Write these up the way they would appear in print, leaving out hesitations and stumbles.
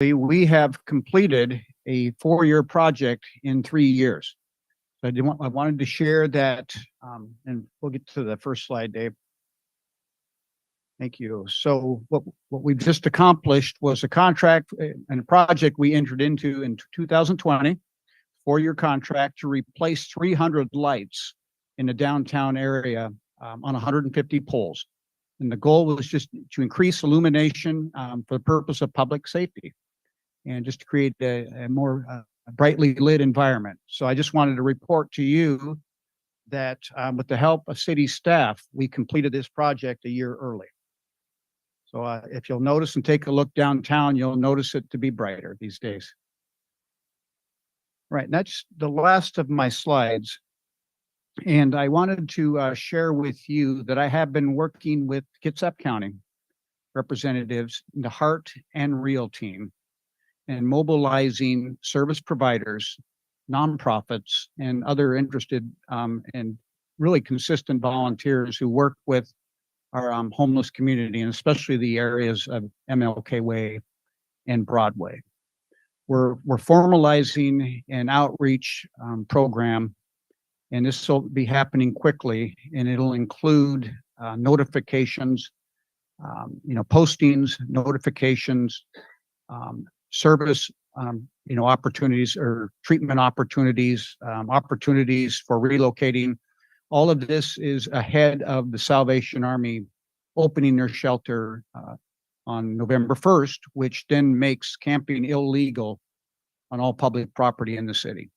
we have completed a 4-year project in 3 years. So I wanted to share that, and we'll get to the first slide, Dave. Thank you. So what we've just accomplished was a contract and a project we entered into in 2020, 4-year contract to replace 300 lights in the downtown area on 150 poles. And the goal was just to increase illumination for the purpose of public safety and just to create a more brightly lit environment. So I just wanted to report to you that with the help of city staff, we completed this project a year early. So if you'll notice and take a look downtown, you'll notice it to be brighter these days. Right, that's the last of my slides. And I wanted to share with you that I have been working with Kitsap County representatives in the Heart and Real team and mobilizing service providers, nonprofits, and other interested and really consistent volunteers who work with our homeless community, and especially the areas of MLK Way and Broadway. We're formalizing an outreach program, and this will be happening quickly, and it'll include notifications, postings, notifications, service, opportunities or treatment opportunities, opportunities for relocating. All of this is ahead of the Salvation Army opening their shelter on November 1st, which then makes camping illegal on all public property in the city.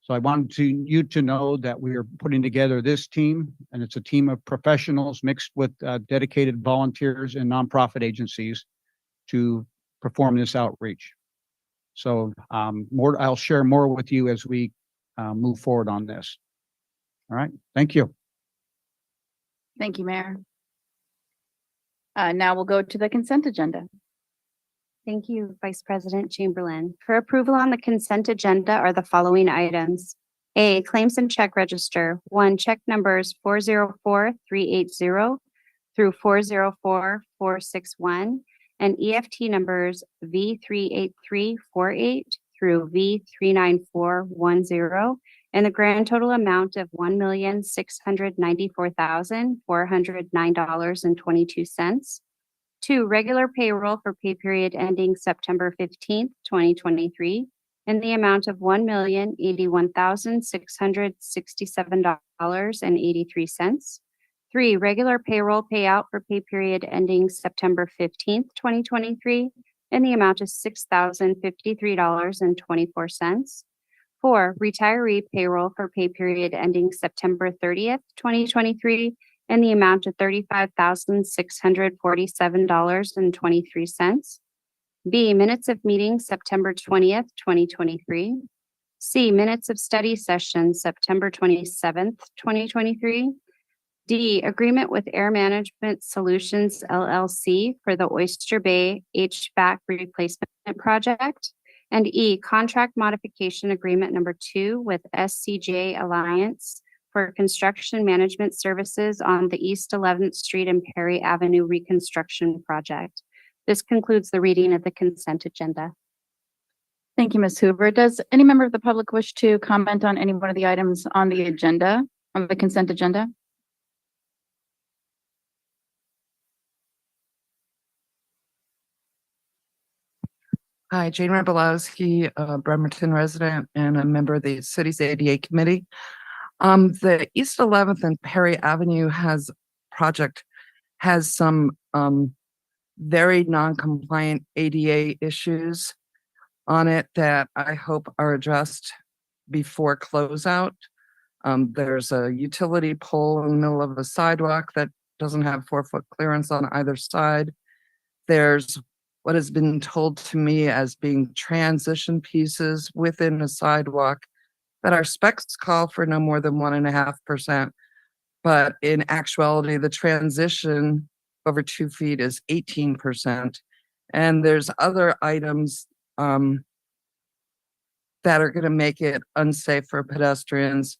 So I wanted you to know that we are putting together this team, and it's a team of professionals mixed with dedicated volunteers and nonprofit agencies to perform this outreach. So I'll share more with you as we move forward on this. All right, thank you. Thank you, Mayor. Now we'll go to the consent agenda. Thank you, Vice President Chamberlain. For approval on the consent agenda are the following items. A, claims and check register. 1, check numbers 404380 through 404461 and EFT numbers V38348 through V39410 and the grand total amount of $1,694,409.22. 2, regular payroll for pay period ending September 15th, 2023, in the amount of $1,081,667.83. 3, regular payroll payout for pay period ending September 15th, 2023, in the amount of $6,053.24. 4, retiree payroll for pay period ending September 30th, 2023, in the amount of $35,647.23. B, minutes of meeting September 20th, 2023. C, minutes of study session September 27th, 2023. D, agreement with Air Management Solutions LLC for the Oyster Bay HVAC replacement project. And E, contract modification agreement number 2 with SCJ Alliance for construction management services on the East 11th Street and Perry Avenue reconstruction project. This concludes the reading of the consent agenda. Thank you, Ms. Hoover. Does any member of the public wish to comment on any one of the items on the agenda, on the consent agenda? Hi, Jane Rabolowski, a Bremerton resident and a member of the city's ADA committee. The East 11th and Perry Avenue project has some very non-compliant ADA issues on it that I hope are addressed before closeout. There's a utility pole in the middle of a sidewalk that doesn't have 4-foot clearance on either side. There's what has been told to me as being transition pieces within a sidewalk that our specs call for no more than 1.5%. But in actuality, the transition over 2 feet is 18%. And there's other items that are going to make it unsafe for pedestrians.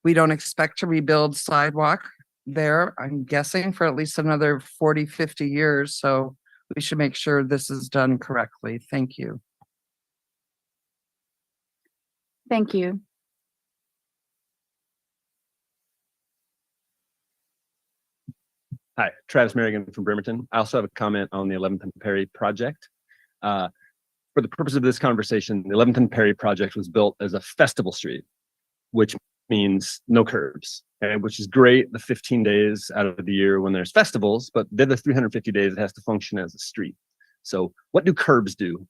We don't expect to rebuild sidewalk there, I'm guessing, for at least another 40, 50 years. So we should make sure this is done correctly. Thank you. Thank you. Hi, Travis Merrigan from Bremerton. I also have a comment on the 11th and Perry project. For the purpose of this conversation, the 11th and Perry project was built as a festival street, which means no curbs, and which is great the 15 days out of the year when there's festivals, but the other 350 days it has to function as a street. So what do curbs do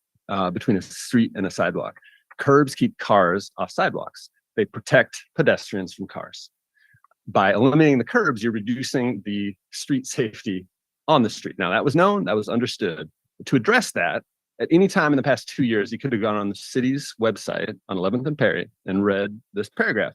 between a street and a sidewalk? Curbs keep cars off sidewalks. They protect pedestrians from cars. By eliminating the curbs, you're reducing the street safety on the street. Now that was known, that was understood. To address that, at any time in the past 2 years, you could have gone on the city's website on 11th and Perry and read this paragraph.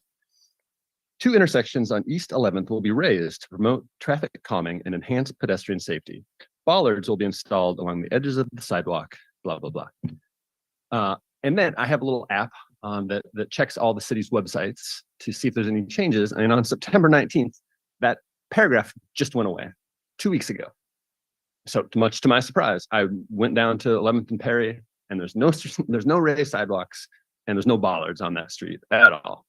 2 intersections on East 11th will be raised to promote traffic calming and enhance pedestrian safety. Bollards will be installed along the edges of the sidewalk, blah, blah, blah. And then I have a little app that checks all the city's websites to see if there's any changes. And on September 19th, that paragraph just went away 2 weeks ago. So much to my surprise, I went down to 11th and Perry, and there's no raised sidewalks, and there's no bollards on that street at all.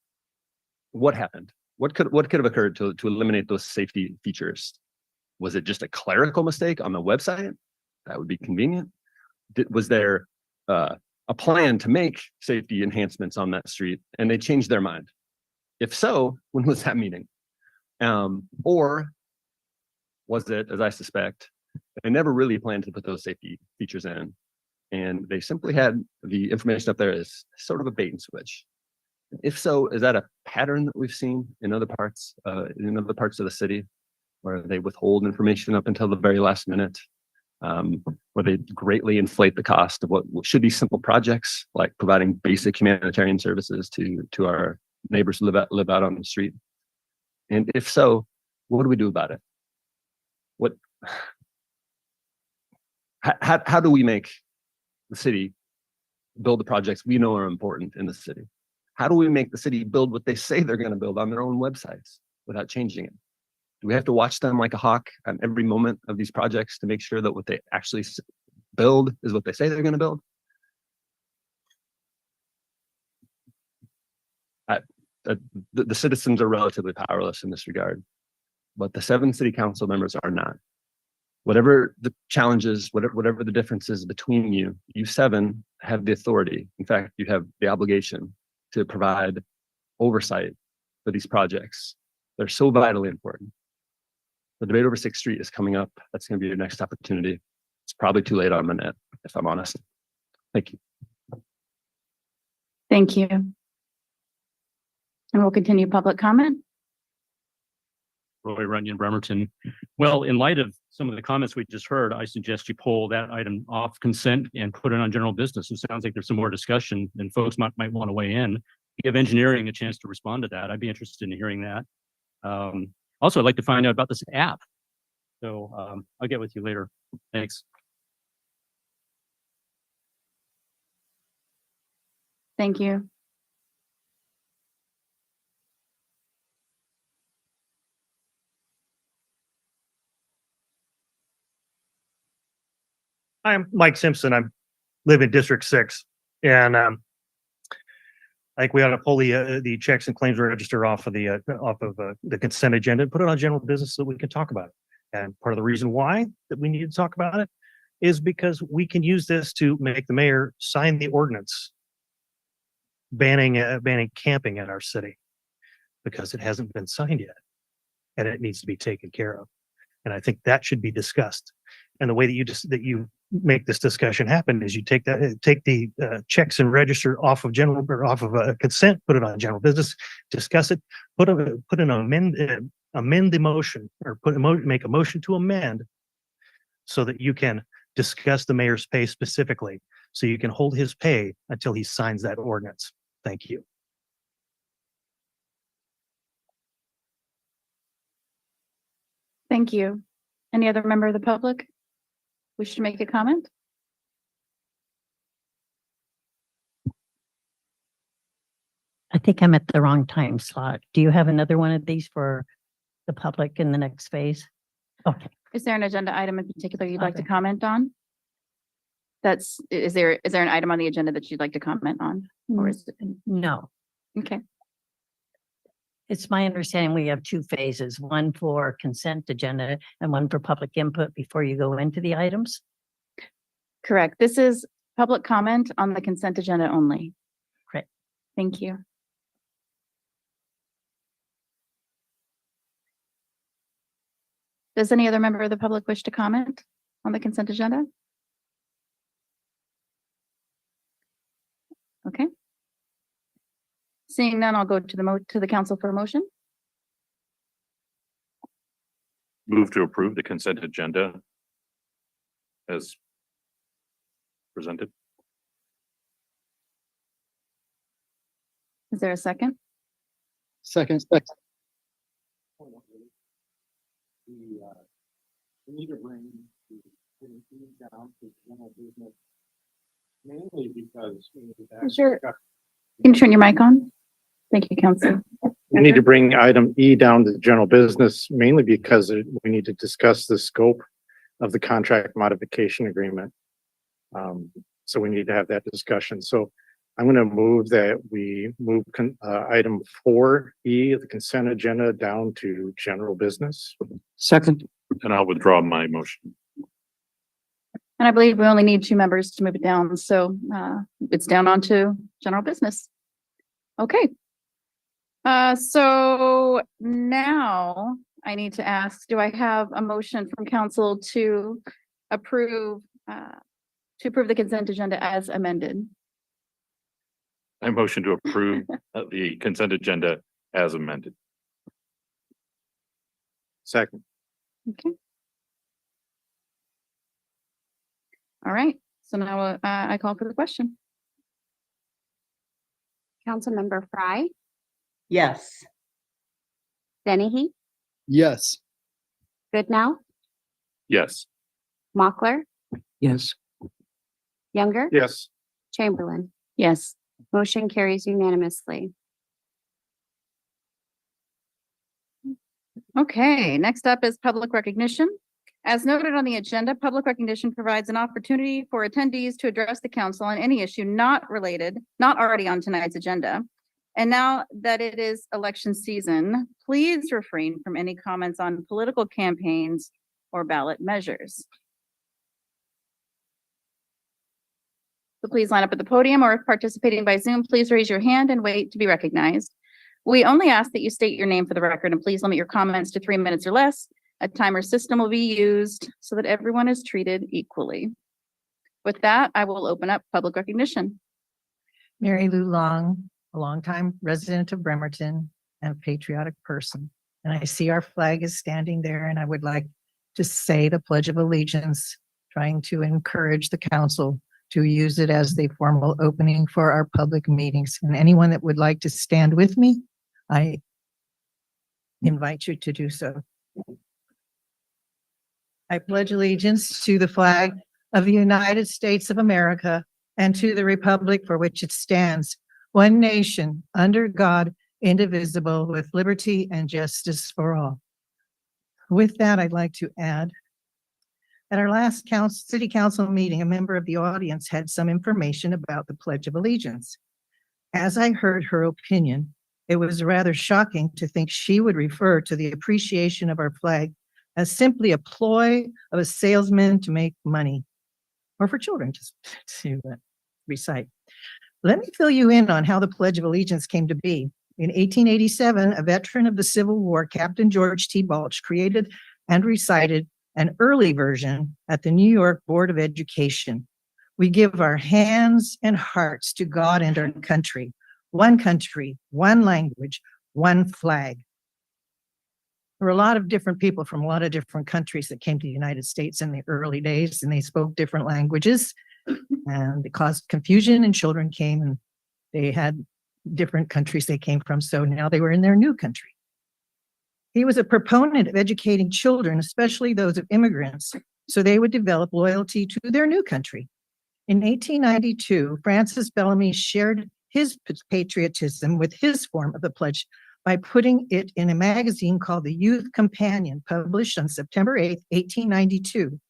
What happened? What could have occurred to eliminate those safety features? Was it just a clerical mistake on the website? That would be convenient. Was there a plan to make safety enhancements on that street, and they changed their mind? If so, when was that meeting? Or was it, as I suspect, they never really planned to put those safety features in, and they simply had the information up there as sort of a bait and switch? If so, is that a pattern that we've seen in other parts of the city, where they withhold information up until the very last minute, where they greatly inflate the cost of what should be simple projects, like providing basic humanitarian services to our neighbors who live out on the street? And if so, what do we do about it? How do we make the city build the projects we know are important in the city? How do we make the city build what they say they're going to build on their own websites without changing it? Do we have to watch them like a hawk at every moment of these projects to make sure that what they actually build is what they say they're going to build? The citizens are relatively powerless in this regard, but the 7 city council members are not. Whatever the challenges, whatever the differences between you, you 7 have the authority. In fact, you have the obligation to provide oversight for these projects. They're so vitally important. The debate over 6th Street is coming up. That's going to be your next opportunity. It's probably too late on the net, if I'm honest. Thank you. Thank you. And we'll continue public comment. Roy Runyon, Bremerton. Well, in light of some of the comments we just heard, I suggest you pull that item off consent and put it on general business. It sounds like there's some more discussion and folks might want to weigh in. Give engineering a chance to respond to that. I'd be interested in hearing that. Also, I'd like to find out about this app. So I'll get with you later. Thanks. Thank you. I'm Mike Simpson. I live in District 6, and I think we ought to pull the checks and claims register off of the consent agenda and put it on general business so that we can talk about it. And part of the reason why that we need to talk about it is because we can use this to make the mayor sign the ordinance banning camping in our city, because it hasn't been signed yet, and it needs to be taken care of. And I think that should be discussed. And the way that you make this discussion happen is you take the checks and register off of consent, put it on general business, discuss it, amend the motion, or make a motion to amend, so that you can discuss the mayor's pay specifically, so you can hold his pay until he signs that ordinance. Thank you. Thank you. Any other member of the public wish to make a comment? I think I'm at the wrong time slot. Do you have another one of these for the public in the next phase? Okay. Is there an agenda item in particular you'd like to comment on? is there an item on the agenda that you'd like to comment on? Or is it, No, okay, it's my understanding we have two phases, one for consent agenda and one for public input before you go into the items. correct. This is public comment on the consent agenda only. Correct. Thank you. Does any other member of the public wish to comment on the consent agenda? Okay. Seeing none, I'll go to the council for a motion. Move to approve the consent agenda as presented. Is there a second? Second. We need to bring the down to general business, mainly because. Sure. Can you turn your mic on? Thank you, Council. We need to bring item E down to general business, mainly because we need to discuss the scope of the contract modification agreement. So we need to have that discussion. So I'm going to move that we move item 4E of the consent agenda down to general business. Second. And I'll withdraw my motion. And I believe we only need 2 members to move it down, so it's down onto general business. Okay. So now I need to ask, do I have a motion from council to approve the consent agenda as amended? I motion to approve the consent agenda as amended. Second. Okay. All right, so now I call for the question. Councilmember Fry, Yes. Dennehy, Yes. Goodnow, Yes. Mochler, Yes. Younger, Yes. Chamberlain. Yes. Motion carries unanimously. Okay, next up is public recognition. As noted on the agenda, public recognition provides an opportunity for attendees to address the council on any issue not already on tonight's agenda. And now that it is election season, please refrain from any comments on political campaigns or ballot measures. So please line up at the podium, or if participating by Zoom, please raise your hand and wait to be recognized. We only ask that you state your name for the record, and please limit your comments to 3 minutes or less. A timer system will be used so that everyone is treated equally. With that, I will open up public recognition. Mary Lou Long, a longtime resident of Bremerton and a patriotic person. And I see our flag is standing there, and I would like to say the Pledge of Allegiance, trying to encourage the council to use it as the formal opening for our public meetings. And anyone that would like to stand with me, I invite you to do so. I pledge allegiance to the flag of the United States of America and to the republic for which it stands, one nation, under God, indivisible, with liberty and justice for all. With that, I'd like to add, at our last City Council meeting, a member of the audience had some information about the Pledge of Allegiance. As I heard her opinion, it was rather shocking to think she would refer to the appreciation of our flag as simply a ploy of a salesman to make money, or for children to recite. Let me fill you in on how the Pledge of Allegiance came to be. In 1887, a veteran of the Civil War, Captain George T. Balch, created and recited an early version at the New York Board of Education. We give our hands and hearts to God and our country, one language, one flag. There were a lot of different people from a lot of different countries that came to the United States in the early days, and they spoke different languages, and it caused confusion, and children came and they had different countries they came from. So now they were in their new country. He was a proponent of educating children, especially those of immigrants, so they would develop loyalty to their new country. In 1892, Francis Bellamy shared his patriotism with his form of the pledge by putting it in a magazine called the Youth Companion, published on September 8, 1892.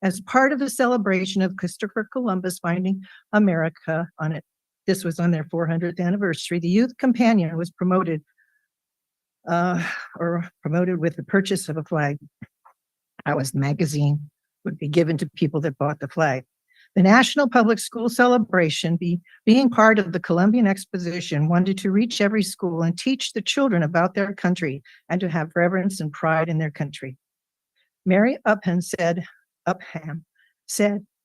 As part of the celebration of Christopher Columbus finding America on it, this was on their 400th anniversary, the Youth Companion was promoted with the purchase of a flag. That was the magazine would be given to people that bought the flag. The National Public School celebration, being part of the Columbian Exposition, wanted to reach every school and teach the children about their country and to have reverence and pride in their country. Mary Upham said,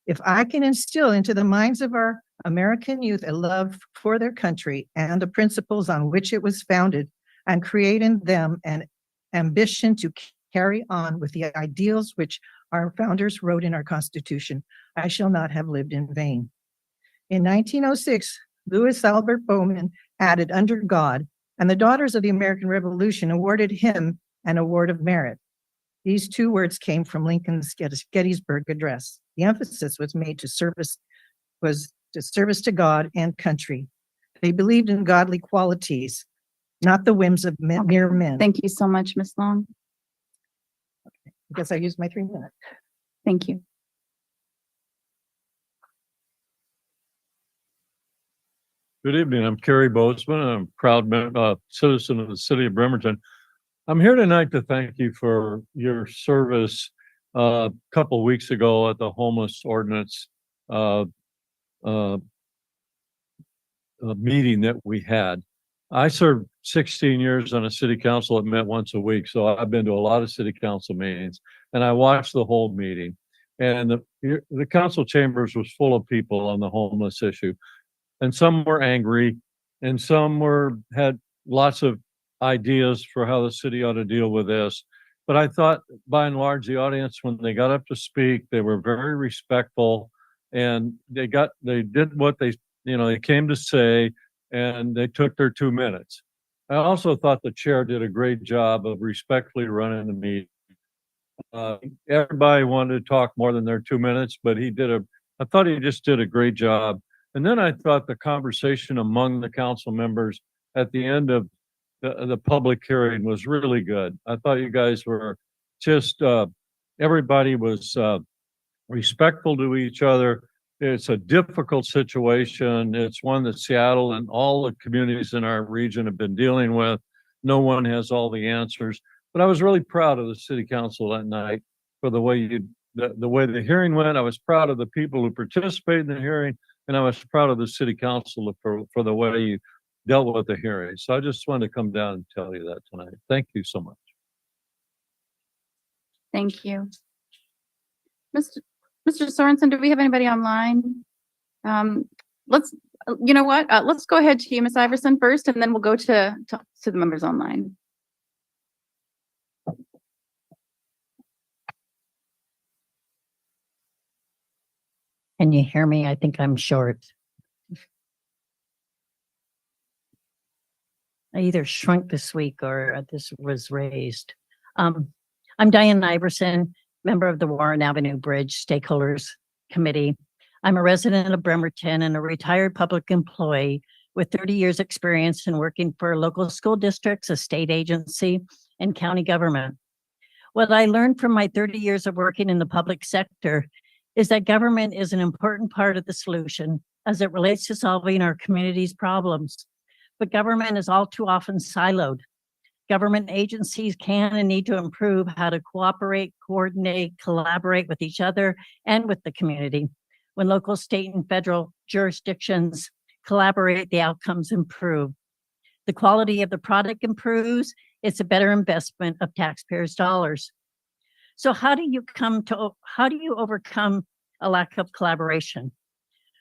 if I can instill into the minds of our American youth a love for their country and the principles on which it was founded, and create in them an ambition to carry on with the ideals which our founders wrote in our Constitution, I shall not have lived in vain. In 1906, Louis Albert Bowman added under God, and the Daughters of the American Revolution awarded him an Award of Merit. These two words came from Lincoln's Gettysburg Address. The emphasis was made to service to God and country. They believed in godly qualities, not the whims of mere men. Thank you so much, Ms. Long. I guess I used my 3 minutes. Thank you. Good evening. I'm Kerry Bozeman. I'm a proud citizen of the city of Bremerton. I'm here tonight to thank you for your service a couple of weeks ago at the homeless ordinance meeting that we had. I served 16 years on a city council that met once a week, so I've been to a lot of city council meetings, and I watched the whole meeting. And the council chambers was full of people on the homeless issue, and some were angry, and some had lots of ideas for how the city ought to deal with this. But I thought, by and large, the audience, when they got up to speak, they were very respectful, and they did what they came to say, and they took their 2 minutes. I also thought the chair did a great job of respectfully running the meeting. Everybody wanted to talk more than their 2 minutes, but I thought he just did a great job. And then I thought the conversation among the council members at the end of the public hearing was really good. I thought you guys were just, everybody was respectful to each other. It's a difficult situation. It's one that Seattle and all the communities in our region have been dealing with. No one has all the answers, but I was really proud of the city council that night for the way the way the hearing went. I was proud of the people who participated in the hearing, and I was proud of the city council for the way you dealt with the hearing. So I just wanted to come down and tell you that tonight. Thank you so much. Thank you. Mr. Sorensen, do we have anybody online? Let's go ahead to you, Ms. Iverson, first, and then we'll go to the members online. Can you hear me? I think I'm short. I either shrunk this week or this was raised. I'm Diane Iverson, member of the Warren Avenue Bridge Stakeholders Committee. I'm a resident of Bremerton and a retired public employee with 30 years experience in working for local school districts, a state agency, and county government. What I learned from my 30 years of working in the public sector is that government is an important part of the solution as it relates to solving our community's problems. But government is all too often siloed. Government agencies can and need to improve how to cooperate, coordinate, collaborate with each other and with the community. When local, state, and federal jurisdictions collaborate, the outcomes improve. The quality of the product improves. It's a better investment of taxpayers' dollars. So how do you overcome a lack of collaboration?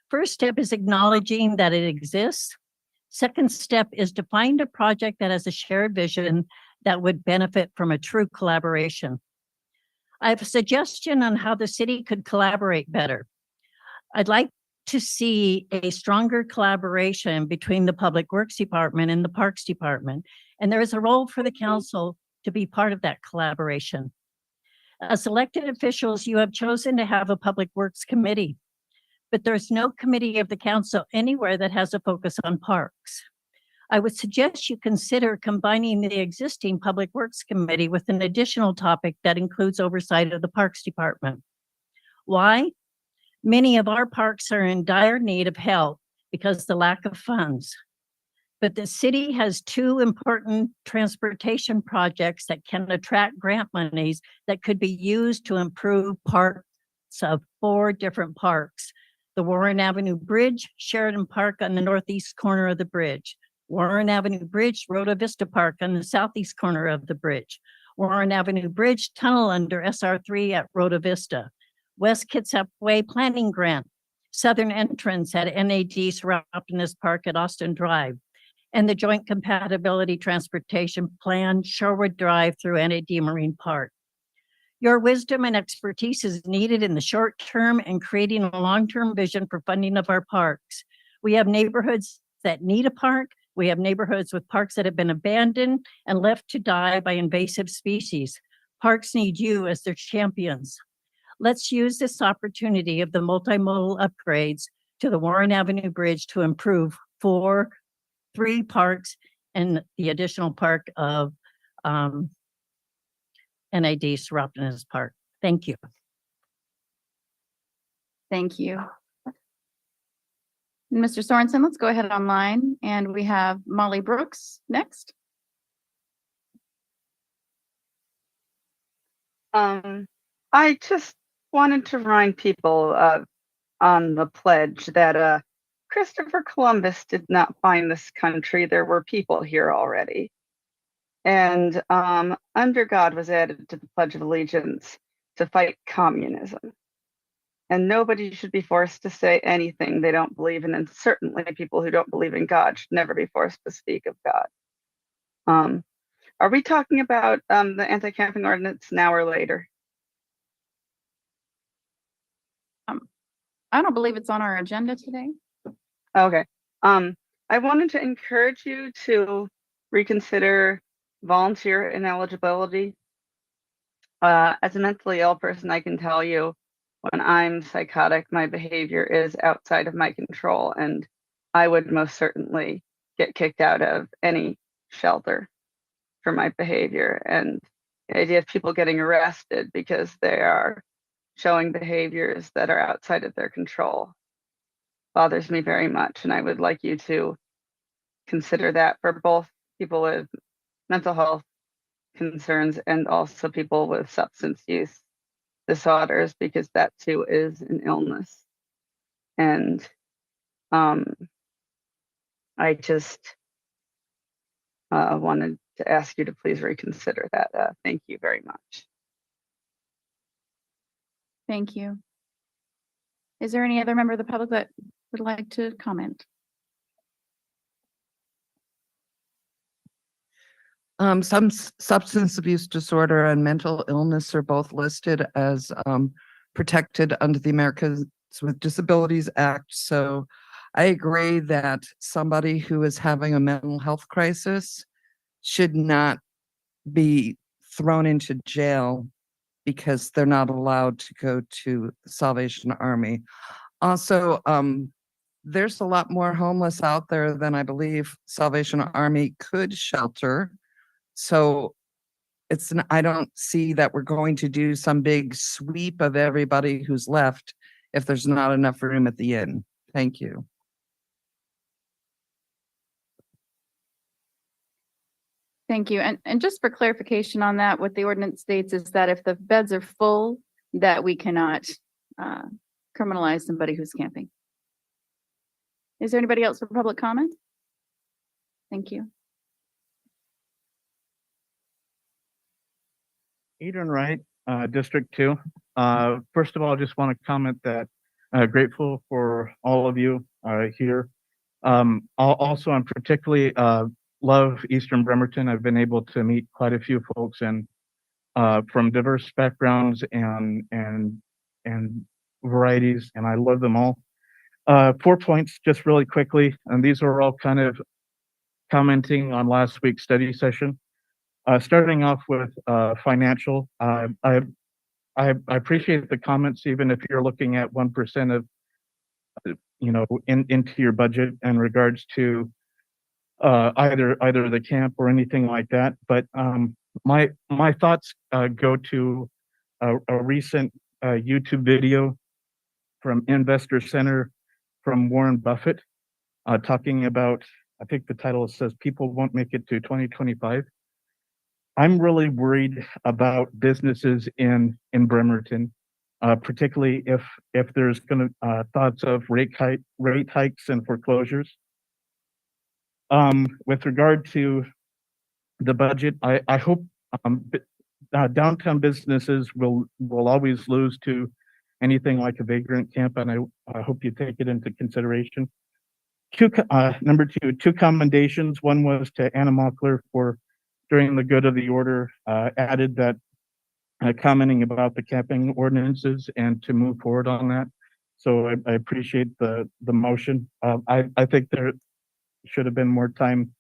First step is acknowledging that it exists. Second step is to find a project that has a shared vision that would benefit from a true collaboration. I have a suggestion on how the city could collaborate better. I'd like to see a stronger collaboration between the Public Works Department and the Parks Department, and there is a role for the council to be part of that collaboration. As elected officials, you have chosen to have a Public Works Committee, but there's no committee of the council anywhere that has a focus on parks. I would suggest you consider combining the existing Public Works Committee with an additional topic that includes oversight of the Parks Department. Why? Many of our parks are in dire need of help because of the lack of funds. But the city has two important transportation projects that can attract grant monies that could be used to improve parts of 4 different parks. The Warren Avenue Bridge, Sheridan Park on the northeast corner of the bridge, Warren Avenue Bridge, Rhoda Vista Park on the southeast corner of the bridge, Warren Avenue Bridge Tunnel under SR3 at Rhoda Vista, West Kitsap Way Planning Grant, Southern Entrance at NAD Seroptimus Park at Austin Drive, and the Joint Compatibility Transportation Plan, Shorewood Drive through NAD Marine Park. Your wisdom and expertise is needed in the short term and creating a long-term vision for funding of our parks. We have neighborhoods that need a park. We have neighborhoods with parks that have been abandoned and left to die by invasive species. Parks need you as their champions. Let's use this opportunity of the multimodal upgrades to the Warren Avenue Bridge to improve 3 parks and the additional park of NAD Seroptimus Park. Thank you. Thank you. Mr. Sorensen, let's go ahead online, and we have Molly Brooks next. I just wanted to remind people on the pledge that Christopher Columbus did not find this country. There were people here already. And under God was added to the Pledge of Allegiance to fight communism. And nobody should be forced to say anything they don't believe in. And certainly people who don't believe in God should never be forced to speak of God. Are we talking about the anti-camping ordinance now or later? I don't believe it's on our agenda today. Okay. I wanted to encourage you to reconsider volunteer ineligibility. As a mentally ill person, I can tell you when I'm psychotic, my behavior is outside of my control, and I would most certainly get kicked out of any shelter for my behavior. And the idea of people getting arrested because they are showing behaviors that are outside of their control bothers me very much. And I would like you to consider that for both people with mental health concerns and also people with substance use disorders, because that too is an illness. And I just wanted to ask you to please reconsider that. Thank you very much. Thank you. Is there any other member of the public that would like to comment? Some substance abuse disorder and mental illness are both listed as protected under the Americans with Disabilities Act. So I agree that somebody who is having a mental health crisis should not be thrown into jail because they're not allowed to go to Salvation Army. Also, there's a lot more homeless out there than I believe Salvation Army could shelter. So I don't see that we're going to do some big sweep of everybody who's left if there's not enough room at the inn. Thank you. Thank you. And just for clarification on that, what the ordinance states is that if the beds are full, that we cannot criminalize somebody who's camping. Is there anybody else for public comment? Thank you. Adrian Wright, District 2. First of all, I just want to comment that grateful for all of you here. Also, I'm particularly love Eastern Bremerton. I've been able to meet quite a few folks and from diverse backgrounds and varieties, and I love them all. 4 points just really quickly, and these are all kind of commenting on last week's study session. Starting off with financial, I appreciate the comments, even if you're looking at 1% of, into your budget in regards to either the camp or anything like that. But my thoughts go to a recent YouTube video from Investor Center from Warren Buffett, talking about, I think the title says people won't make it to 2025. I'm really worried about businesses in Bremerton, particularly if there's gonna thoughts of rate hikes and foreclosures. With regard to the budget, I hope downtown businesses will always lose to anything like a vagrant camp, and I hope you take it into consideration. Number two commendations. One was to Anna Mockler for, during the good of the order, added that commenting about the camping ordinances and to move forward on that. So I appreciate the motion. I think there should have been more time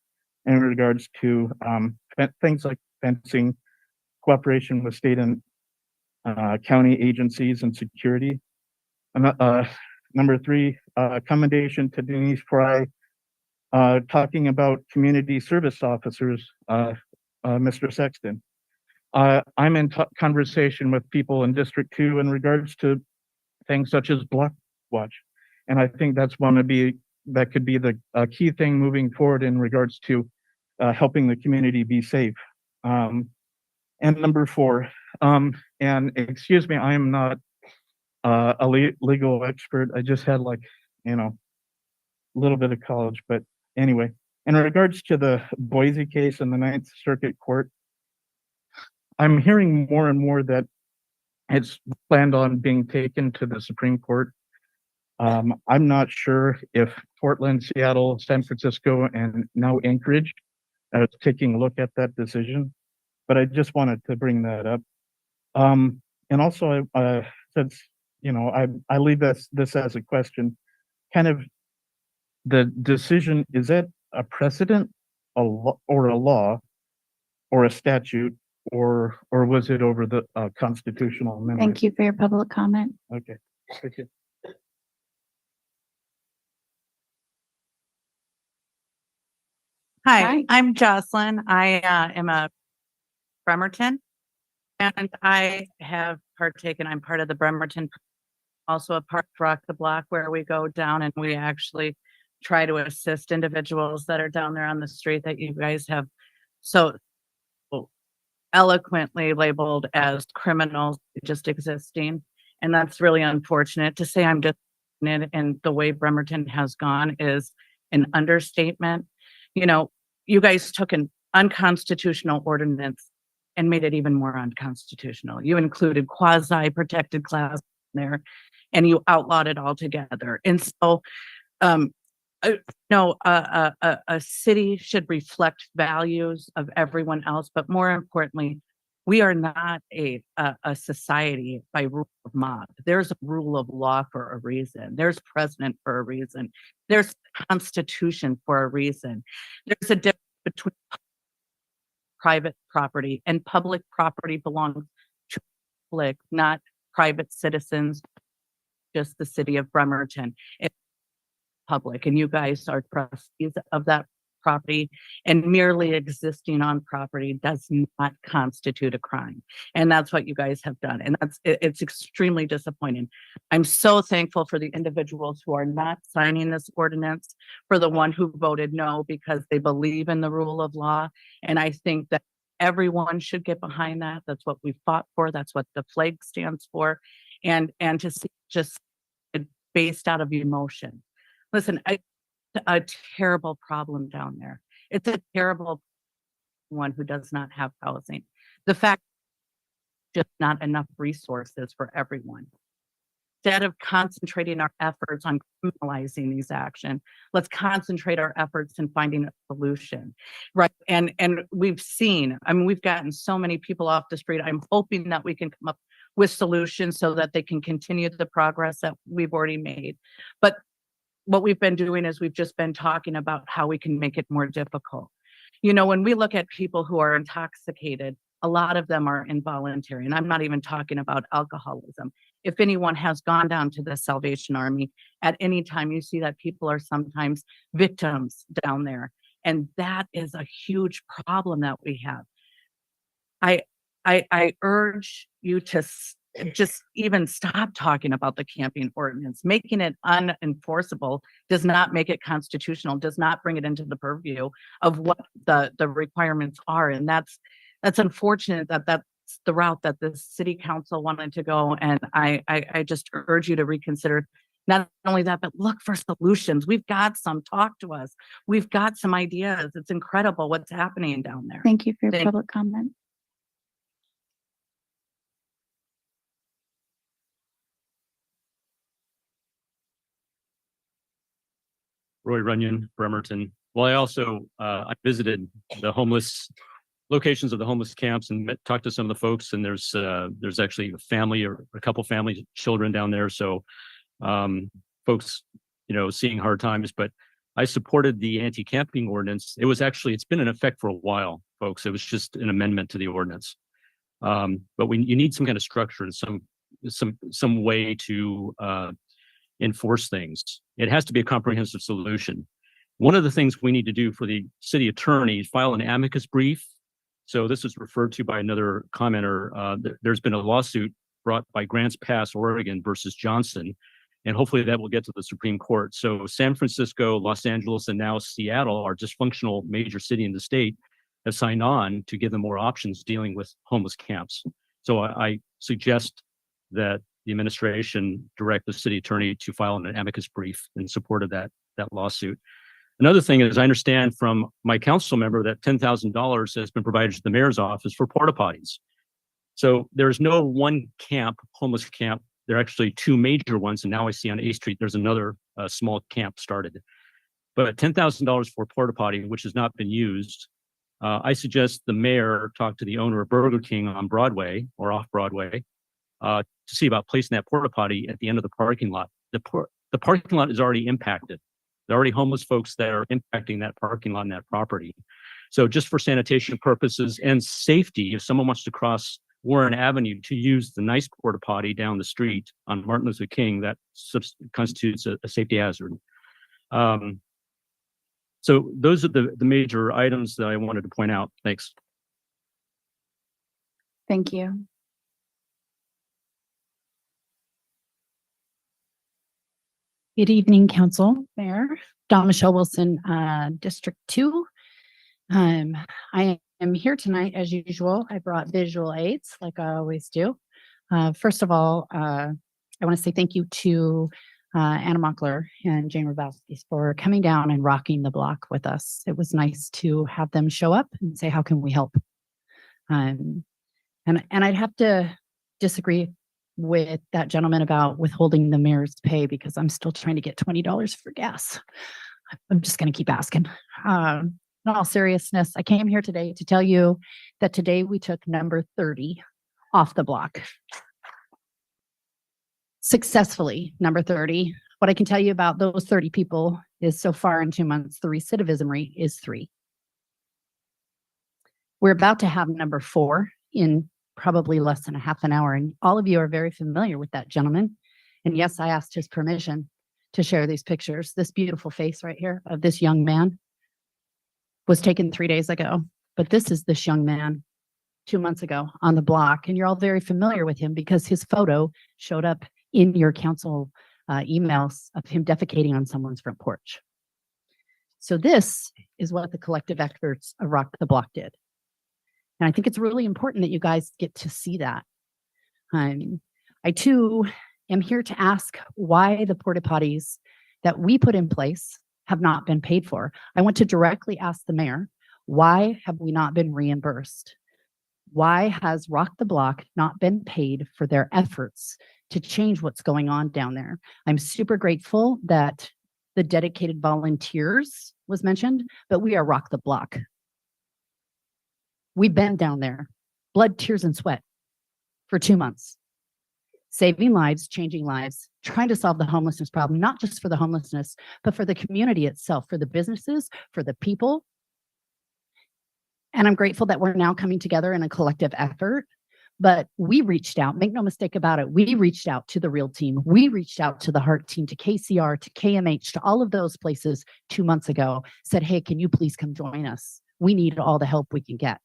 in regards to things like fencing, cooperation with state and county agencies and security. Number three, commendation to Denise Fry, talking about community service officers, Mr. Sexton. I'm in conversation with people in District 2 in regards to things such as block watch. And I think that could be the key thing moving forward in regards to helping the community be safe. And number four, and excuse me, I am not a legal expert. I just had a little bit of college, but anyway, in regards to the Boise case in the Ninth Circuit Court, I'm hearing more and more that it's planned on being taken to the Supreme Court. I'm not sure if Portland, Seattle, San Francisco, and now Anchorage are taking a look at that decision, but I just wanted to bring that up. And also, since I leave this as a question, kind of the decision, is that a precedent, a law, or a statute, or was it over the constitutional amendment? Thank you for your public comment. Okay, thank you. Hi. I'm Jocelyn. I am a Bremerton, and I have partaken. I'm part of the Bremerton, also a part of Rock the Block, where we go down and we actually try to assist individuals that are down there on the street that you guys have so eloquently labeled as criminals just existing. And that's really unfortunate. To say I'm disappointed in the way Bremerton has gone is an understatement. You guys took an unconstitutional ordinance and made it even more unconstitutional. You included quasi-protected class there, and you outlawed it altogether. And so, a city should reflect values of everyone else, but more importantly, we are not a society by rule of mob. There's a rule of law for a reason. There's precedent for a reason. There's constitution for a reason. There's a difference between private property, and public property belongs to public, not private citizens, just the city of Bremerton. It's public, and you guys are trustees of that property, and merely existing on property does not constitute a crime. And that's what you guys have done. And it's extremely disappointing. I'm so thankful for the individuals who are not signing this ordinance, for the one who voted no, because they believe in the rule of law. And I think that everyone should get behind that. That's what we fought for. That's what the flag stands for. And to see just based out of emotion. Listen, a terrible problem down there. It's a terrible one who does not have housing. The fact just not enough resources for everyone. Instead of concentrating our efforts on criminalizing these actions, let's concentrate our efforts in finding a solution, right? And we've seen, we've gotten so many people off the street. I'm hoping that we can come up with solutions so that they can continue the progress that we've already made. But what we've been doing is we've just been talking about how we can make it more difficult. When we look at people who are intoxicated, a lot of them are involuntary, and I'm not even talking about alcoholism. If anyone has gone down to the Salvation Army, at any time you see that people are sometimes victims down there. And that is a huge problem that we have. I urge you to just even stop talking about the camping ordinance. Making it unenforceable does not make it constitutional, does not bring it into the purview of what the requirements are. And that's unfortunate that that's the route that the city council wanted to go. And I just urge you to reconsider not only that, but look for solutions. We've got some, talk to us. We've got some ideas. It's incredible what's happening down there. Thank you for your Thank- public comment. Roy Runyon, Bremerton. Well, I also, I visited the homeless locations of the homeless camps and talked to some of the folks, and there's actually a family or a couple families, children down there. So, folks, seeing hard times, but I supported the anti-camping ordinance. It's been in effect for a while, folks. It was just an amendment to the ordinance. But you need some kind of structure and some way to, enforce things. It has to be a comprehensive solution. One of the things we need to do for the city attorney is file an amicus brief. So this is referred to by another commenter. There's been a lawsuit brought by Grants Pass, Oregon versus Johnson, and hopefully that will get to the Supreme Court. So San Francisco, Los Angeles, and now Seattle, our dysfunctional major city in the state, have signed on to give them more options dealing with homeless camps. So I suggest that the administration direct the city attorney to file an amicus brief in support of that lawsuit. Another thing is, I understand from my council member that $10,000 has been provided to the mayor's office for porta potties. So there's no one camp, homeless camp. There are actually two major ones. And now I see on A Street, there's another small camp started. But $10,000 for porta potty, which has not been used. I suggest the mayor talk to the owner of Burger King on Broadway or off Broadway to see about placing that porta potty at the end of the parking lot. The parking lot is already impacted. There are already homeless folks that are impacting that parking lot and that property. So just for sanitation purposes and safety, if someone wants to cross Warren Avenue to use the nice porta potty down the street on Martin Luther King, that constitutes a safety hazard. So those are the major items that I wanted to point out. Thanks. Thank you. Good evening, Council, Mayor, Dawn Michelle Wilson, District 2. I am here tonight as usual. I brought visual aids like I always do. First of all, I want to say thank you to Anna Mockler and Jane Rabowski for coming down and rocking the block with us. It was nice to have them show up and say, how can we help? And I'd have to disagree with that gentleman about withholding the mayor's pay because I'm still trying to get $20 for gas. I'm just going to keep asking. In all seriousness, I came here today to tell you that today we took number 30 off the block. Successfully, number 30. What I can tell you about those 30 people is so far in 2 months, the recidivism rate is 3. We're about to have number 4 in probably less than a half an hour. And all of you are very familiar with that gentleman. And yes, I asked his permission to share these pictures. This beautiful face right here of this young man was taken 3 days ago. But this is this young man 2 months ago on the block. And you're all very familiar with him because his photo showed up in your council emails of him defecating on someone's front porch. So this is what the collective efforts of Rock the Block did. And I think it's really important that you guys get to see that. I too am here to ask why the porta potties that we put in place have not been paid for. I want to directly ask the mayor, why have we not been reimbursed? Why has Rock the Block not been paid for their efforts to change what's going on down there? I'm super grateful that the dedicated volunteers was mentioned, but we are Rock the Block. We've been down there, blood, tears, and sweat for 2 months, saving lives, changing lives, trying to solve the homelessness problem, not just for the homelessness, but for the community itself, for the businesses, for the people. And I'm grateful that we're now coming together in a collective effort. But we reached out, make no mistake about it, we reached out to the Real Team. We reached out to the Heart Team, to KCR, to KMH, to all of those places 2 months ago, said, hey, can you please come join us? We need all the help we can get.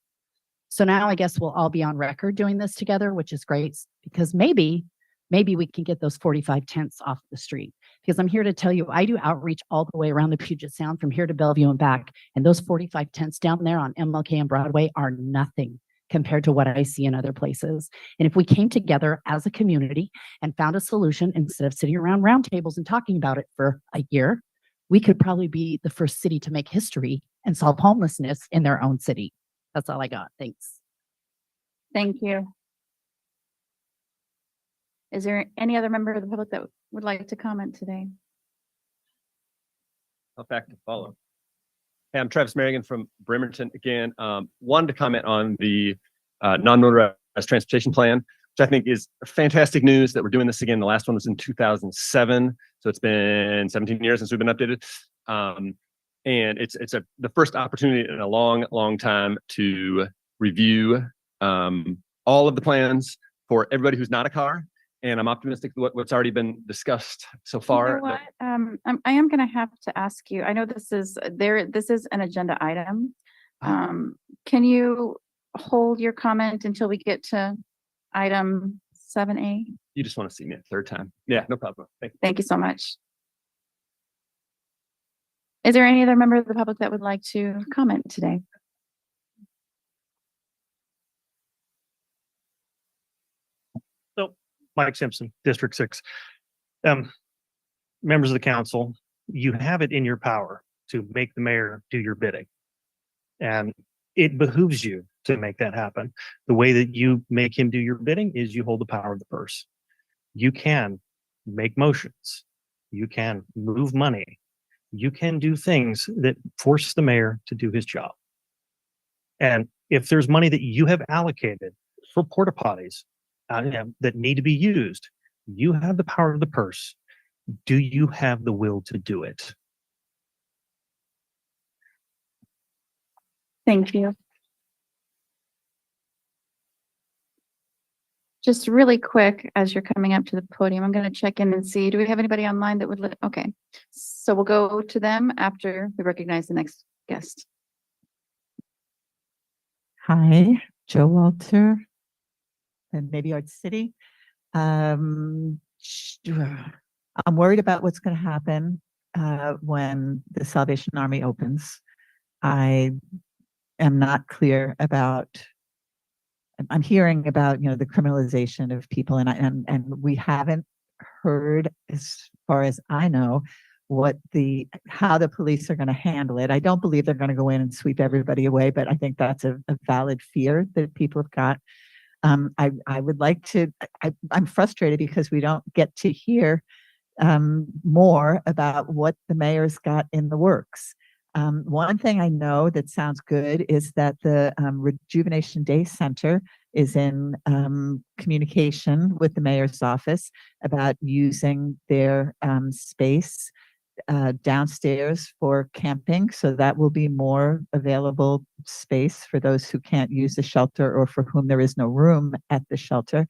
So now I guess we'll all be on record doing this together, which is great because maybe we can get those 45 tents off the street. Because I'm here to tell you, I do outreach all the way around the Puget Sound from here to Bellevue and back. And those 45 tents down there on MLK and Broadway are nothing compared to what I see in other places. And if we came together as a community and found a solution instead of sitting around round tables and talking about it for a year, we could probably be the first city to make history and solve homelessness in their own city. That's all I got. Thanks. Thank you. Is there any other member of the public that would like to comment today? A fact to follow. Hey, I'm Travis Merrigan from Bremerton again. Wanted to comment on the non-motorized transportation plan, which I think is fantastic news that we're doing this again. The last one was in 2007, so it's been 17 years since we've been updated. And it's the first opportunity in a long time to review all of the plans for everybody who's not a car. And I'm optimistic what's already been discussed so far. You know what? I am going to have to ask you. I know this is an agenda item. Can you hold your comment until we get to item 7A? You just want to see me a third time. Yeah, no problem. Thank you so much. Is there any other member of the public that would like to comment today? Mike Simpson, District 6. Members of the council, you have it in your power to make the mayor do your bidding. And it behooves you to make that happen. The way that you make him do your bidding is you hold the power of the purse. You can make motions. You can move money. You can do things that force the mayor to do his job. And if there's money that you have allocated for porta potties, that need to be used, you have the power of the purse. Do you have the will to do it? Thank you. Just really quick, as you're coming up to the podium, I'm going to check in and see, do we have anybody online that would, okay. So we'll go to them after we recognize the next guest. Hi, Joe Walter. And maybe Art City. I'm worried about what's going to happen when the Salvation Army opens. I am not clear about. I'm hearing about the criminalization of people, and we haven't heard, as far as I know, how the police are going to handle it. I don't believe they're going to go in and sweep everybody away, but I think that's a valid fear that people have got. I would like to, I'm frustrated because we don't get to hear more about what the mayor's got in the works. One thing I know that sounds good is that the Rejuvenation Day Center is in communication with the mayor's office about using their space downstairs for camping. So that will be more available space for those who can't use the shelter or for whom there is no room at the shelter.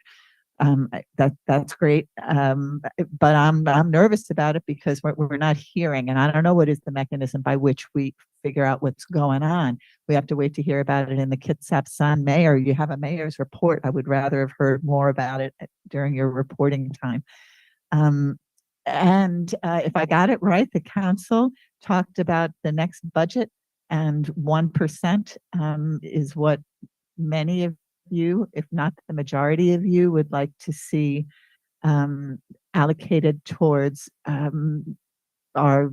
That's great. But I'm nervous about it because we're not hearing, and I don't know what is the mechanism by which we figure out what's going on. We have to wait to hear about it in the Kitsap Sun. Mayor, you have a mayor's report. I would rather have heard more about it during your reporting time. And if I got it right, the council talked about the next budget, and 1% is what many of you, if not the majority of you, would like to see allocated towards our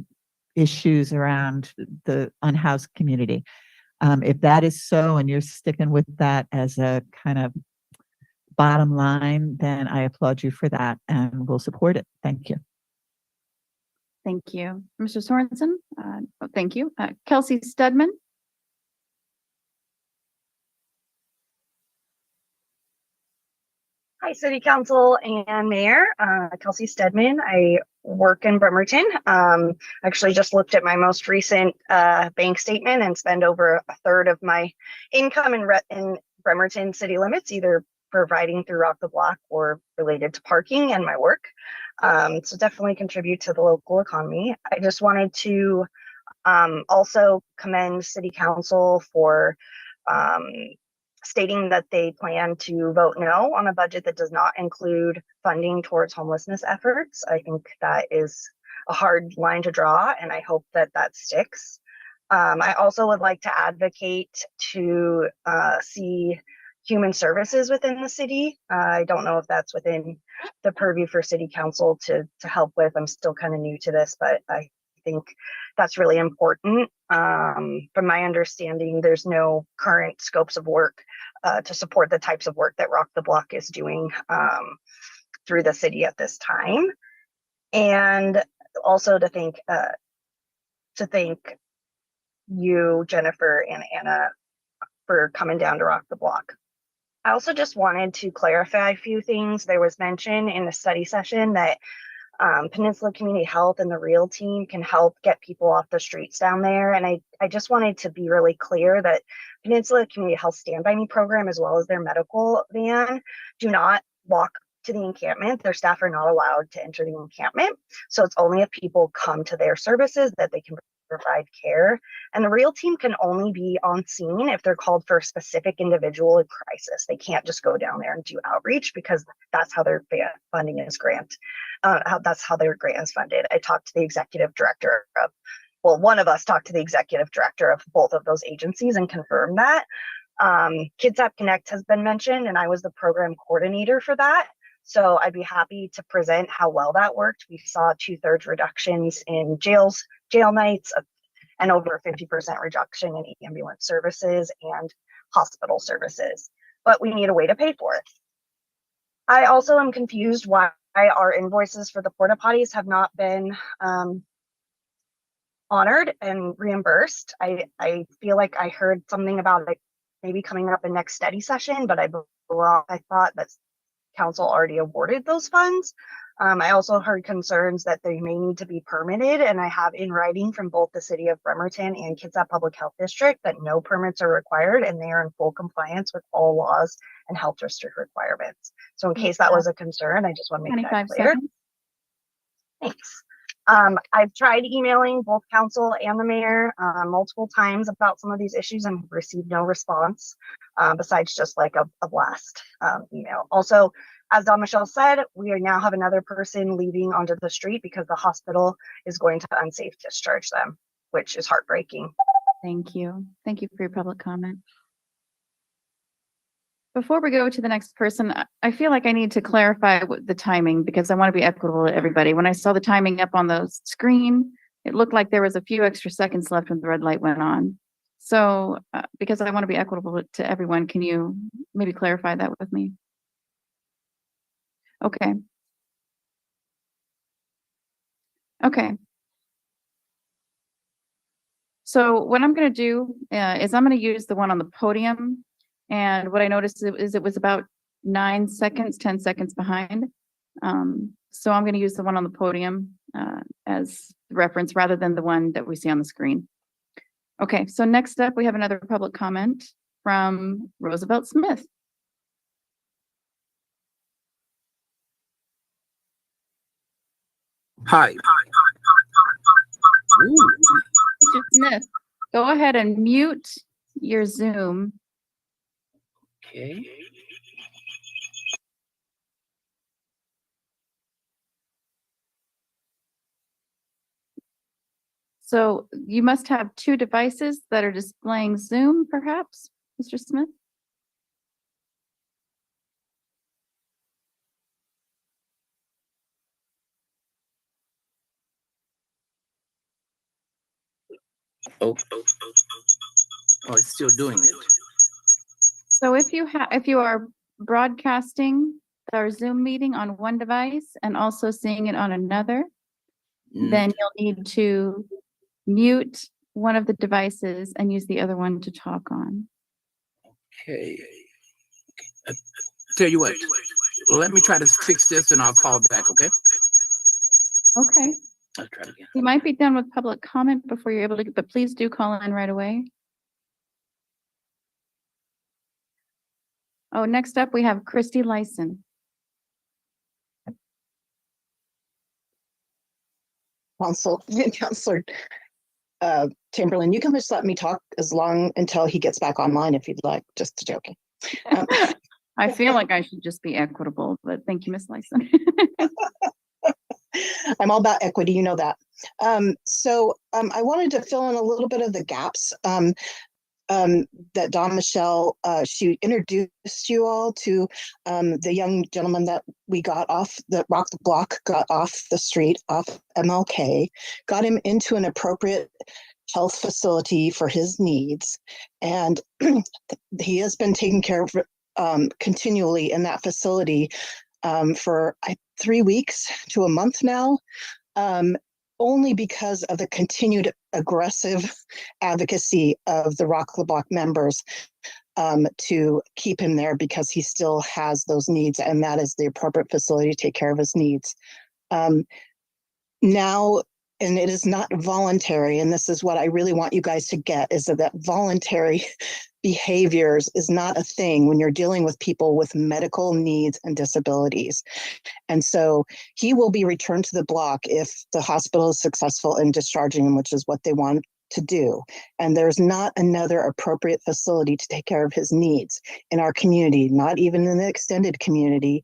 issues around the unhoused community. If that is so, and you're sticking with that as a kind of bottom line, then I applaud you for that and we'll support it. Thank you. Thank you. Mr. Sorensen, thank you. Kelsey Stedman. Hi, City Council and Mayor. Kelsey Stedman. I work in Bremerton. Actually just looked at my most recent bank statement and spend over a third of my income in Bremerton city limits, either providing through Rock the Block or related to parking and my work. So definitely contribute to the local economy. I just wanted to also commend City Council for stating that they plan to vote no on a budget that does not include funding towards homelessness efforts. I think that is a hard line to draw, and I hope that that sticks. I also would like to advocate to see human services within the city. I don't know if that's within the purview for city council to help with. I'm still kind of new to this, but I think that's really important. From my understanding, there's no current scopes of work to support the types of work that Rock the Block is doing through the city at this time. And also to thank you, Jennifer and Anna, for coming down to Rock the Block. I also just wanted to clarify a few things. There was mention in the study session that Peninsula Community Health and the REAL team can help get people off the streets down there. And I just wanted to be really clear that Peninsula Community Health Stand By Me program, as well as their medical van, do not walk to the encampment. Their staff are not allowed to enter the encampment. So it's only if people come to their services that they can provide care. And the REAL team can only be on scene if they're called for a specific individual in crisis. They can't just go down there and do outreach, because that's how their funding is that's how their grant is funded. I talked to the executive director of, well, one of us talked to the executive director of both of those agencies and confirmed that. Kids App Connect has been mentioned, and I was the program coordinator for that. So I'd be happy to present how well that worked. We saw 2/3 reductions in jail nights and over a 50% reduction in ambulance services and hospital services, but we need a way to pay for it. I also am confused why our invoices for the porta potties have not been honored and reimbursed. I feel like I heard something about it maybe coming up in next study session, but I thought that council already awarded those funds. I also heard concerns that they may need to be permitted, and I have in writing from both the city of Bremerton and Kitsap Public Health District that no permits are required and they are in full compliance with all laws and health district requirements. So in case that was a concern, I just want to make that clear. Seconds. Thanks. I've tried emailing both council and the mayor multiple times about some of these issues and received no response besides just like a blast email. Also, as Don Michelle said, we now have another person leaving onto the street because the hospital is going to unsafe discharge them, which is heartbreaking. Thank you. Thank you for your public comment. Before we go to the next person, I feel like I need to clarify the timing because I want to be equitable to everybody. When I saw the timing up on the screen, it looked like there was a few extra seconds left when the red light went on. So because I want to be equitable to everyone, can you maybe clarify that with me? Okay. Okay. So what I'm going to do is I'm going to use the one on the podium. And what I noticed is it was about 9 seconds, 10 seconds behind. So I'm going to use the one on the podium as reference rather than the one that we see on the screen. Okay, so next up, we have another public comment from Roosevelt Smith. Hi. Mr. Smith, go ahead and mute your Zoom. Okay. So you must have two devices that are displaying Zoom, perhaps, Mr. Smith? Oh, it's still doing it. So if you are broadcasting our Zoom meeting on one device and also seeing it on another, then you'll need to mute one of the devices and use the other one to talk on. Okay. Tell you what, let me try to fix this and I'll call back, okay? Okay. I'll try again. You might be done with public comment before you're able to, but please do call in right away. Oh, next up we have Christy Lyson. Counselor Chamberlain, you can just let me talk as long until he gets back online if you'd like, just joking. I feel like I should just be equitable, but thank you, Ms. Lyson. I'm all about equity, you know that. I wanted to fill in a little bit of the gaps that Dawn Michelle, she introduced you all to the young gentleman that we got off the block, got off the street, off MLK, got him into an appropriate health facility for his needs. And he has been taken care of continually in that facility for 3 weeks to a month now, only because of the continued aggressive advocacy of the Rock the Block members to keep him there because he still has those needs, and that is the appropriate facility to take care of his needs. Now, and it is not voluntary, and this is what I really want you guys to get, is that voluntary behaviors is not a thing when you're dealing with people with medical needs and disabilities. And so he will be returned to the block if the hospital is successful in discharging him, which is what they want to do. And there's not another appropriate facility to take care of his needs in our community, not even in the extended community.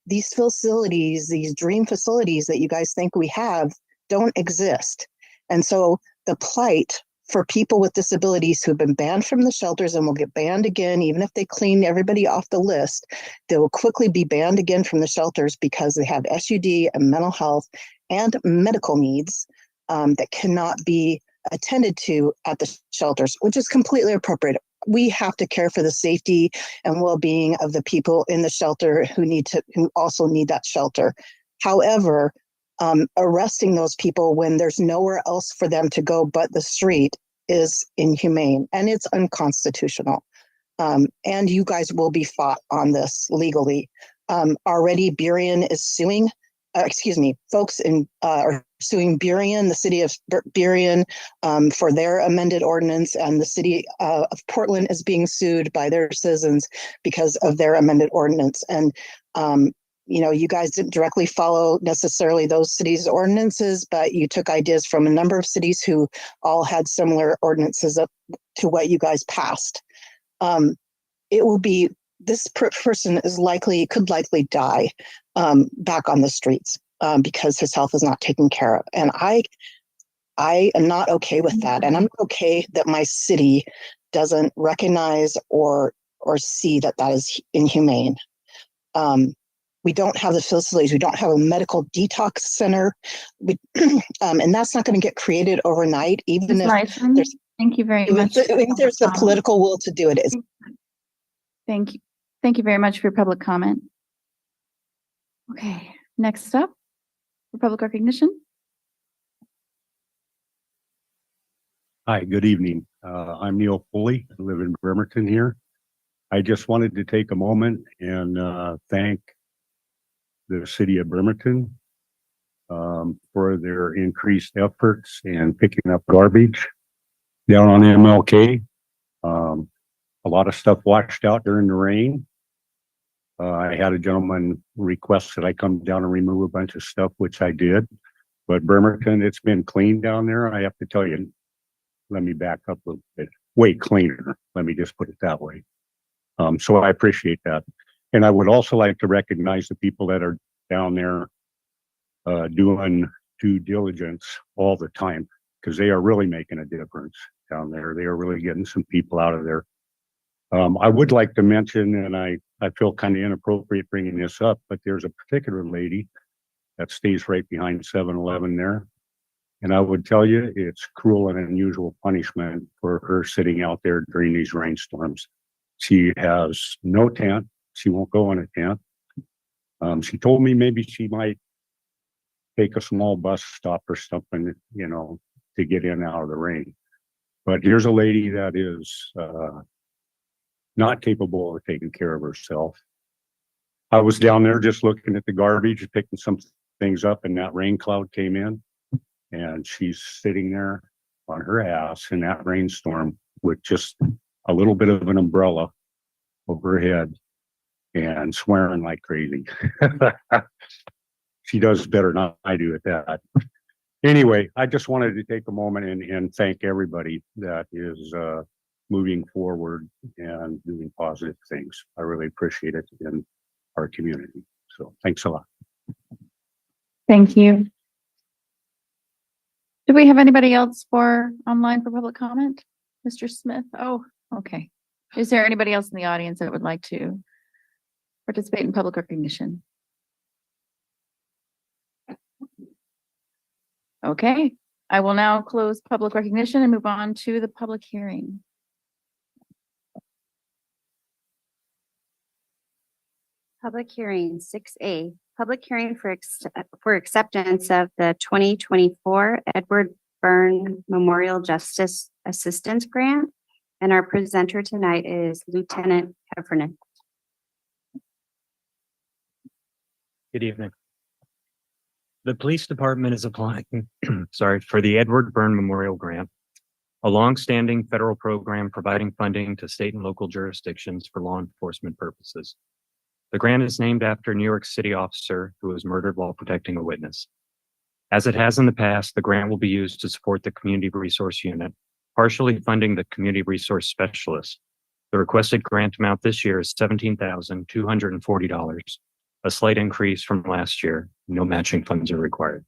These facilities, these dream facilities that you guys think we have, don't exist. And so the plight for people with disabilities who have been banned from the shelters and will get banned again, even if they clean everybody off the list, they will quickly be banned again from the shelters because they have SUD and mental health and medical needs that cannot be attended to at the shelters, which is completely appropriate. We have to care for the safety and well-being of the people in the shelter who also need that shelter. However, arresting those people when there's nowhere else for them to go but the street is inhumane and it's unconstitutional. And you guys will be fought on this legally. Already Burien is suing, folks are suing Burien, the city of Burien, for their amended ordinance, and the city of Portland is being sued by their citizens because of their amended ordinance. And you guys didn't directly follow necessarily those cities' ordinances, but you took ideas from a number of cities who all had similar ordinances up to what you guys passed. This person could likely die back on the streets because his health is not taken care of. And I am not okay with that. And I'm not okay that my city doesn't recognize or see that is inhumane. We don't have the facilities. We don't have a medical detox center. And that's not going to get created overnight, even if there's, thank you very much. If there's the political will to do it. Thank you. Thank you very much for your public comment. Okay, next up, for public recognition. Hi, good evening. I'm Neil Foley. I live in Bremerton here. I just wanted to take a moment and thank the city of Bremerton for their increased efforts in picking up garbage down on MLK. A lot of stuff washed out during the rain. I had a gentleman request that I come down and remove a bunch of stuff, which I did. But Bremerton, it's been clean down there. I have to tell you, let me back up a little bit. Way cleaner. Let me just put it that way. So I appreciate that. And I would also like to recognize the people that are down there doing due diligence all the time, because they are really making a difference down there. They are really getting some people out of there. I would like to mention, and I feel kind of inappropriate bringing this up, but there's a particular lady that stays right behind 7-Eleven there. And I would tell you, it's cruel and unusual punishment for her sitting out there during these rainstorms. She has no tent. She won't go in a tent. She told me maybe she might take a small bus stop or something, to get in and out of the rain. But here's a lady that is not capable of taking care of herself. I was down there just looking at the garbage, picking some things up, and that rain cloud came in, and she's sitting there on her ass in that rainstorm with just a little bit of an umbrella over her head and swearing like crazy. She does better than I do at that. Anyway, I just wanted to take a moment and thank everybody that is moving forward and doing positive things. I really appreciate it in our community. So thanks a lot. Thank you. Do we have anybody else for online for public comment? Mr. Smith? Oh, okay. Is there anybody else in the audience that would like to participate in public recognition? Okay, I will now close public recognition and move on to the public hearing. Public hearing 6A, public hearing for acceptance of the 2024 Edward Byrne Memorial Justice Assistance Grant. And our presenter tonight is Lieutenant Heffernan. Good evening. The police department is applying, for the Edward Byrne Memorial Grant, a longstanding federal program providing funding to state and local jurisdictions for law enforcement purposes. The grant is named after a New York City officer who was murdered while protecting a witness. As it has in the past, the grant will be used to support the Community Resource Unit, partially funding the Community Resource Specialist. The requested grant amount this year is $17,240, a slight increase from last year. No matching funds are required.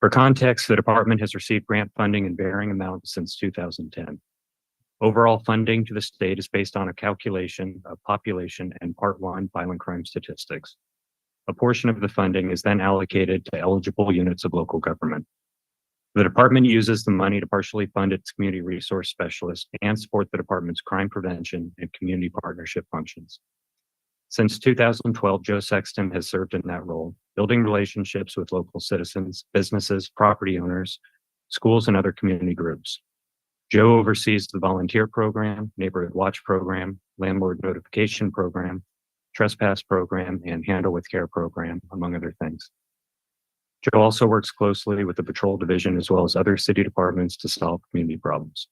For context, the department has received grant funding in varying amounts since 2010. Overall funding to the state is based on a calculation of population and Part 1 violent crime statistics. A portion of the funding is then allocated to eligible units of local government. The department uses the money to partially fund its community resource specialist and support the department's crime prevention and community partnership functions. Since 2012, Joe Sexton has served in that role, building relationships with local citizens, businesses, property owners, schools, and other community groups. Joe oversees the volunteer program, neighborhood watch program, landlord notification program, trespass program, and handle with care program, among other things. Joe also works closely with the patrol division as well as other city departments to solve community problems.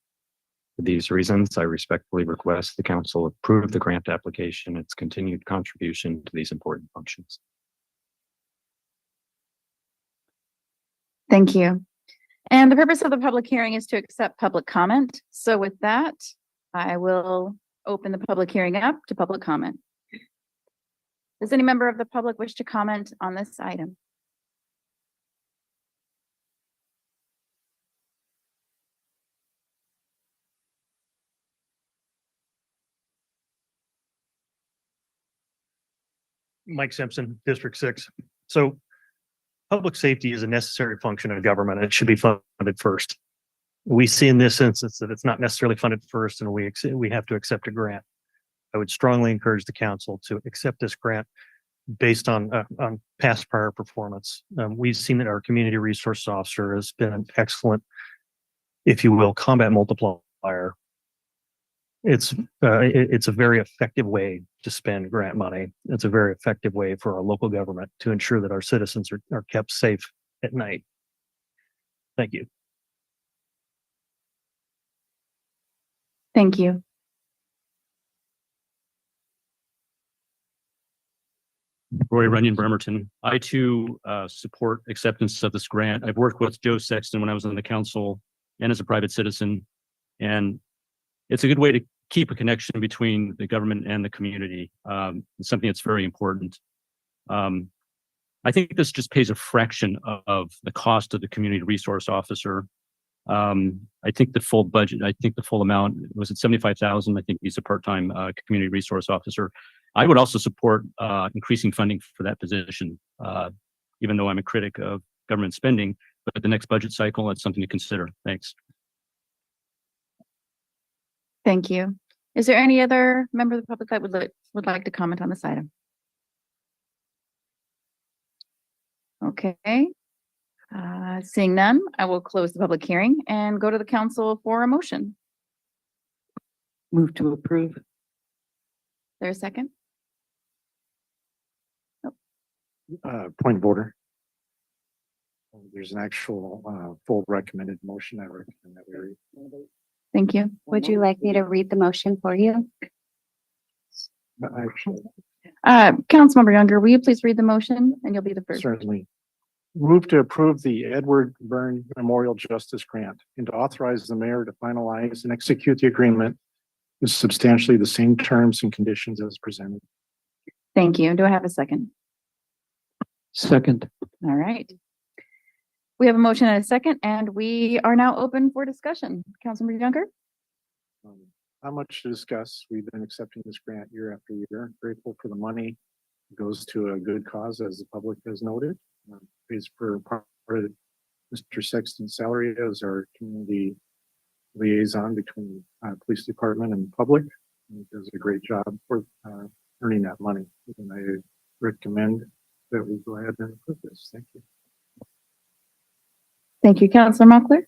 For these reasons, I respectfully request the council approve the grant application and its continued contribution to these important functions. Thank you. And the purpose of the public hearing is to accept public comment. So with that, I will open the public hearing up to public comment. Does any member of the public wish to comment on this item? Mike Simpson, District 6. So public safety is a necessary function of government, and it should be funded first. We see in this instance that it's not necessarily funded first, and we have to accept a grant. I would strongly encourage the council to accept this grant based on past prior performance. We've seen that our community resource officer has been an excellent, if you will, combat multiplier. It's a very effective way to spend grant money. It's a very effective way for our local government to ensure that our citizens are kept safe at night. Thank you. Thank you. Roy Runyon, Bremerton. I too support acceptance of this grant. I've worked with Joe Sexton when I was on the council and as a private citizen, and it's a good way to keep a connection between the government and the community. It's something that's very important. I think this just pays a fraction of the cost of the community resource officer. I think the full budget, I think the full amount was at 75,000. I think he's a part-time community resource officer. I would also support increasing funding for that position, even though I'm a critic of government spending, but at the next budget cycle, that's something to consider. Thanks. Thank you. Is there any other member of the public that would like to comment on this item? Okay. Seeing none, I will close the public hearing and go to the council for a motion. Move to approve. There a second? Point of order. There's an actual full recommended motion. I recommend that we read. Thank you. Would you like me to read the motion for you? Actually, Councilmember Younger, will you please read the motion and you'll be the first? certainly. Move to approve the Edward Byrne Memorial Justice Grant and to authorize the mayor to finalize and execute the agreement with substantially the same terms and conditions as presented. Thank you. Do I have a second? Second. All right. We have a motion and a second, and we are now open for discussion. Councilmember Younger? Not much to discuss. We've been accepting this grant year after year. Grateful for the money. It goes to a good cause, as the public has noted. Pays for part of Mr. Sexton's salary as our community liaison between police department and public. He does a great job for earning that money. And I recommend that we go ahead and approve this. Thank you. Thank you, Councilor Mochler.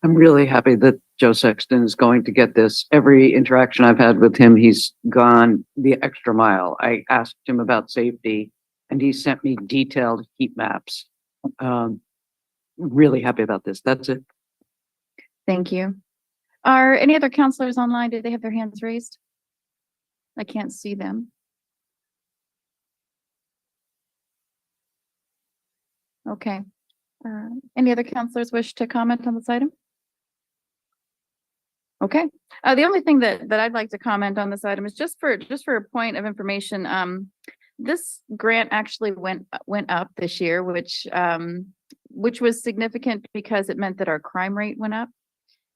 I'm really happy that Joe Sexton is going to get this. Every interaction I've had with him, he's gone the extra mile. I asked him about safety and he sent me detailed heat maps. Really happy about this. That's it. Thank you. Are any other counselors online? Do they have their hands raised? I can't see them. Okay. Any other counselors wish to comment on this item? Okay. The only thing that I'd like to comment on this item is just for a point of information. This grant actually went up this year, which was significant because it meant that our crime rate went up.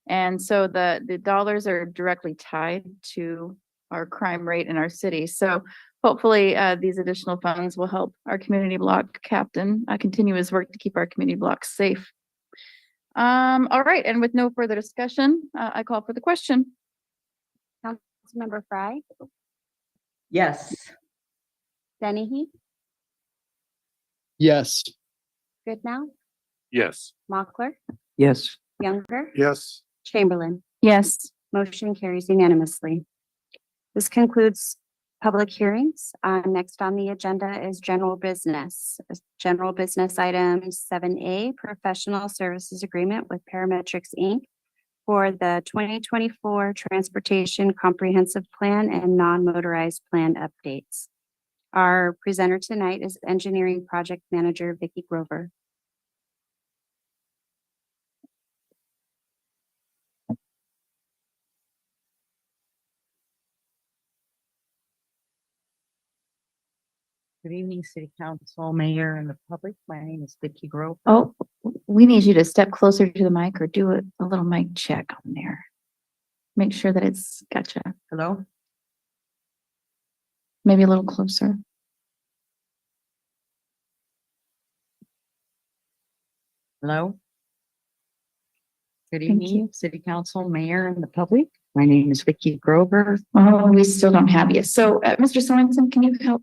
And so the dollars are directly tied to our crime rate in our city. So hopefully these additional funds will help our community block captain continue his work to keep our community blocks safe. All right, and with no further discussion, I call for the question. Councilmember Fry, Yes. Dennehy, Yes. Goodnow, Yes. Mochler, Yes. Younger, Yes. Chamberlain. Yes. Motion carries unanimously. This concludes public hearings. Next on the agenda is general business. General business item 7A, professional services agreement with Parametrics Inc. for the 2024 Transportation Comprehensive Plan and non-motorized plan updates. Our presenter tonight is Engineering Project Manager Vicki Grover. Good evening, City Council, Mayor, and the public. My name is Vicki Grover. Oh, we need you to step closer to the mic or do a little mic check on there. Make sure that it's gotcha. Hello? Maybe a little closer. Hello? Good Thank evening, City Council, Mayor, and the public. My name is Vicki Grover. Oh, we still don't have you. So, Mr. Sorensen, can you help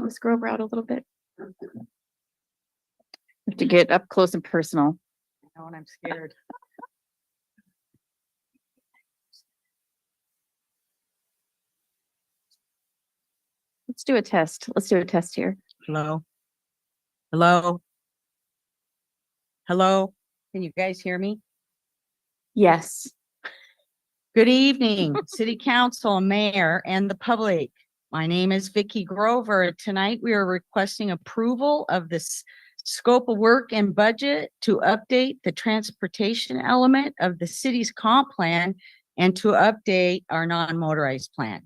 Ms. Grover out a little bit? Have to get up close and personal. I know, and I'm scared. Let's do a test. Let's do a test here. Hello? Hello? Hello? Can you guys hear me? Yes. Good evening, City Council, Mayor, and the public. My name is Vicki Grover. Tonight, we are requesting approval of this scope of work and budget to update the transportation element of the city's comp plan and to update our non-motorized plan.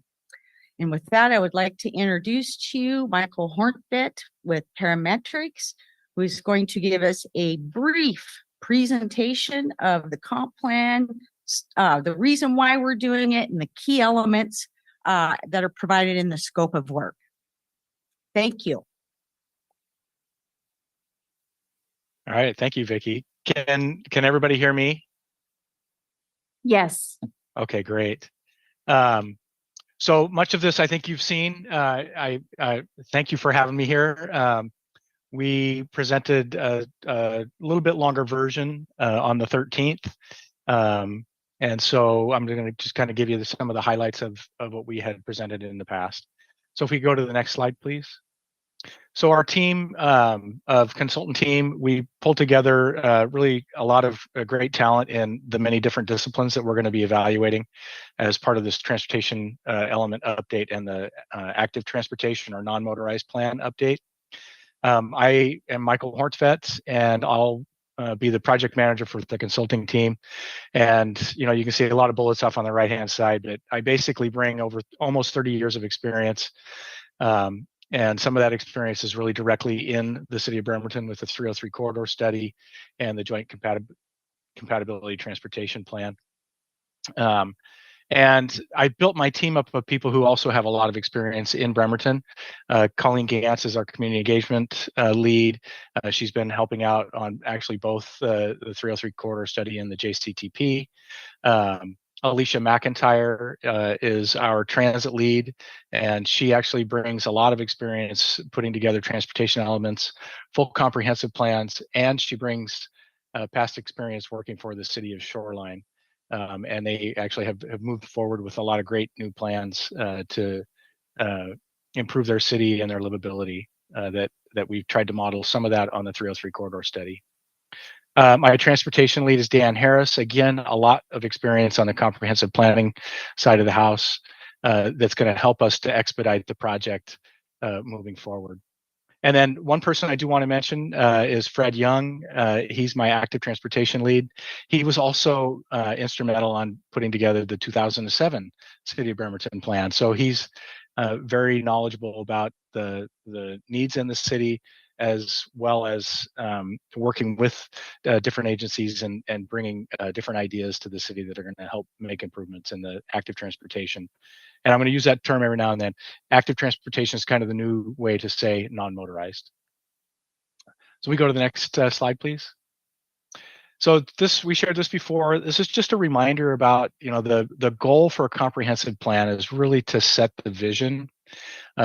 And with that, I would like to introduce to you Michael Hornfett with Parametrics, who is going to give us a brief presentation of the comp plan, the reason why we're doing it, and the key elements that are provided in the scope of work. Thank you. All right, thank you, Vicki. Can everybody hear me? Yes. Okay, great. So much of this I think you've seen. I thank you for having me here. We presented a little bit longer version on the 13th. And so I'm going to just kind of give you some of the highlights of what we had presented in the past. So if we go to the next slide, please. So our team of consultant team, we pulled together really a lot of great talent in the many different disciplines that we're going to be evaluating as part of this transportation element update and the active transportation or non-motorized plan update. I am Michael Hortvedt, and I'll be the project manager for the consulting team. And you can see a lot of bullets off on the right hand side, but I basically bring over almost 30 years of experience. And some of that experience is really directly in the city of Bremerton with the 303 corridor study and the joint compatibility transportation plan. And I built my team up of people who also have a lot of experience in Bremerton. Colleen Gantz is our community engagement lead. She's been helping out on actually both the 303 corridor study and the JCTP. Alicia McIntyre is our transit lead, and she actually brings a lot of experience putting together transportation elements, full comprehensive plans, and she brings past experience working for the city of Shoreline. And they actually have moved forward with a lot of great new plans to improve their city and their livability that we've tried to model some of that on the 303 corridor study. My transportation lead is Dan Harris. Again, a lot of experience on the comprehensive planning side of the house that's going to help us to expedite the project moving forward. And then one person I do want to mention is Fred Young. He's my active transportation lead. He was also instrumental on putting together the 2007 City of Bremerton plan. So he's very knowledgeable about the needs in the city, as well as working with different agencies and bringing different ideas to the city that are going to help make improvements in the active transportation. And I'm going to use that term every now and then. Active transportation is kind of the new way to say non-motorized. So we go to the next slide, please. So we shared this before. This is just a reminder about, the goal for a comprehensive plan is really to set the vision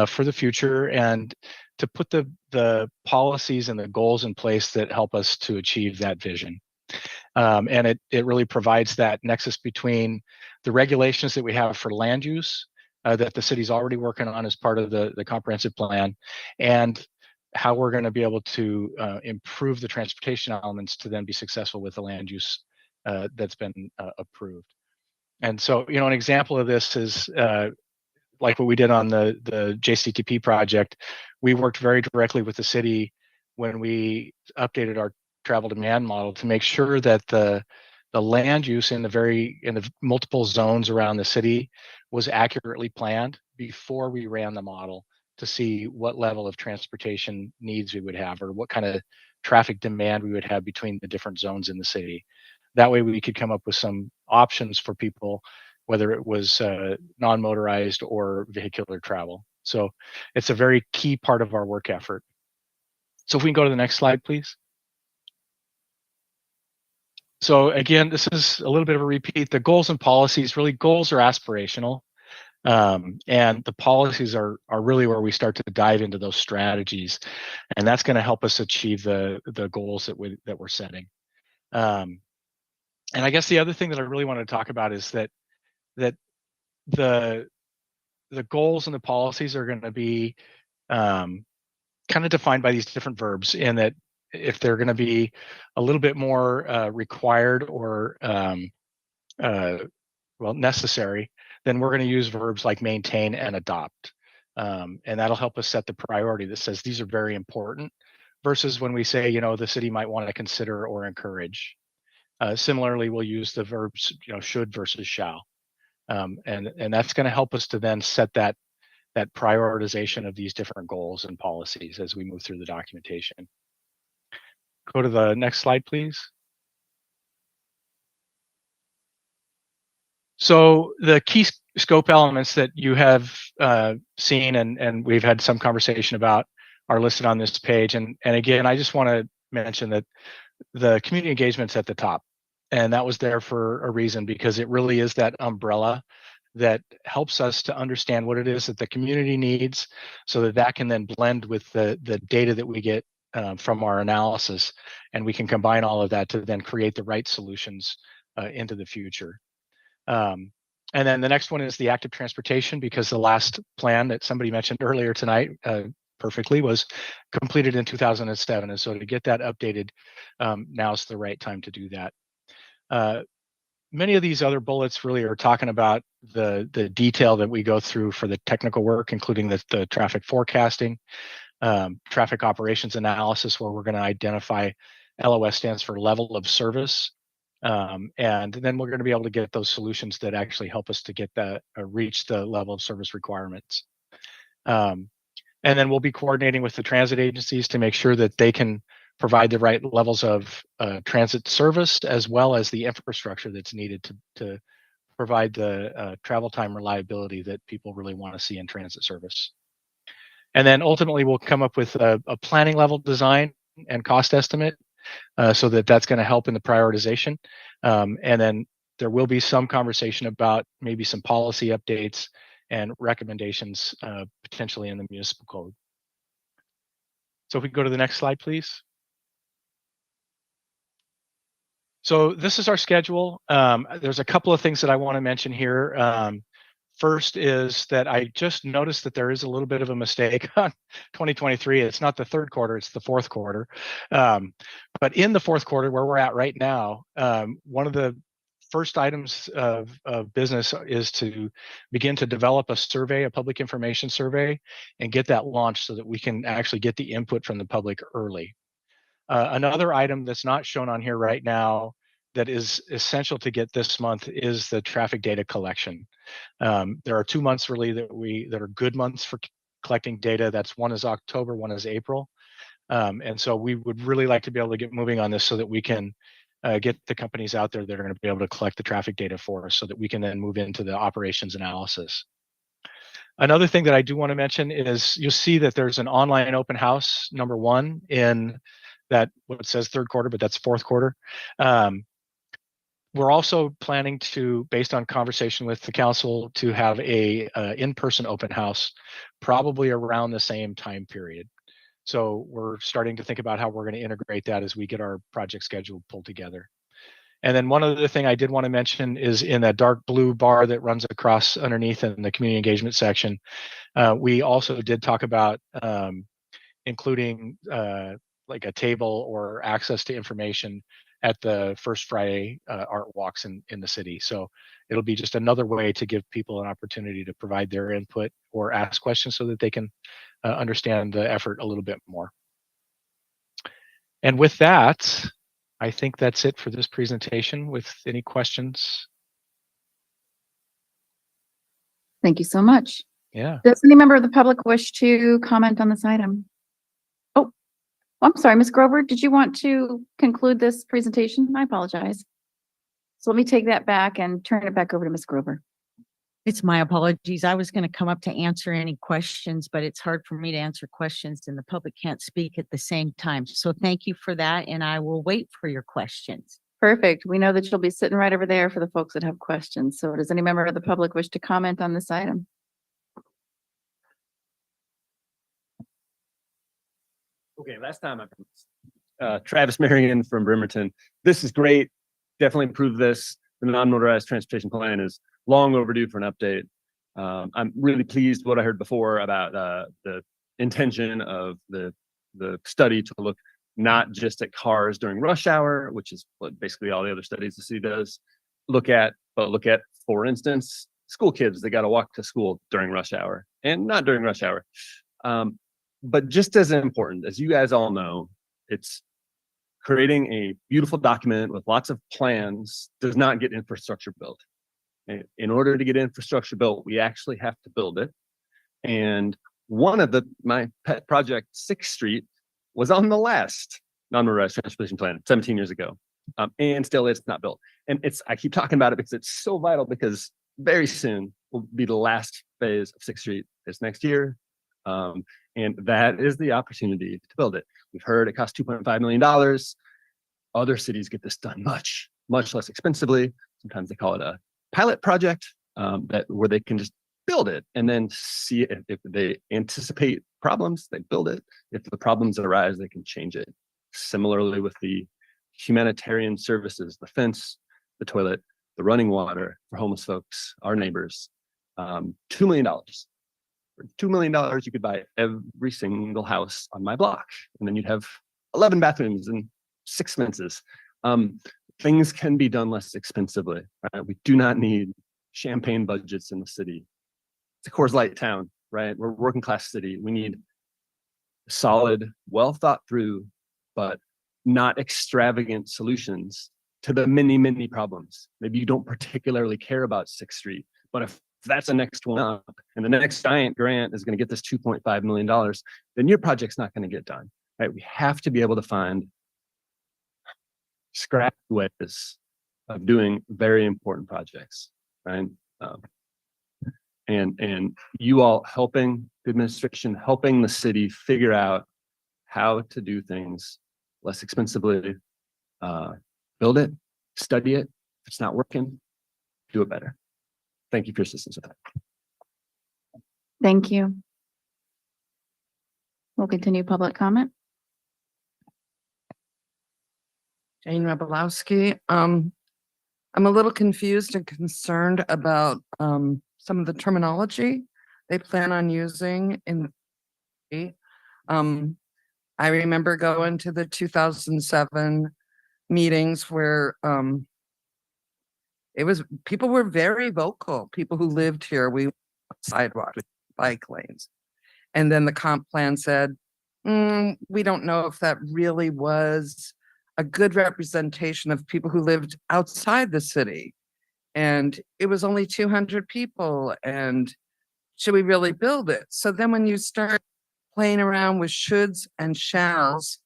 for the future and to put the policies and the goals in place that help us to achieve that vision. And it really provides that nexus between the regulations that we have for land use that the city's already working on as part of the comprehensive plan, and how we're going to be able to improve the transportation elements to then be successful with the land use that's been approved. And so, an example of this is like what we did on the JCTP project. We worked very directly with the city when we updated our travel demand model to make sure that the land use in the multiple zones around the city was accurately planned before we ran the model to see what level of transportation needs we would have, or what kind of traffic demand we would have between the different zones in the city. That way we could come up with some options for people, whether it was non-motorized or vehicular travel. So it's a very key part of our work effort. So if we can go to the next slide, please. So again, this is a little bit of a repeat. The goals and policies, really goals are aspirational. And the policies are really where we start to dive into those strategies. And that's going to help us achieve the goals that we're setting. And I guess the other thing that I really want to talk about is that the goals and the policies are going to be kind of defined by these different verbs, in that if they're going to be a little bit more required or necessary, then we're going to use verbs like maintain and adopt. And that'll help us set the priority that says these are very important, versus when we say, the city might want to consider or encourage. Similarly, we'll use the verbs, should versus shall. And that's going to help us to then set that prioritization of these different goals and policies as we move through the documentation. Go to the next slide, please. So the key scope elements that you have seen and we've had some conversation about are listed on this page. And again, I just want to mention that the community engagement's at the top. And that was there for a reason, because it really is that umbrella that helps us to understand what it is that the community needs, so that can then blend with the data that we get from our analysis, and we can combine all of that to then create the right solutions into the future. And then the next one is the active transportation, because the last plan that somebody mentioned earlier tonight perfectly was completed in 2007. And so to get that updated, now's the right time to do that. Many of these other bullets really are talking about the detail that we go through for the technical work, including the traffic forecasting. traffic operations analysis, where we're going to identify LOS stands for level of service. And then we're going to be able to get those solutions that actually help us to get that reach the level of service requirements. And then we'll be coordinating with the transit agencies to make sure that they can provide the right levels of transit service, as well as the infrastructure that's needed to provide the travel time reliability that people really want to see in transit service. And then ultimately we'll come up with a planning level design and cost estimate, so that's going to help in the prioritization. And then there will be some conversation about maybe some policy updates and recommendations potentially in the municipal code. So if we go to the next slide, please. So this is our schedule. There's a couple of things that I want to mention here. First is that I just noticed that there is a little bit of a mistake on 2023. It's not the third quarter, it's the fourth quarter. But in the fourth quarter, where we're at right now, one of the first items of business is to begin to develop a survey, a public information survey, and get that launched so that we can actually get the input from the public early. Another item that's not shown on here right now that is essential to get this month is the traffic data collection. There are 2 months really that are good months for collecting data. That's one is October, one is April. And so we would really like to be able to get moving on this so that we can get the companies out there that are going to be able to collect the traffic data for us so that we can then move into the operations analysis. Another thing that I do want to mention is you'll see that there's an online open house number 1 in that what it says third quarter, but that's fourth quarter. We're also planning to, based on conversation with the council, to have a in-person open house probably around the same time period. So we're starting to think about how we're going to integrate that as we get our project schedule pulled together. And then one other thing I did want to mention is in that dark blue bar that runs across underneath in the community engagement section, we also did talk about including like a table or access to information at the first Friday art walks in the city. So it'll be just another way to give people an opportunity to provide their input or ask questions so that they can understand the effort a little bit more. And with that, I think that's it for this presentation. With any questions? Thank you so much. Yeah. Does any member of the public wish to comment on this item? Oh, I'm sorry, Ms. Grover, did you want to conclude this presentation? I apologize. So let me take that back and turn it back over to Ms. Grover. It's my apologies. I was going to come up to answer any questions, but it's hard for me to answer questions and the public can't speak at the same time. So thank you for that, and I will wait for your questions. Perfect. We know that you'll be sitting right over there for the folks that have questions. So does any member of the public wish to comment on this item? Okay, last time Travis Marion from Bremerton. This is great. Definitely improve this. The non-motorized transportation plan is long overdue for an update. I'm really pleased what I heard before about the intention of the study to look not just at cars during rush hour, which is what basically all the other studies the city does, look at, for instance, school kids that got to walk to school during rush hour and not during rush hour. But just as important, as you guys all know, it's creating a beautiful document with lots of plans does not get infrastructure built. In order to get infrastructure built, we actually have to build it. And one of my pet project, 6th Street, was on the last non-motorized transportation plan 17 years ago. And still it's not built. And I keep talking about it because it's so vital, because very soon will be the last phase of 6th Street this next year. And that is the opportunity to build it. We've heard it costs $2.5 million. Other cities get this done much, much less expensively. Sometimes they call it a pilot project, where they can just build it and then see if they anticipate problems, they build it. If the problems arise, they can change it. Similarly with the humanitarian services, the fence, the toilet, the running water for homeless folks, our neighbors, $2 million. For $2 million, you could buy every single house on my block, and then you'd have 11 bathrooms and 6 fences. Things can be done less expensively. Right? We do not need champagne budgets in the city. It's a Coors Light town, right? We're a working class city. We need solid, well thought through, but not extravagant solutions to the many, many problems. Maybe you don't particularly care about 6th Street, but if that's the next one up and the next giant grant is going to get this $2.5 million, then your project's not going to get done, right? We have to be able to find scrap ways of doing very important projects, right? And you all helping the administration, helping the city figure out how to do things less expensively, build it, study it. If it's not working, do it better. Thank you for your assistance with that. Thank you. We'll continue public comment. Jane Rabelowski. I'm a little confused and concerned about some of the terminology they plan on using in I remember going to the 2007 meetings where people were very vocal. People who lived here, we sidewalks, bike lanes. And then the comp plan said, we don't know if that really was a good representation of people who lived outside the city. And it was only 200 people. And should we really build it? So then when you start playing around with shoulds and shalls,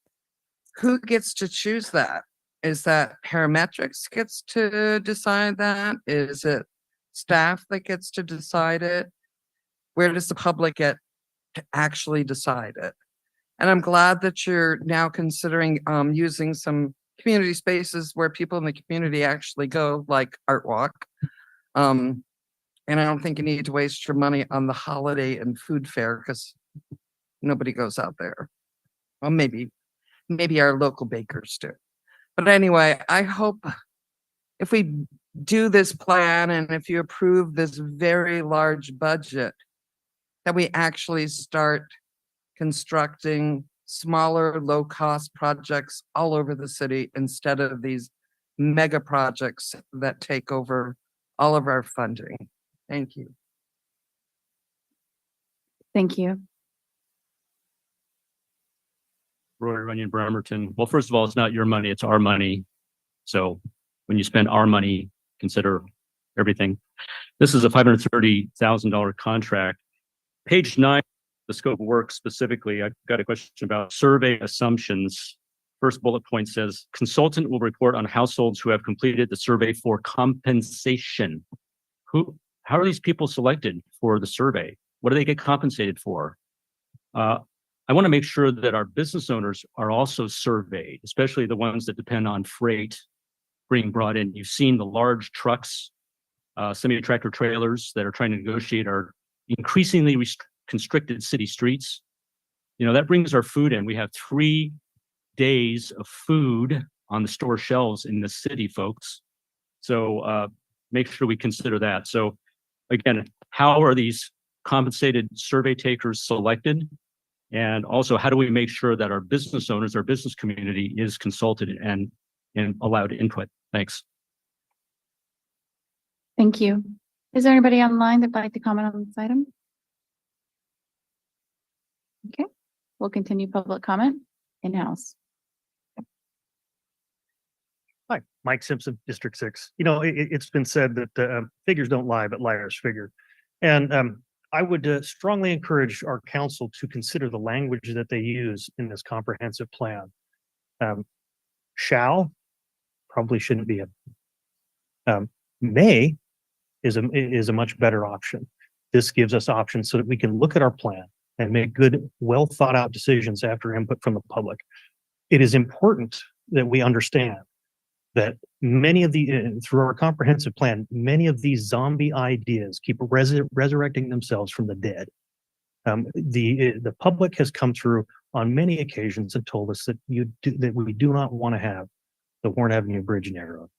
who gets to choose that? Is that parametrics gets to decide that? Is it staff that gets to decide it? Where does the public get to actually decide it? And I'm glad that you're now considering using some community spaces where people in the community actually go, like Art Walk. And I don't think you need to waste your money on the holiday and food fair because nobody goes out there. Well, maybe our local bakers do. But anyway, I hope if we do this plan and if you approve this very large budget, that we actually start constructing smaller, low-cost projects all over the city instead of these mega projects that take over all of our funding. Thank you. Thank you. Roy Runyon, Bremerton. Well, first of all, it's not your money, it's our money. So when you spend our money, consider everything. This is a $530,000 contract. Page 9, the scope of work specifically, I've got a question about survey assumptions. First bullet point says, consultant will report on households who have completed the survey for compensation. How are these people selected for the survey? What do they get compensated for? I want to make sure that our business owners are also surveyed, especially the ones that depend on freight being brought in. You've seen the large trucks, semi-tractor trailers that are trying to negotiate our increasingly constricted city streets. You know, that brings our food in. We have 3 days of food on the store shelves in the city, folks. So make sure we consider that. So again, how are these compensated survey takers selected? And also, how do we make sure that our business owners, our business community is consulted and allowed input? Thanks. Thank you. Is there anybody online that'd like to comment on this item? Okay, we'll continue public comment in-house. Hi, Mike Simpson, District 6. You know, it's been said that figures don't lie, but liars figure. And I would strongly encourage our council to consider the language that they use in this comprehensive plan. Shall probably shouldn't be a may is a much better option. This gives us options so that we can look at our plan and make good, well thought out decisions after input from the public. It is important that we understand that many of through our comprehensive plan, many of these zombie ideas keep resurrecting themselves from the dead. The public has come through on many occasions and told us that that we do not want to have the Warren Avenue Bridge narrowed,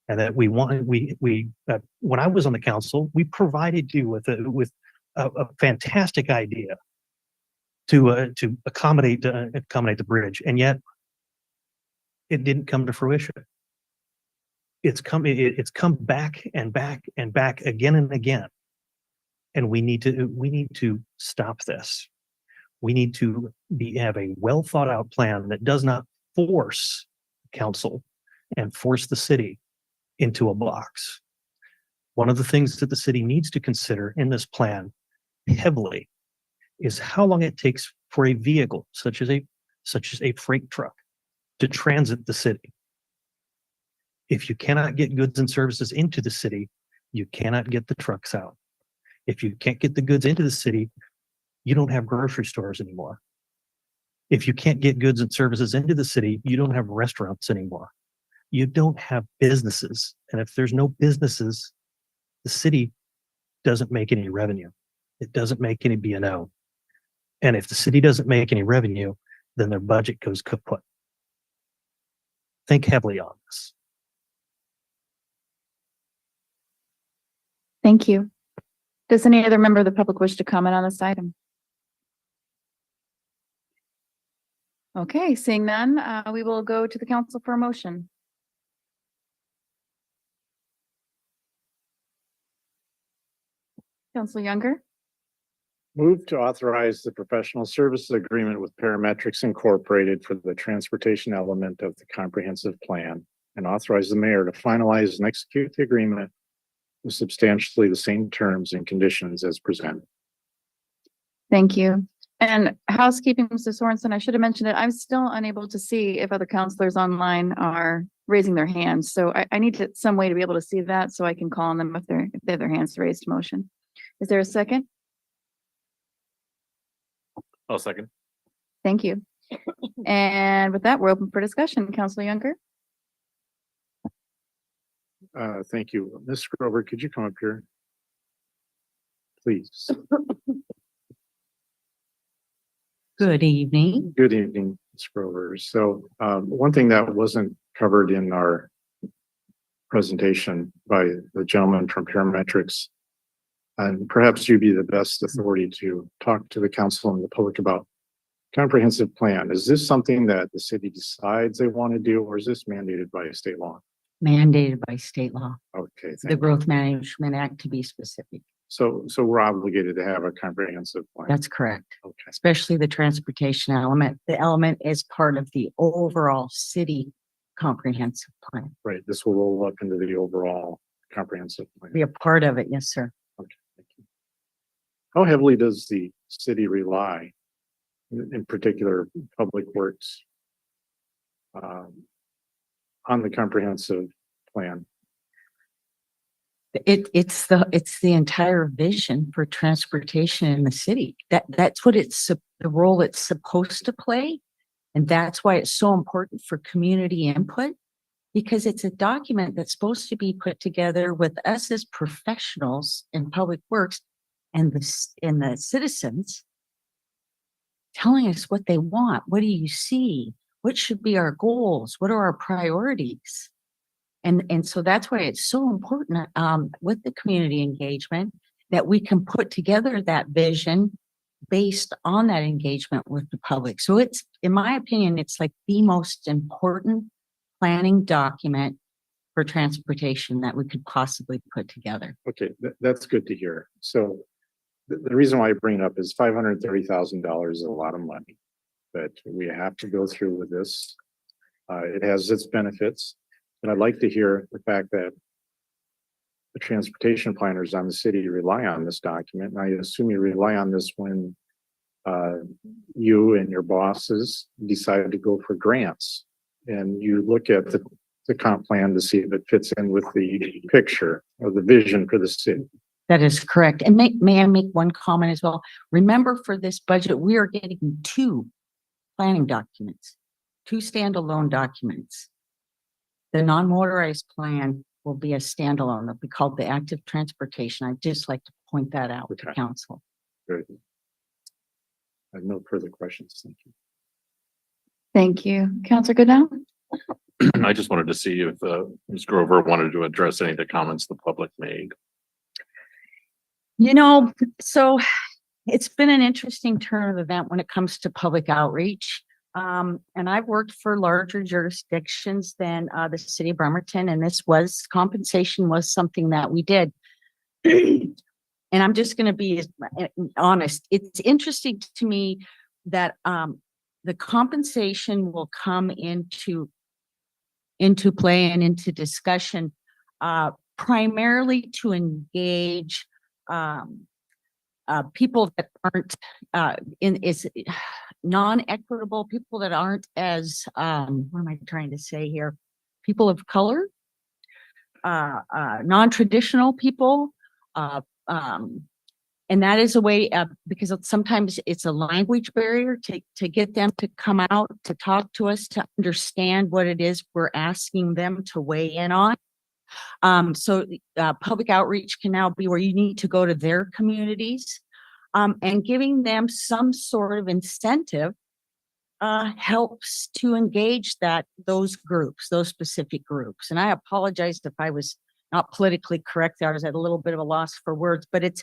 and that when I was on the council, we provided you with a fantastic idea to accommodate the bridge, and yet it didn't come to fruition. It's come back and back and back again and again, and we need to stop this. We need to have a well thought out plan that does not force council and force the city into a box. One of the things that the city needs to consider in this plan heavily is how long it takes for a vehicle such as a freight truck to transit the city. If you cannot get goods and services into the city, you cannot get the trucks out. If you can't get the goods into the city, you don't have grocery stores anymore. If you can't get goods and services into the city, you don't have restaurants anymore. You don't have businesses. And if there's no businesses, the city doesn't make any revenue. It doesn't make any B&O. And if the city doesn't make any revenue, then their budget goes kaput. Think heavily on this. Thank you. Does any other member of the public wish to comment on this item? Okay, seeing none, we will go to the council for a motion. Councilor Younger, Move to authorize the professional services agreement with Parametrics Incorporated for the transportation element of the comprehensive plan, and authorize the mayor to finalize and execute the agreement with substantially the same terms and conditions as presented. thank you. And housekeeping, Mr. Sorensen, I should have mentioned it. I'm still unable to see if other counselors online are raising their hands. So I need some way to be able to see that so I can call on them if they have their hands raised to motion. Is there a second? I'll second. Thank you. And with that, we're open for discussion. Councilor Younger? Thank you. Ms. Grover, could you come up here? Please. Good evening. Good evening, Ms. Grover. So one thing that wasn't covered in our presentation by the gentleman from Parametrics, and perhaps you'd be the best authority to talk to the council and the public about comprehensive plan. Is this something that the city decides they want to do, or is this mandated by state law? Mandated by state law, Okay, the Growth Management Act to be specific. so we're obligated to have a comprehensive plan. That's correct. Okay. Especially the transportation element. The element is part of the overall city comprehensive plan. Right. This will roll up into the overall comprehensive plan. Be a part of it. Yes, sir. Okay. Thank you. How heavily does the city rely, in particular, Public Works, on the comprehensive plan? It's the entire vision for transportation in the city. That's what the role it's supposed to play. And that's why it's so important for community input, because it's a document that's supposed to be put together with us as professionals in public works and the citizens telling us what they want. What do you see? What should be our goals? What are our priorities? And so that's why it's so important with the community engagement that we can put together that vision based on that engagement with the public. So it's, in my opinion, it's like the most important planning document for transportation that we could possibly put together. Okay, that's good to hear. So the reason why I bring it up is $530,000 is a lot of money that we have to go through with this. It has its benefits, but I'd like to hear the fact that the transportation planners on the city rely on this document. And I assume you rely on this when you and your bosses decide to go for grants and you look at the comp plan to see if it fits in with the picture or the vision for the city. That is correct. And may I make one comment as well? Remember, for this budget, we are getting 2 planning documents, 2 standalone documents. The non-motorized plan will be a standalone. It'll be called the active transportation. I'd just like to point that out to council. Good. I have no further questions. Thank you. Thank you. Councilor Goodnow? I just wanted to see if Ms. Grover wanted to address any of the comments the public made. You know, so it's been an interesting turn of event when it comes to public outreach. And I've worked for larger jurisdictions than the city of Bremerton, and compensation was something that we did. And I'm just going to be honest. It's interesting to me that the compensation will come into play and into discussion primarily to engage people that aren't non-equitable, people that aren't as what am I trying to say here? People of color, non-traditional people, and that is a way because sometimes it's a language barrier to get them to come out, to talk to us, to understand what it is we're asking them to weigh in on. So public outreach can now be where you need to go to their communities, and giving them some sort of incentive helps to engage those groups, those specific groups. And I apologize if I was not politically correct there. I was at a little bit of a loss for words, but it's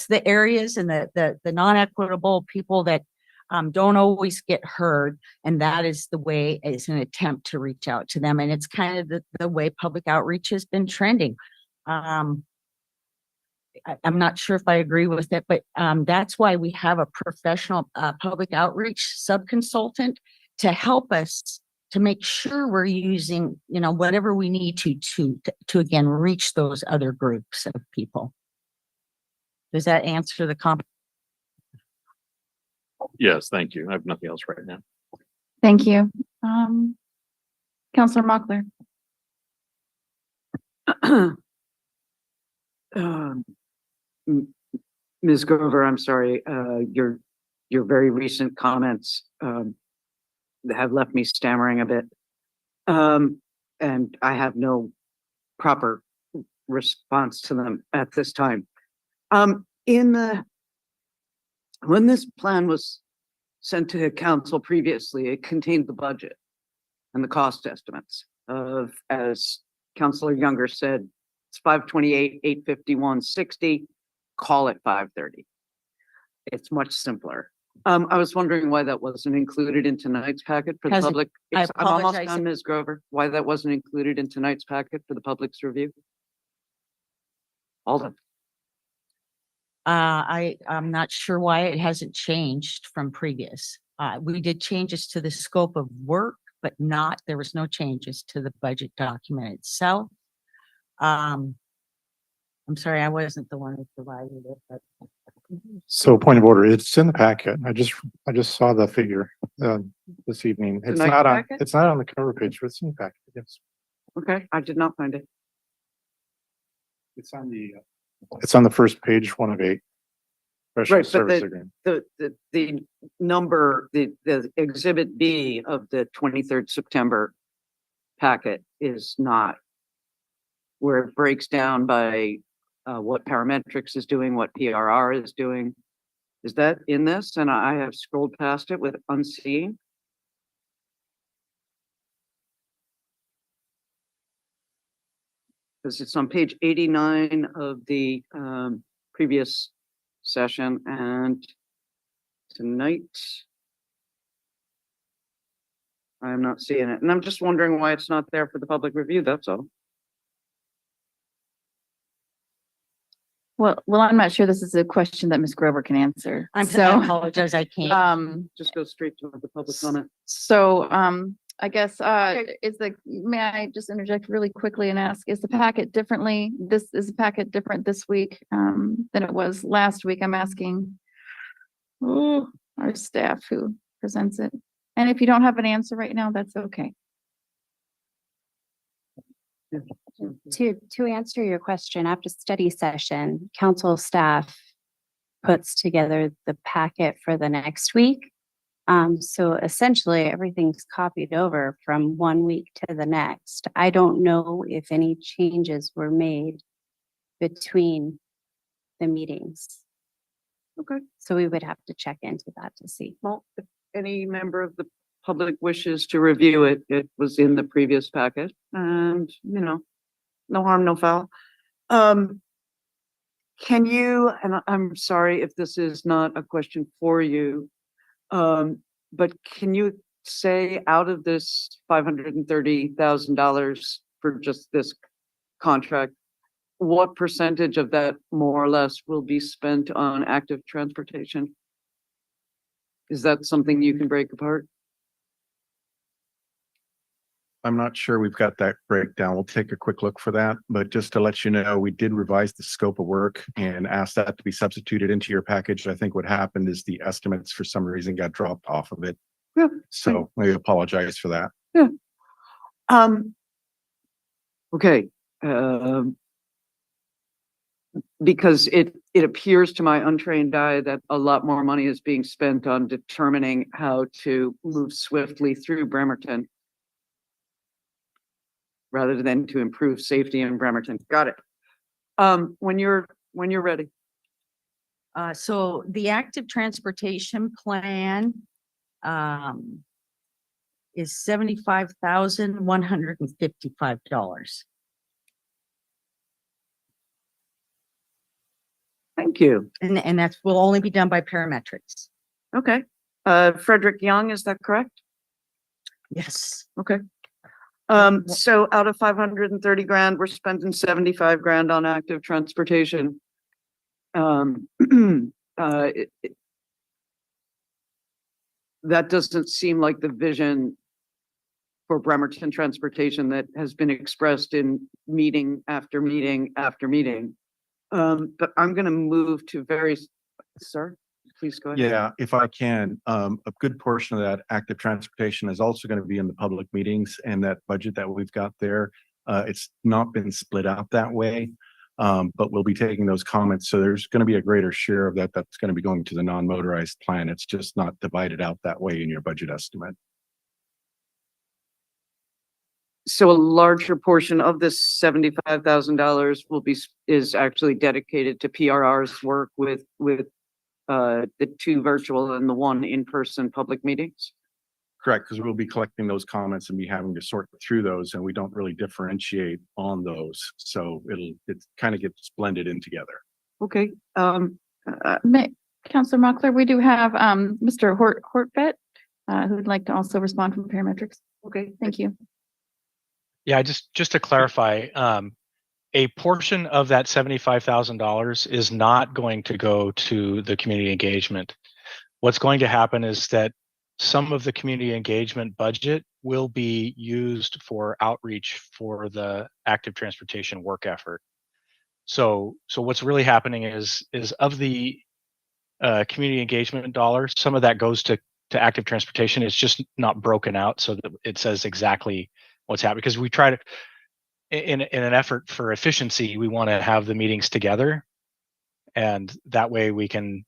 the areas and the non-equitable people that don't always get heard. And that is the way, is an attempt to reach out to them. And it's kind of the way public outreach has been trending. I'm not sure if I agree with it, but that's why we have a professional public outreach sub-consultant to help us to make sure we're using, whatever we need to again, reach those other groups of people. Does that answer the Yes, thank you. I have nothing else right now. Thank you. Counselor Mochler. Ms. Grover, I'm sorry, your very recent comments have left me stammering a bit. And I have no proper response to them at this time. When this plan was sent to council previously, it contained the budget and the cost estimates of, as Councilor Younger said, it's 528, 851, 60, call it 530. It's much simpler. I was wondering why that wasn't included in tonight's packet for the public. I'm almost done, Ms. Grover. Why that wasn't included in tonight's packet for the public's review? All done. I'm not sure why it hasn't changed from previous. We did changes to the scope of work, but there was no changes to the budget document itself. I'm sorry, I wasn't the one who provided it, but. So point of order, it's in the packet. I just saw the figure this evening. It's Tonight's not on, packet? it's not on the cover page, but it's in the packet. Yes. Okay, I did not find it. It's on the first page, 1 of 8. Professional Right, but service agreement. the number, the exhibit B of the 23rd September packet is not where it breaks down by what parametrics is doing, what PRR is doing. Is that in this? And I have scrolled past it with unseeing. Because it's on page 89 of the previous session, and tonight I'm not seeing it. And I'm just wondering why it's not there for the public review, that's all. Well, I'm not sure this is a question that Ms. Grover can answer. I apologize, I can't. Just go straight to the public comment. So, I guess, may I just interject really quickly and ask, is the packet differently? Is the packet different this week, than it was last week? I'm asking our staff who presents it. And if you don't have an answer right now, that's okay. To answer your question, after study session, council staff puts together the packet for the next week. So essentially everything's copied over from 1 week to the next. I don't know if any changes were made between the meetings. Okay. So we would have to check into that to see. Well, if any member of the public wishes to review it, it was in the previous packet, and no harm, no foul. Can you, and I'm sorry if this is not a question for you, but can you say out of this $530,000 for just this contract, what percentage of that more or less will be spent on active transportation? Is that something you can break apart? I'm not sure we've got that breakdown. We'll take a quick look for that, but just to let you know, we did revise the scope of work and asked that to be substituted into your package. I think what happened is the estimates for some reason got dropped off of it. Yeah. So I apologize for that. Yeah. Okay. Because it appears to my untrained eye that a lot more money is being spent on determining how to move swiftly through Bremerton rather than to improve safety in Bremerton. Got it. When you're ready. So the active transportation plan, is $75,155. Thank you. And that's will only be done by parametrics. Okay. Frederick Young, is that correct? Yes. Okay. So out of 530 grand, we're spending 75 grand on active transportation. That doesn't seem like the vision for Bremerton transportation that has been expressed in meeting after meeting after meeting. But I'm going to move to sir, please go ahead. Yeah, if I can, a good portion of that active transportation is also going to be in the public meetings and that budget that we've got there. It's not been split out that way, but we'll be taking those comments. So there's going to be a greater share of that that's going to be going to the non-motorized plan. It's just not divided out that way in your budget estimate. So a larger portion of this $75,000 is actually dedicated to PRR's work with the 2 virtual and the 1 in-person public meetings. Correct, because we'll be collecting those comments and be having to sort through those, and we don't really differentiate on those. So it kind of gets blended in together. Okay. Councilor Mockler, we do have Mr. Hortfett who'd like to also respond from parametrics. Okay. Thank you. Yeah, just to clarify, a portion of that $75,000 is not going to go to the community engagement. What's going to happen is that some of the community engagement budget will be used for outreach for the active transportation work effort. So what's really happening is of the community engagement dollars, some of that goes to active transportation. It's just not broken out so that it says exactly what's happening, because we try to, in an effort for efficiency, we want to have the meetings together, and that way we can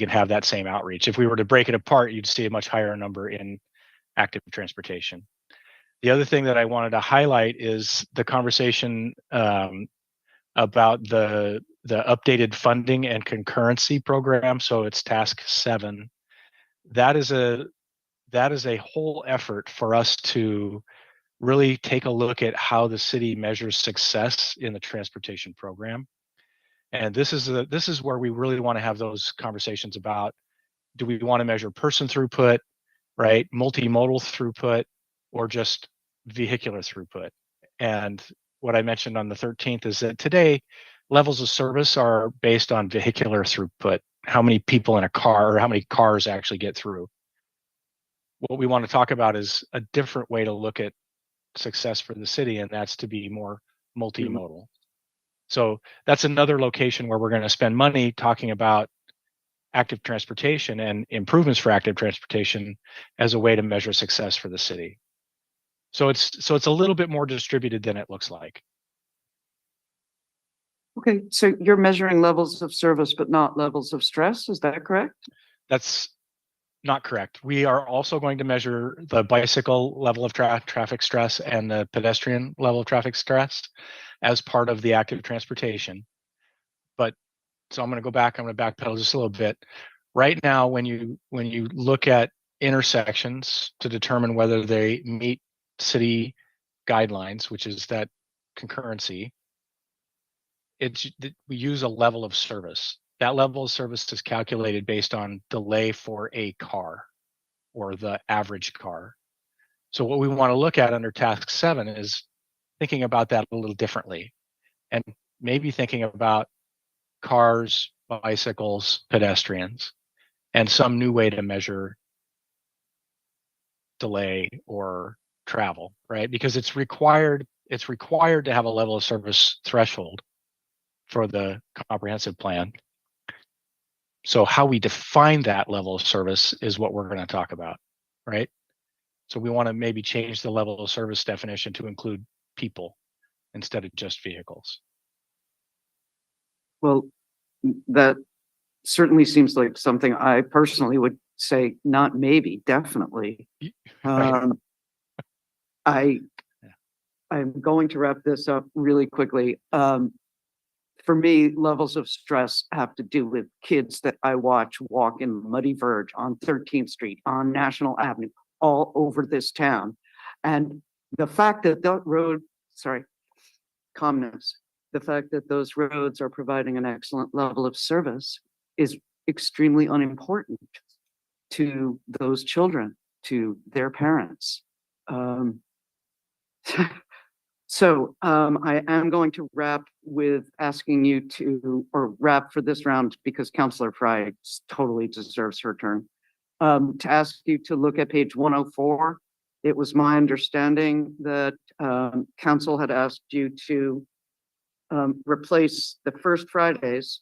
have that same outreach. If we were to break it apart, you'd see a much higher number in active transportation. The other thing that I wanted to highlight is the conversation about the updated funding and concurrency program. So it's task 7. That is a whole effort for us to really take a look at how the city measures success in the transportation program. And this is where we really want to have those conversations about, do we want to measure person throughput, right, multimodal throughput, or just vehicular throughput? And what I mentioned on the 13th is that today levels of service are based on vehicular throughput, how many people in a car or how many cars actually get through. What we want to talk about is a different way to look at success for the city, and that's to be more multimodal. So that's another location where we're going to spend money talking about active transportation and improvements for active transportation as a way to measure success for the city. So it's a little bit more distributed than it looks like. Okay, so you're measuring levels of service, but not levels of stress. Is that correct? That's not correct. We are also going to measure the bicycle level of traffic stress and the pedestrian level of traffic stress as part of the active transportation. But so I'm going to go back. I'm going to backpedal just a little bit. Right now, when you look at intersections to determine whether they meet city guidelines, which is that concurrency, we use a level of service. That level of service is calculated based on delay for a car or the average car. So what we want to look at under task 7 is thinking about that a little differently, and maybe thinking about cars, bicycles, pedestrians, and some new way to measure delay or travel, right? Because it's required to have a level of service threshold for the comprehensive plan. So how we define that level of service is what we're going to talk about, right? So we want to maybe change the level of service definition to include people instead of just vehicles. Well, that certainly seems like something I personally would say, not maybe, definitely. Right. I'm going to wrap this up really quickly. For me, levels of stress have to do with kids that I watch walk in Muddy Verge on 13th Street, on National Avenue, all over this town. And the fact that calmness, the fact that those roads are providing an excellent level of service is extremely unimportant to those children, to their parents. I am going to wrap with asking you to, or wrap for this round because Councillor Fry totally deserves her turn, to ask you to look at page 104. It was my understanding that council had asked you to replace the first Fridays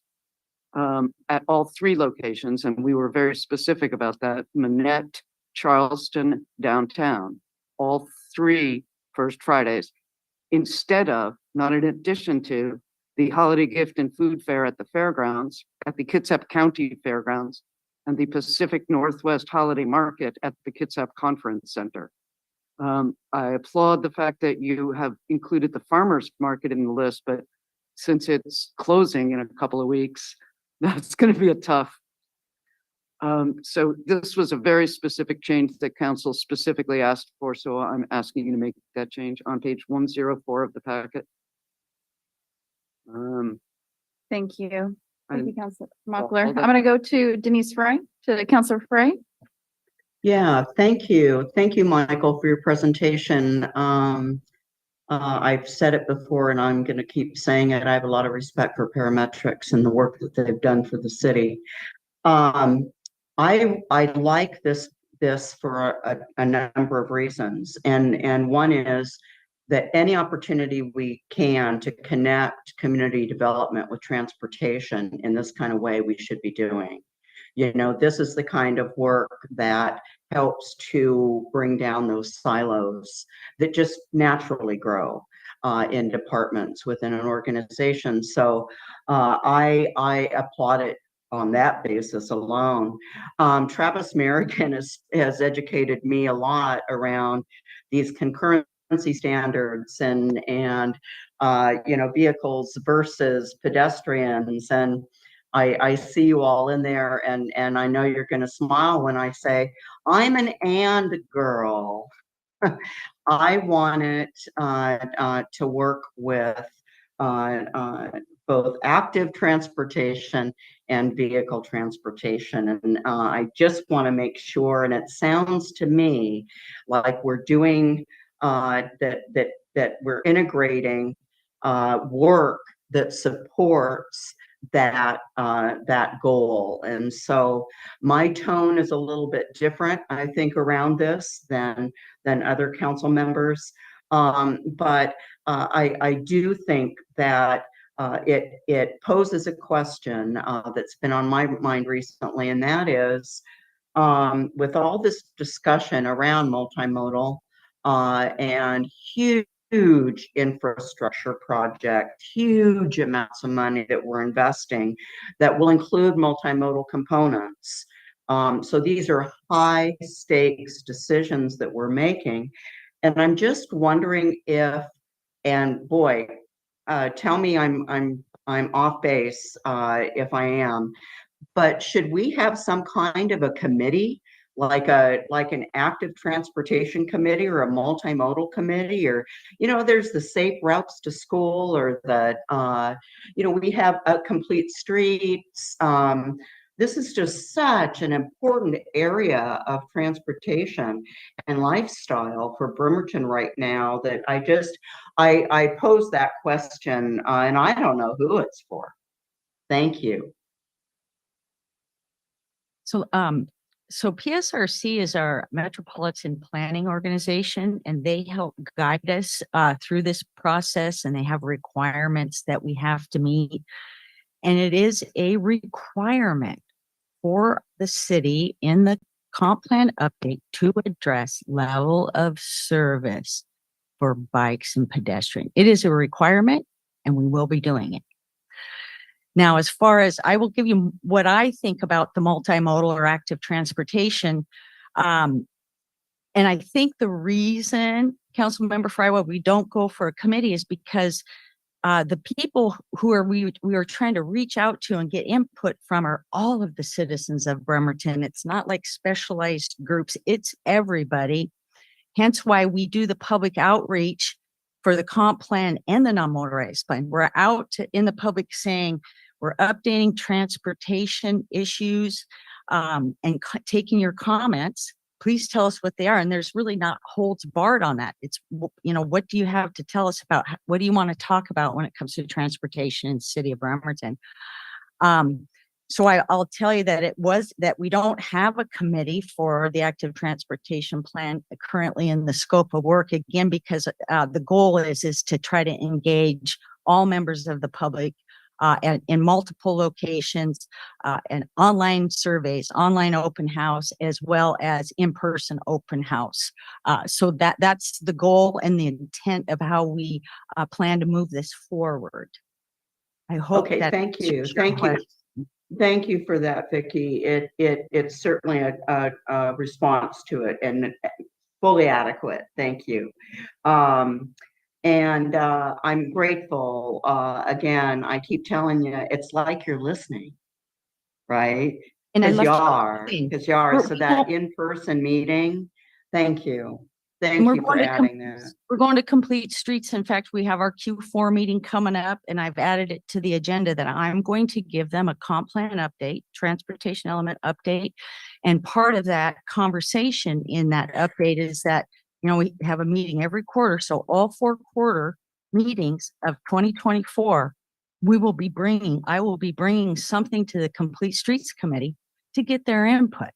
at all 3 locations, and we were very specific about that: Manette, Charleston, downtown, all 3 first Fridays, instead of, not in addition to, the holiday gift and food fair at the fairgrounds, at the Kitsap County Fairgrounds, and the Pacific Northwest Holiday Market at the Kitsap Conference Center. I applaud the fact that you have included the farmers market in the list, but since it's closing in a couple of weeks, that's going to be a tough. So this was a very specific change that council specifically asked for, so I'm asking you to make that change on page 104 of the packet. Thank you. Thank you, Councilor Mochler. hold I'm it. going to go to Denise Frey, to Councilor Frey. Yeah, thank you. Thank you, Michael, for your presentation. I've said it before and I'm going to keep saying it. I have a lot of respect for paramedics and the work that they've done for the city. I like this for a number of reasons. And one is that any opportunity we can to connect community development with transportation in this kind of way, we should be doing. You know, this is the kind of work that helps to bring down those silos that just naturally grow in departments within an organization. So I applaud it on that basis alone. Travis Merrigan has educated me a lot around these concurrency standards and you know, vehicles versus pedestrians. And I see you all in there, and I know you're going to smile when I say I'm an and girl. I want it to work with both active transportation and vehicle transportation. And I just want to make sure, and it sounds to me like we're doing that we're integrating work that supports that goal. And so my tone is a little bit different, I think, around this than other council members. But I do think that it poses a question that's been on my mind recently, and that is, with all this discussion around multimodal and huge infrastructure project, huge amounts of money that we're investing that will include multimodal components. So these are high stakes decisions that we're making. And I'm just wondering if, and boy, tell me I'm off base if I am, but should we have some kind of a committee, like an active transportation committee or a multimodal committee? Or, you know, there's the safe routes to school, or the you know, we have complete streets. This is just such an important area of transportation and lifestyle for Bremerton right now that I pose that question, and I don't know who it's for. Thank you. So PSRC is our metropolitan planning organization, and they help guide us through this process, and they have requirements that we have to meet. And it is a requirement for the city in the comp plan update to address level of service for bikes and pedestrian. It is a requirement, and we will be doing it. Now, as far as I will give you what I think about the multimodal or active transportation. And I think the reason, Councilmember Frywell, we don't go for a committee is because the people who we are trying to reach out to and get input from are all of the citizens of Bremerton. It's not like specialized groups, it's everybody. Hence why we do the public outreach for the comp plan and the non-motorized plan. We're out in the public saying we're updating transportation issues and taking your comments. Please tell us what they are. And there's really not holds barred on that. It's, you know, what do you have to tell us about? What do you want to talk about when it comes to transportation in the city of Bremerton? So I'll tell you that that we don't have a committee for the active transportation plan currently in the scope of work, again, because the goal is to try to engage all members of the public in multiple locations and online surveys, online open house, as well as in-person open house. So that's the goal and the intent of how we plan to move this forward. I hope Okay, thank you. Thank you. Thank you for that, Vicki. It's certainly a response to it and fully adequate. Thank you. And I'm grateful. Again, I keep telling you, it's like you're listening, right? Because you are. So that in-person meeting, thank you. Thank you for adding that. We're going to complete streets. In fact, we have our Q4 meeting coming up, and I've added it to the agenda that I'm going to give them a comp plan update, transportation element update. And part of that conversation in that update is that, you know, we have a meeting every quarter. So all 4 quarter meetings of 2024, I will be bringing something to the Complete Streets Committee to get their input.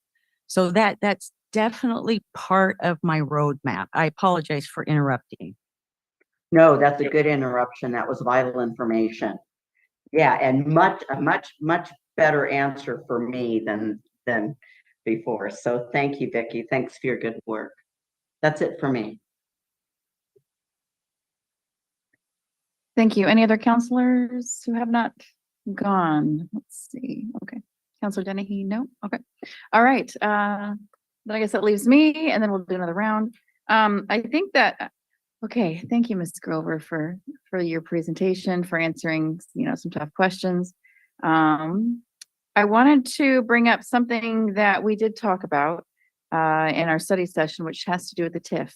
So that's definitely part of my roadmap. I apologize for interrupting. No, that's a good interruption. That was vital information. Yeah, and a much better answer for me than before. So thank you, Vicki. Thanks for your good work. That's it for me. Thank you. Any other counselors who have not gone? Let's see. Okay. Counselor Dennehy, no? Okay. All right. Then I guess that leaves me, and then we'll do another round. I think that, okay, thank you, Ms. Grover, for your presentation, for answering, you know, some tough questions. I wanted to bring up something that we did talk about in our study session, which has to do with the TIF.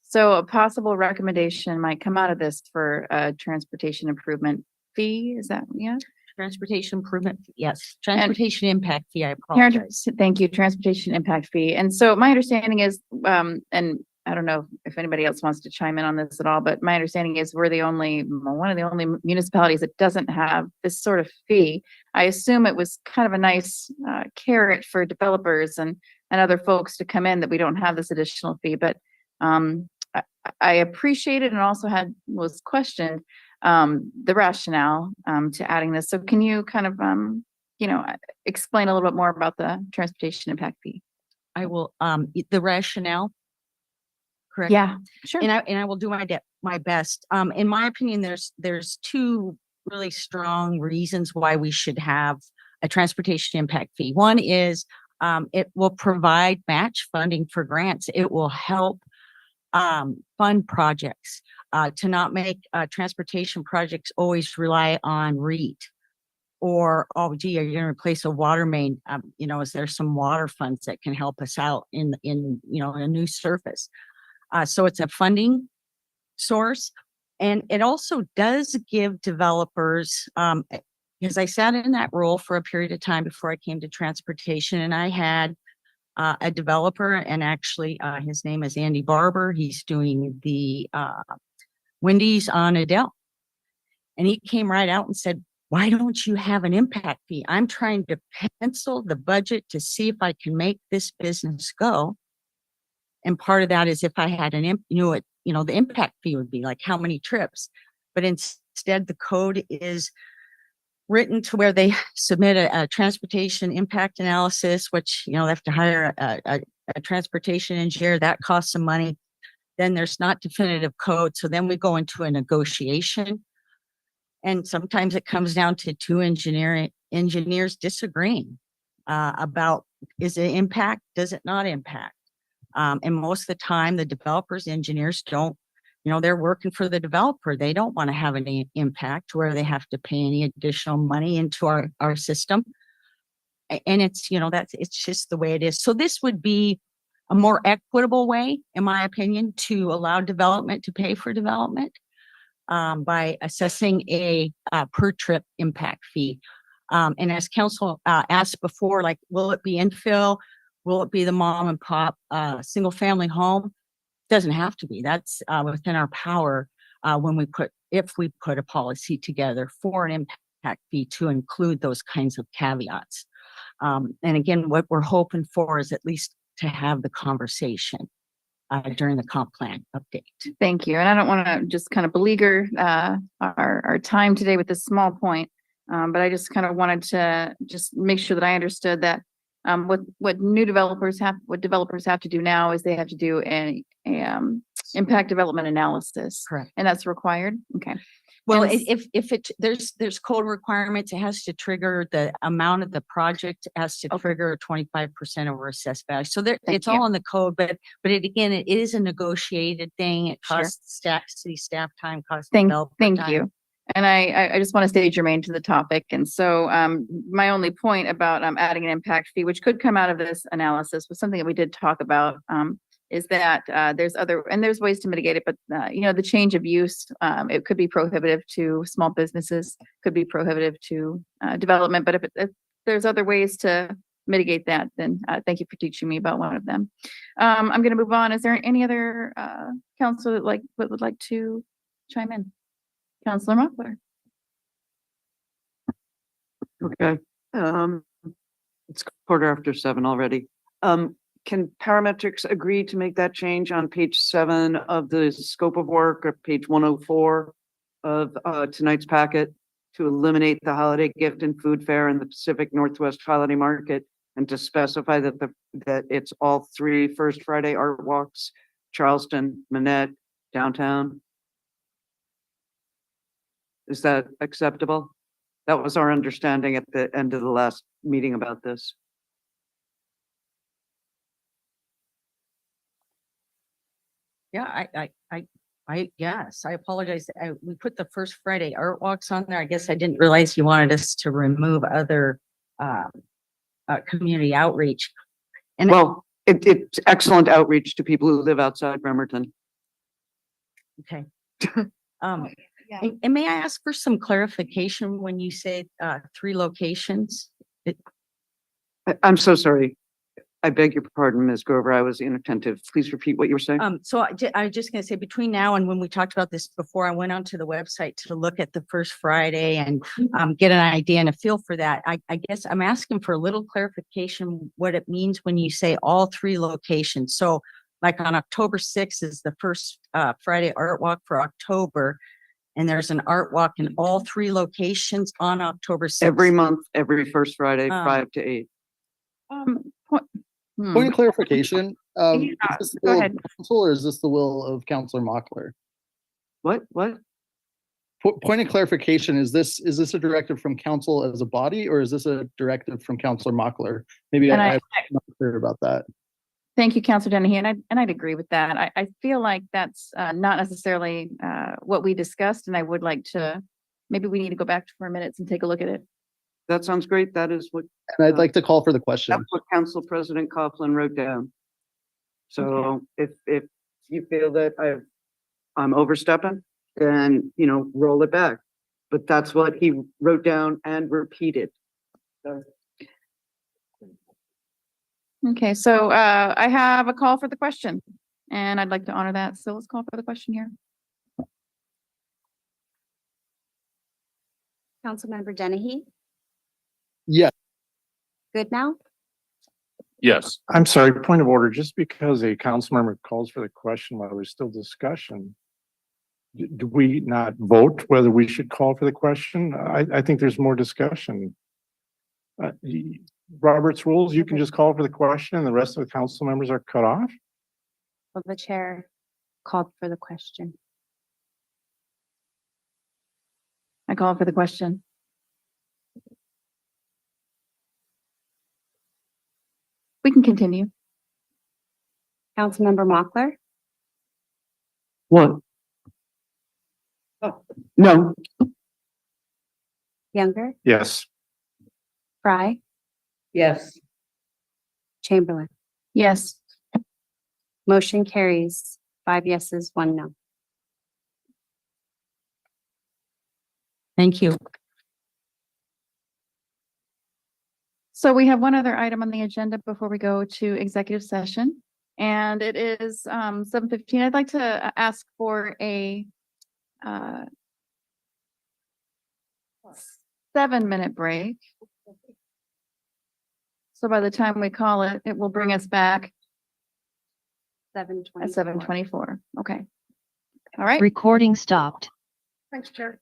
So a possible recommendation might come out of this for a transportation improvement fee. Is that, yeah? Transportation improvement, yes. Transportation impact fee, I apologize. Thank you, transportation impact fee. And so my understanding is, and I don't know if anybody else wants to chime in on this at all, but my understanding is we're one of the only municipalities that doesn't have this sort of fee. I assume it was kind of a nice carrot for developers and other folks to come in that we don't have this additional fee, but I appreciated and also was questioned the rationale to adding this. So can you kind of, you know, explain a little bit more about the transportation impact fee? I will, the rationale, correct? Yeah, sure. And I will do my best. In my opinion, there's 2 really strong reasons why we should have a transportation impact fee. One is it will provide match funding for grants. It will help fund projects, to not make transportation projects always rely on REIT or, oh, gee, are you going to replace a water main? You know, is there some water funds that can help us out in you know, a new surface? So it's a funding source, and it also does give developers, because I sat in that role for a period of time before I came to transportation, and I had a developer, and actually his name is Andy Barber. He's doing the Wendy's on Adele. And he came right out and said, why don't you have an impact fee? I'm trying to pencil the budget to see if I can make this business go. And part of that is if I had the impact fee would be like how many trips, but instead the code is written to where they submit a transportation impact analysis, which, they have to hire a transportation engineer. That costs some money. Then there's not definitive code. So then we go into a negotiation. And sometimes it comes down to two engineers disagreeing about, is it impact? Does it not impact? And most of the time the developers, engineers don't, they're working for the developer. They don't want to have any impact where they have to pay any additional money into our system. And it's, it's just the way it is. So this would be a more equitable way, in my opinion, to allow development to pay for development by assessing a per trip impact fee. And as council asked before, like, will it be infill? Will it be the mom and pop single family home? Doesn't have to be. That's within our power if we put a policy together for an impact fee to include those kinds of caveats. And again, what we're hoping for is at least to have the conversation during the comp plan update. Thank you. And I don't want to just kind of beleaguer our time today with this small point, but I just kind of wanted to just make sure that I understood that what developers have to do now is they have to do a impact development analysis. Correct. And that's required. Okay. Well, And if there's code requirements, it has to trigger the amount of the project has to trigger 25% over assessed value. So it's all in the code, but it is a negotiated thing. It costs city staff time, costs developer Thank time. you. And I just want to stay germane to the topic. And so my only point about adding an impact fee, which could come out of this analysis, was something that we did talk about, is that there's ways to mitigate it, but the change of use, it could be prohibitive to small businesses, could be prohibitive to development. But if there's other ways to mitigate that, then thank you for teaching me about one of them. I'm going to move on. Is there any other council that would like to chime in? Councilor Mockler. Okay. It's 7:15 already. Can parametrics agree to make that change on page 7 of the scope of work, or page 104 of tonight's packet, to eliminate the holiday gift and food fair in the Pacific Northwest Holiday Market, and to specify that it's all 3 First Friday art walks, Charleston, Manette, downtown? Is that acceptable? That was our understanding at the end of the last meeting about this. Yeah, yes, I apologize. We put the First Friday art walks on there. I guess I didn't realize you wanted us to remove other community outreach. And well, it's excellent outreach to people who live outside Bremerton. Okay. And may I ask for some clarification when you say 3 locations? I'm so sorry. I beg your pardon, Ms. Grover. I was inattentive. Please repeat what you were saying. So I was just going to say, between now and when we talked about this before, I went onto the website to look at the First Friday and get an idea and a feel for that. I guess I'm asking for a little clarification what it means when you say all 3 locations. So like on October 6th is the First Friday art walk for October. And there's an art walk in all 3 locations on October 6th. Every month, every first Friday, 5 to 8. Point of clarification. Is this the Go will ahead. of council, or is this the will of Councilor Mockler? What? Point of clarification, is this a directive from council as a body, or is this a directive from Councilor Mockler? Maybe I'm not clear about that. Thank you, Councilor Dennehy, and I'd agree with that. I feel like that's not necessarily what we discussed, and I would like to, maybe we need to go back for minutes and take a look at it. That sounds great. That is what. And I'd like to call for the question. That's what Council President Coughlin wrote down. So if you feel that I'm overstepping, then, roll it back. But that's what he wrote down and repeated. So. Okay, so I have a call for the question, and I'd like to honor that. So let's call for the question here. Councilmember Dennehy, Yes. good now? Yes. I'm sorry, point of order, just because a council member calls for the question while there's still discussion, do we not vote whether we should call for the question? I think there's more discussion. Robert's rules, you can just call for the question and the rest of the council members are cut off? Well, the chair called for the question. I call for the question. We can continue. Councilmember Mochler, What? No, Younger, Yes. Fry, Yes. Chamberlain. Yes. Motion carries 5 yeses, 1 no. Thank you. So we have one other item on the agenda before we go to executive session. And it is 7:15. I'd like to ask for a 7-minute break. So by the time we call it, it will bring us back at 7:24. Okay. All right. Recording stopped. Thanks, Chair.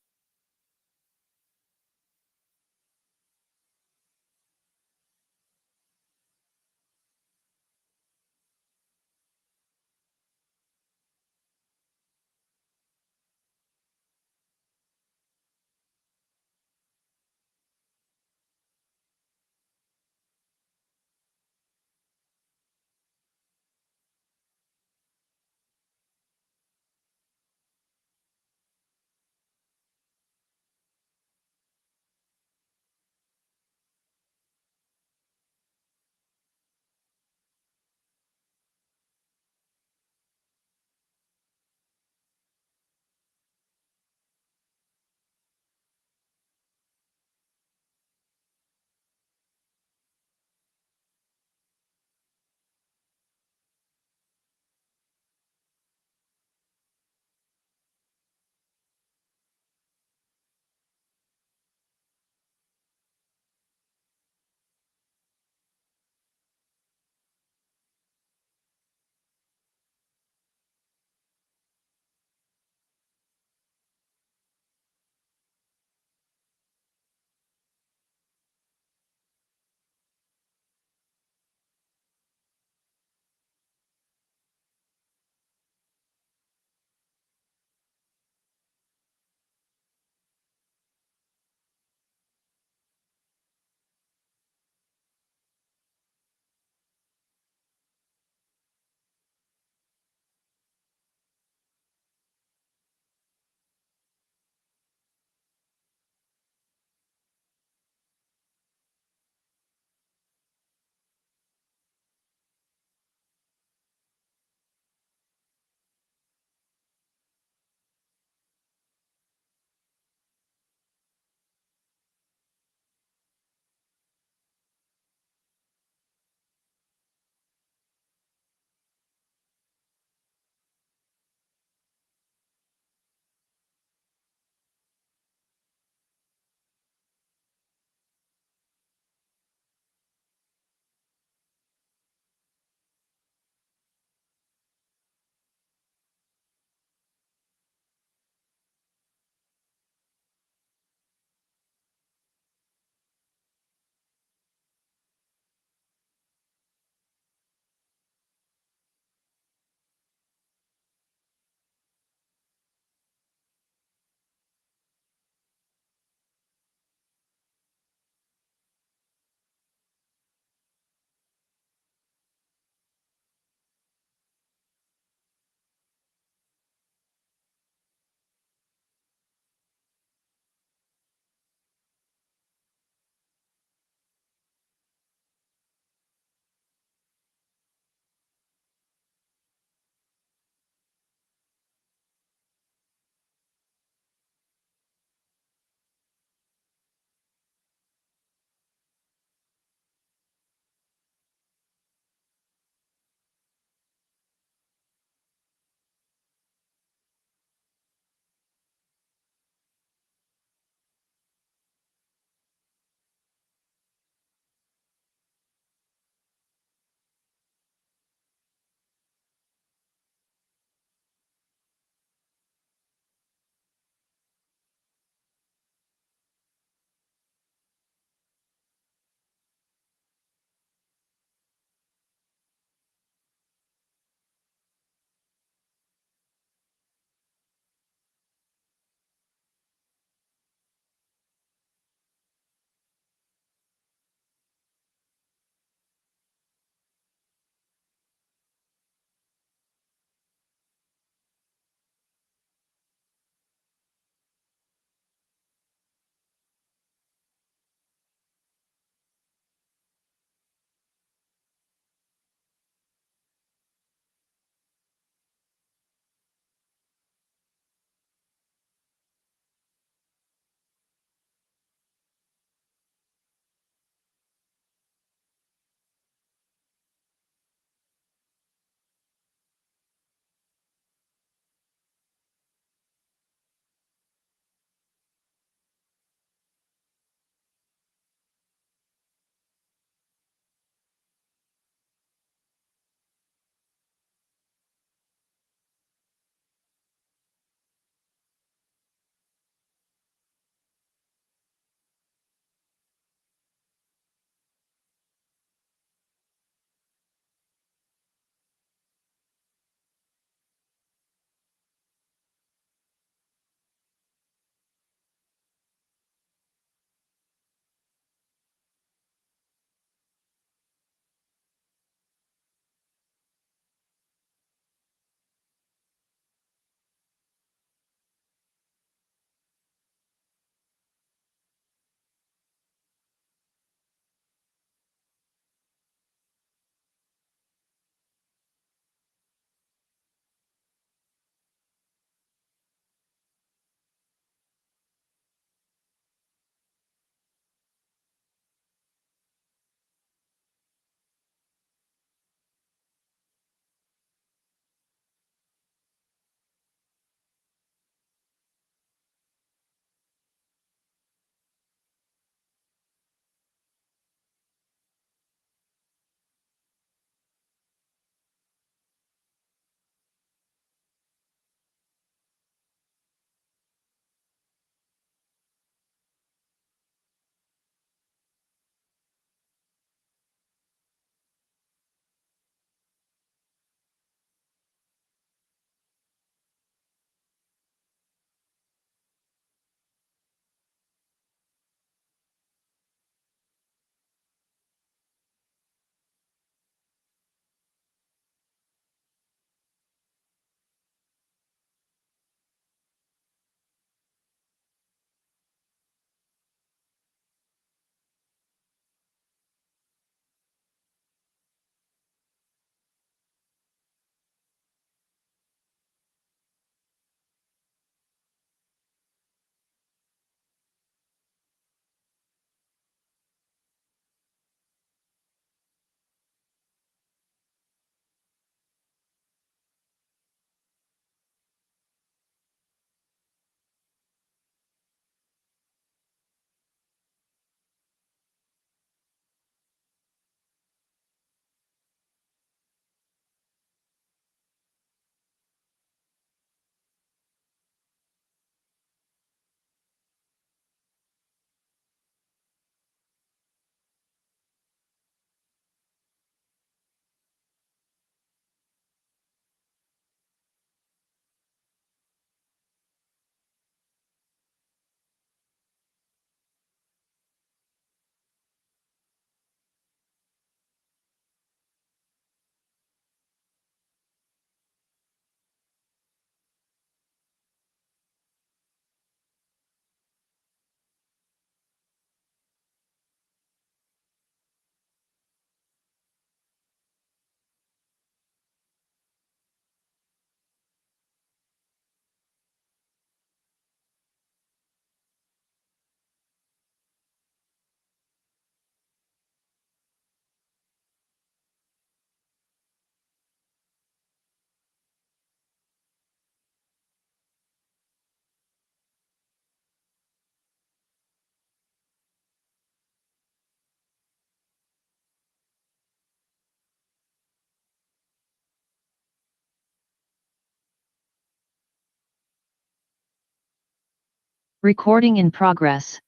Recording in progress.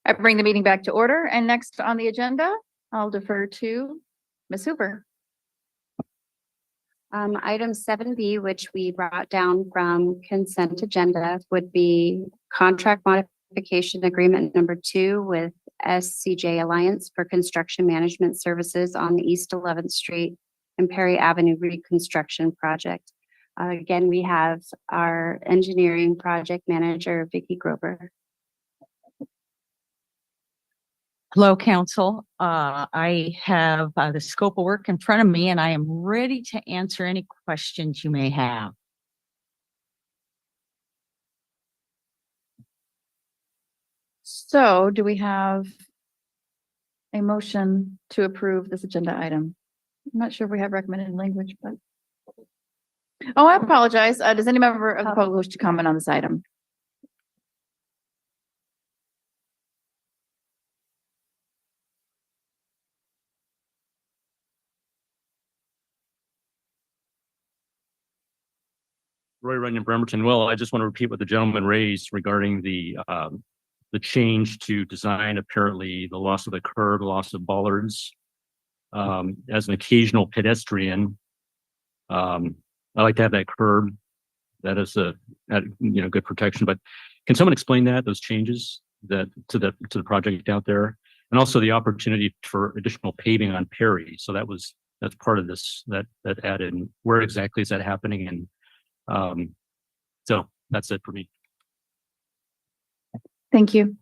I bring the meeting back to order, and next on the agenda, I'll defer to Ms. Hoover. Item 7B, which we brought down from consent agenda, would be contract modification agreement number 2 with SCJ Alliance for construction management services on the East 11th Street and Perry Avenue reconstruction project. Again, we have our engineering project manager, Vicki Grover. Hello, council. I have the scope of work in front of me and I am ready to answer any questions you may have. So do we have a motion to approve this agenda item? I'm not sure if we have recommended language, but. Oh, I apologize. Does any member of the public wish to comment on this item? Roy Runyon, Bremerton. Well, I just want to repeat what the gentleman raised regarding the change to design, apparently the loss of the curb, loss of bollards. As an occasional pedestrian, I like to have that curb. That is good protection. But can someone explain those changes to the project out there, and also the opportunity for additional paving on Perry? So that's part of this that added. And where exactly is that happening? And so that's it for me. Thank you.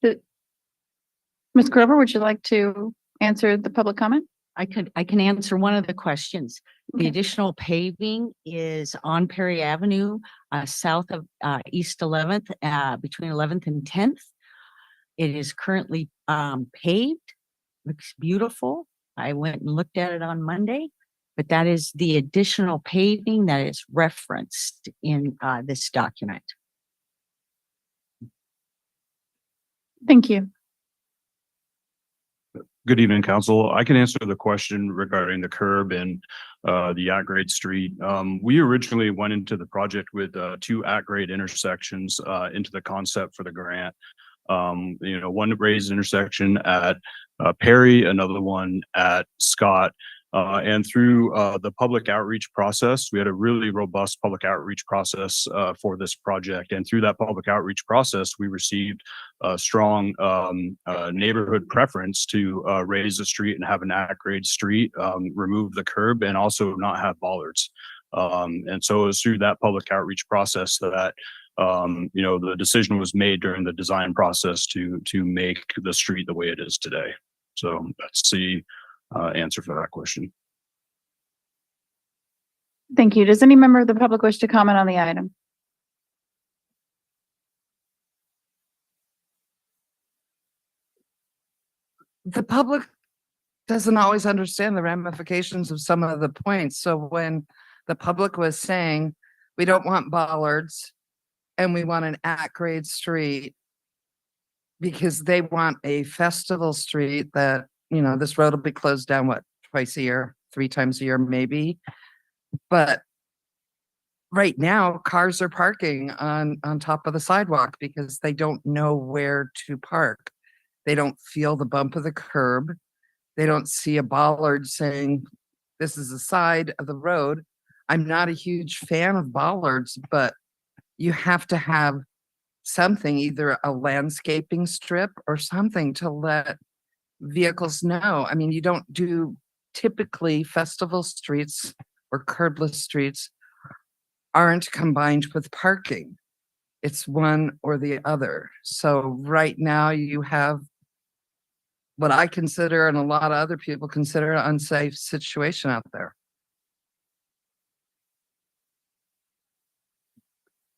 Ms. Grover, would you like to answer the public comment? I can answer one of the questions. Okay. The additional paving is on Perry Avenue, south of East 11th, between 11th and 10th. It is currently paved, looks beautiful. I went and looked at it on Monday, but that is the additional paving that is referenced in this document. Thank you. Good evening, council. I can answer the question regarding the curb and the at-grade street. We originally went into the project with 2 at-grade intersections into the concept for the grant. One raised intersection at Perry, another one at Scott. And through the public outreach process, we had a really robust public outreach process for this project. And through that public outreach process, we received a strong neighborhood preference to raise the street and have an at-grade street, remove the curb, and also not have bollards. And so it was through that public outreach process that the decision was made during the design process to make the street the way it is today. So that's the answer for that question. Thank you. Does any member of the public wish to comment on the item? The public doesn't always understand the ramifications of some of the points. So when the public was saying, we don't want bollards and we want an at-grade street because they want a festival street that, this road will be closed down, twice a year, 3 times a year, maybe. But right now, cars are parking on top of the sidewalk because they don't know where to park. They don't feel the bump of the curb. They don't see a bollard saying, this is the side of the road. I'm not a huge fan of bollards, but you have to have something, either a landscaping strip or something to let vehicles know. I mean, you don't do typically festival streets or curbless streets aren't combined with parking. It's one or the other. So right now you have what I consider and a lot of other people consider an unsafe situation out there.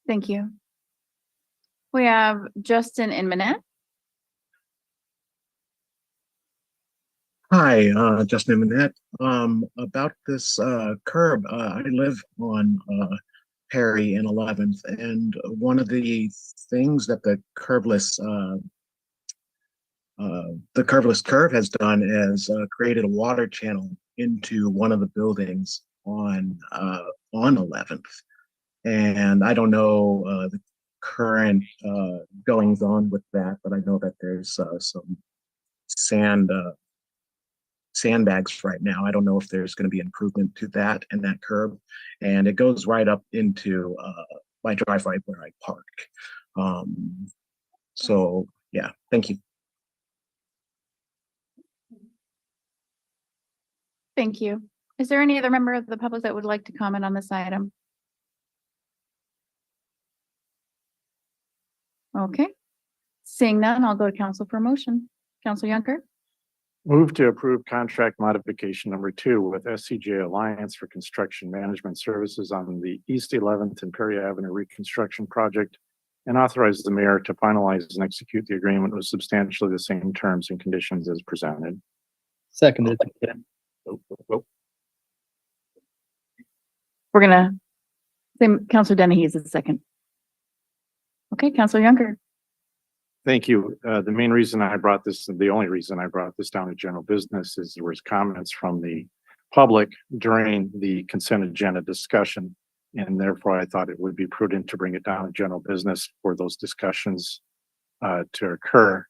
Thank you. We have Justin and Manette. Hi, Justin Manette. About this curb, I live on Perry and 11th, and one of the things that the curveless curve has done is created a water channel into one of the buildings on 11th. And I don't know current goings on with that, but I know that there's some sandbags right now. I don't know if there's going to be improvement to that and that curb, and it goes right up into my driveway where I park. So yeah, thank you. Thank you. Is there any other member of the public that would like to comment on this item? Okay. Seeing none, I'll go to council for a motion. Council Yunker, Move to approve contract modification number 2 with SCJ Alliance for construction management services on the East 11th and Perry Avenue reconstruction project, and authorize the mayor to finalize and execute the agreement with substantially the same terms and conditions as presented. Seconded. we're gonna, Councilor Dennehy is the second. Okay, Councilor Yunker. Thank you. The main reason I brought this, the only reason I brought this down to general business is there was comments from the public during the consent agenda discussion. And therefore I thought it would be prudent to bring it down to general business for those discussions to occur.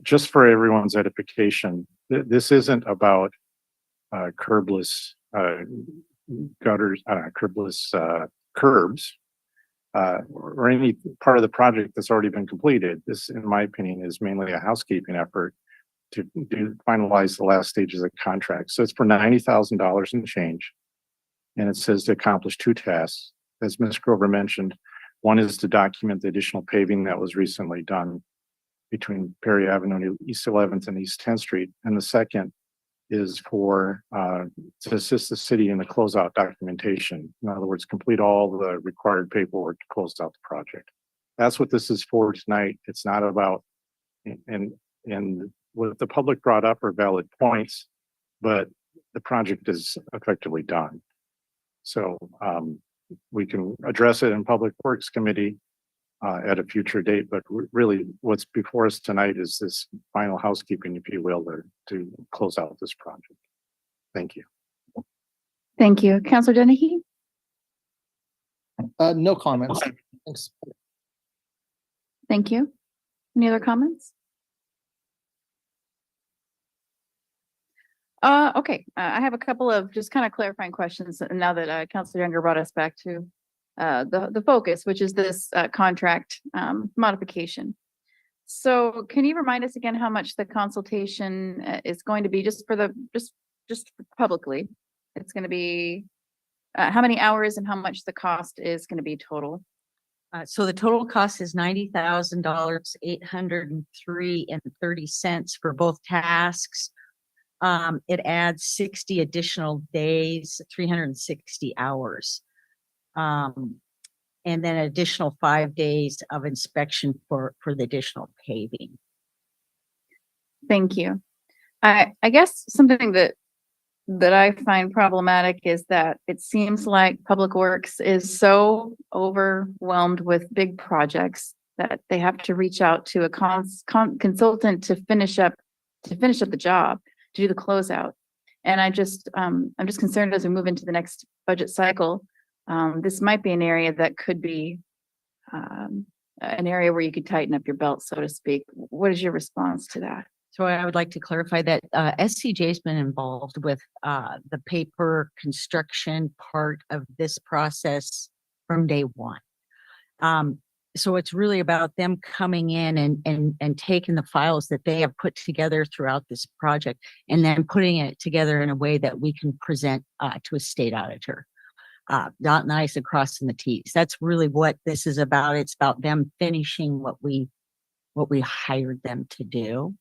Just for everyone's edification, this isn't about curbless gutters, curbless curbs. Or any part of the project that's already been completed. This, in my opinion, is mainly a housekeeping effort to finalize the last stages of the contract. So it's for $90,000 and change. And it says to accomplish 2 tasks. As Ms. Grover mentioned, one is to document the additional paving that was recently done between Perry Avenue and East 11th and East 10th Street. And the second is for to assist the city in the closeout documentation. In other words, complete all the required paperwork to close out the project. That's what this is for tonight. It's not about, and what the public brought up are valid points, but the project is effectively done. So we can address it in Public Works Committee at a future date, but really what's before us tonight is this final housekeeping, if you will, to close out this project. Thank you. Thank you. Councilor Dennehy? No comments. Thanks. Thank you. Any other comments? Okay, I have a couple of just kind of clarifying questions now that Councilor Younger brought us back to the focus, which is this contract modification. So can you remind us again how much the consultation is going to be, just for the just publicly? It's going to be how many hours and how much the cost is going to be total? So the total cost is $90,000, $803.30 for both tasks. It adds 60 additional days, 360 hours. And then additional 5 days of inspection for the additional paving. Thank you. I guess something that I find problematic is that it seems like Public Works is so overwhelmed with big projects that they have to reach out to a consultant to finish up the job, to do the closeout. And I'm just concerned as we move into the next budget cycle, this might be an area that could be an area where you could tighten up your belt, so to speak. What is your response to that? So I would like to clarify that SCJ has been involved with the paper construction part of this process from day one. So it's really about them coming in and taking the files that they have put together throughout this project and then putting it together in a way that we can present to a state auditor. Dotting the I's and crossing the T's. That's really what this is about. It's about them finishing what we hired them to do.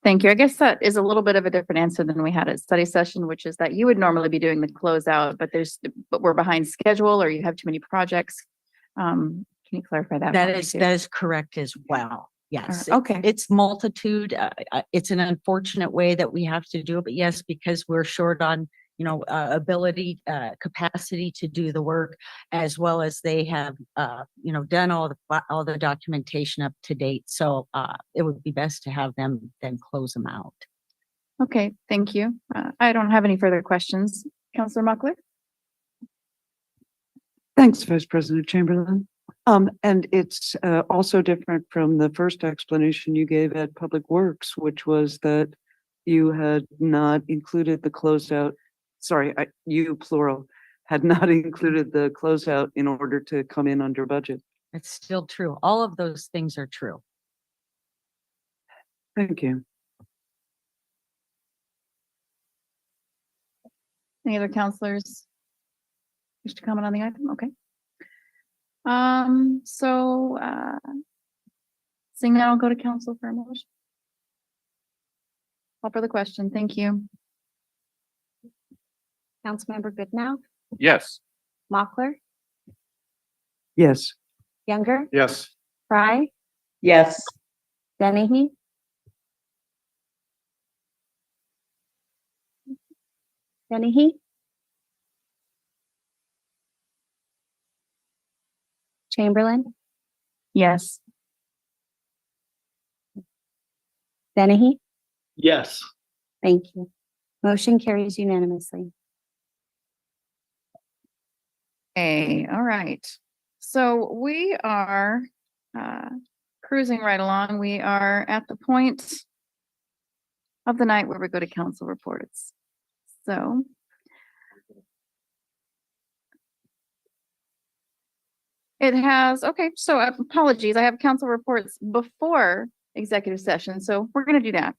Thank you. I guess that is a little bit of a different answer than we had at study session, which is that you would normally be doing the closeout, but we're behind schedule or you have too many projects. Can you clarify that? That is correct as well. Yes. Okay. It's multitude. It's an unfortunate way that we have to do it, but yes, because we're short on ability, capacity to do the work, as well as they have, done all the documentation up to date. So it would be best to have them then close them out. Okay, thank you. I don't have any further questions. Councilor Muckler? Thanks, Vice President Chamberlain. And it's also different from the first explanation you gave at Public Works, which was that you had not included the closeout. Sorry, you plural had not included the closeout in order to come in under budget. It's still true. All of those things are true. Thank you. Any other counselors wish to comment on the item? Okay. Seeing that, I'll go to council for a motion. Call for the question. Thank you. Councilmember Goodnow, Yes. Mochler, Yes. Younger, Yes. Fry, Yes. Dennehy, Dennehy, Chamberlain, Yes. Dennehy. Yes. Thank you. Motion carries unanimously. Okay, all right. So we are cruising right along. We are at the point of the night where we go to council reports. So it has, okay, so apologies. I have council reports before executive session, so we're going to do that.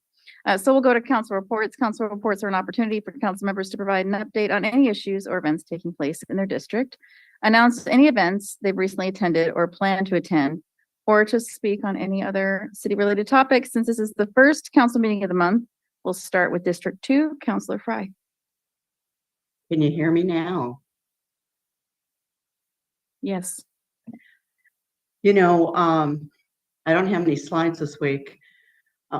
So we'll go to council reports. Council reports are an opportunity for council members to provide an update on any issues or events taking place in their district, announce any events they've recently attended or plan to attend, or to speak on any other city-related topics. Since this is the first council meeting of the month, we'll start with District 2, Councilor Fry. Can you hear me now? Yes. You know, I don't have any slides this week.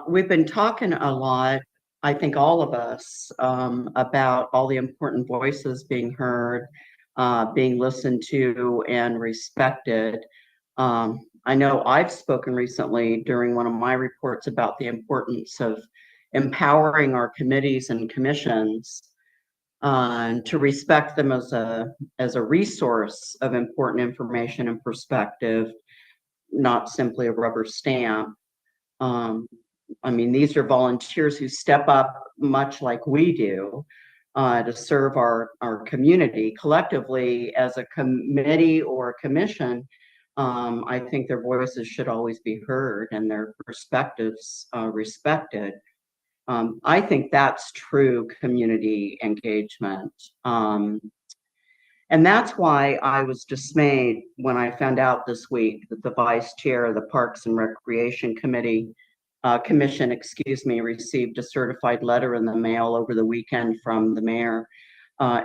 We've been talking a lot, I think all of us, about all the important voices being heard, being listened to and respected. I know I've spoken recently during one of my reports about the importance of empowering our committees and commissions to respect them as a resource of important information and perspective, not simply a rubber stamp. I mean, these are volunteers who step up much like we do to serve our community collectively as a committee or a commission. I think their voices should always be heard and their perspectives respected. I think that's true community engagement. And that's why I was dismayed when I found out this week that the vice chair of the Parks and Recreation Commission, received a certified letter in the mail over the weekend from the mayor,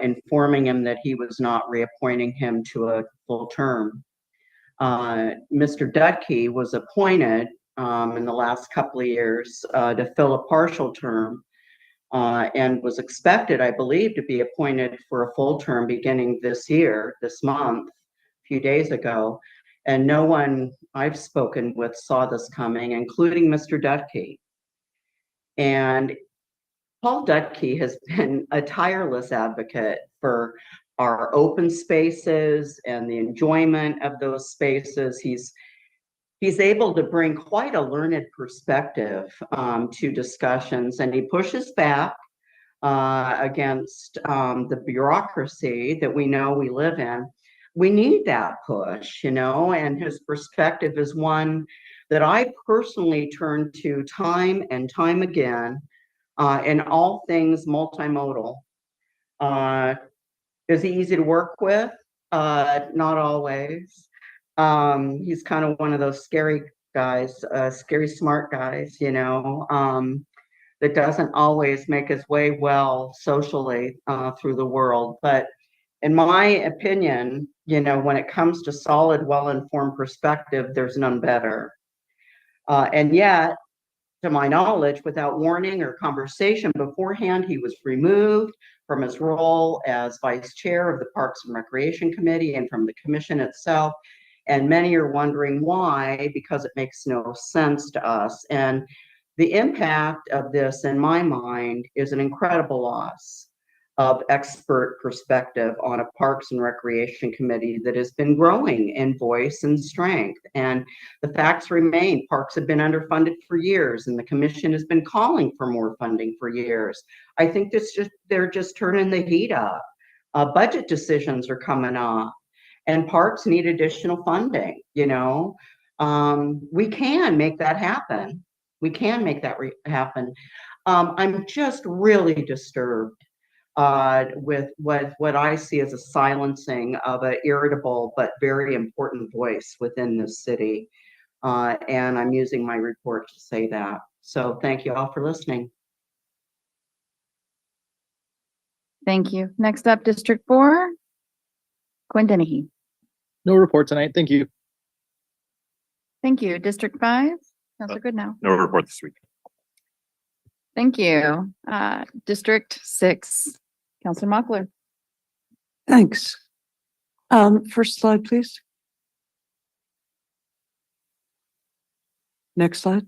informing him that he was not reappointing him to a full term. Mr. Dudkey was appointed in the last couple of years to fill a partial term, and was expected, I believe, to be appointed for a full term beginning this month, a few days ago. And no one I've spoken with saw this coming, including Mr. Dudkey. And Paul Dudkey has been a tireless advocate for our open spaces and the enjoyment of those spaces. He's able to bring quite a learned perspective to discussions, and he pushes back against the bureaucracy that we know we live in. We need that push, and his perspective is one that I personally turn to time and time again in all things multimodal. Is he easy to work with? Not always. He's kind of one of those scary guys, scary smart guys, that doesn't always make his way well socially through the world. But in my opinion, when it comes to solid, well-informed perspective, there's none better. And yet, to my knowledge, without warning or conversation beforehand, he was removed from his role as vice chair of the Parks and Recreation Committee and from the commission itself. And many are wondering why, because it makes no sense to us. And the impact of this, in my mind, is an incredible loss. of expert perspective on a Parks and Recreation Committee that has been growing in voice and strength. And the facts remain, parks have been underfunded for years, and the commission has been calling for more funding for years. I think they're just turning the heat up. Budget decisions are coming up, and parks need additional funding, you know. We can make that happen. We can make that happen. I'm just really disturbed with what I see as a silencing of an irritable but very important voice within the city. And I'm using my report to say that. So thank you all for listening. Thank you. Next up, District 4, Quinn Dennehy. No report tonight. Thank you. Thank you. District 5, Councilor Goodnow. No report this week. Thank you. District 6, Councilor Mockler. Thanks. First slide, please. Next slide.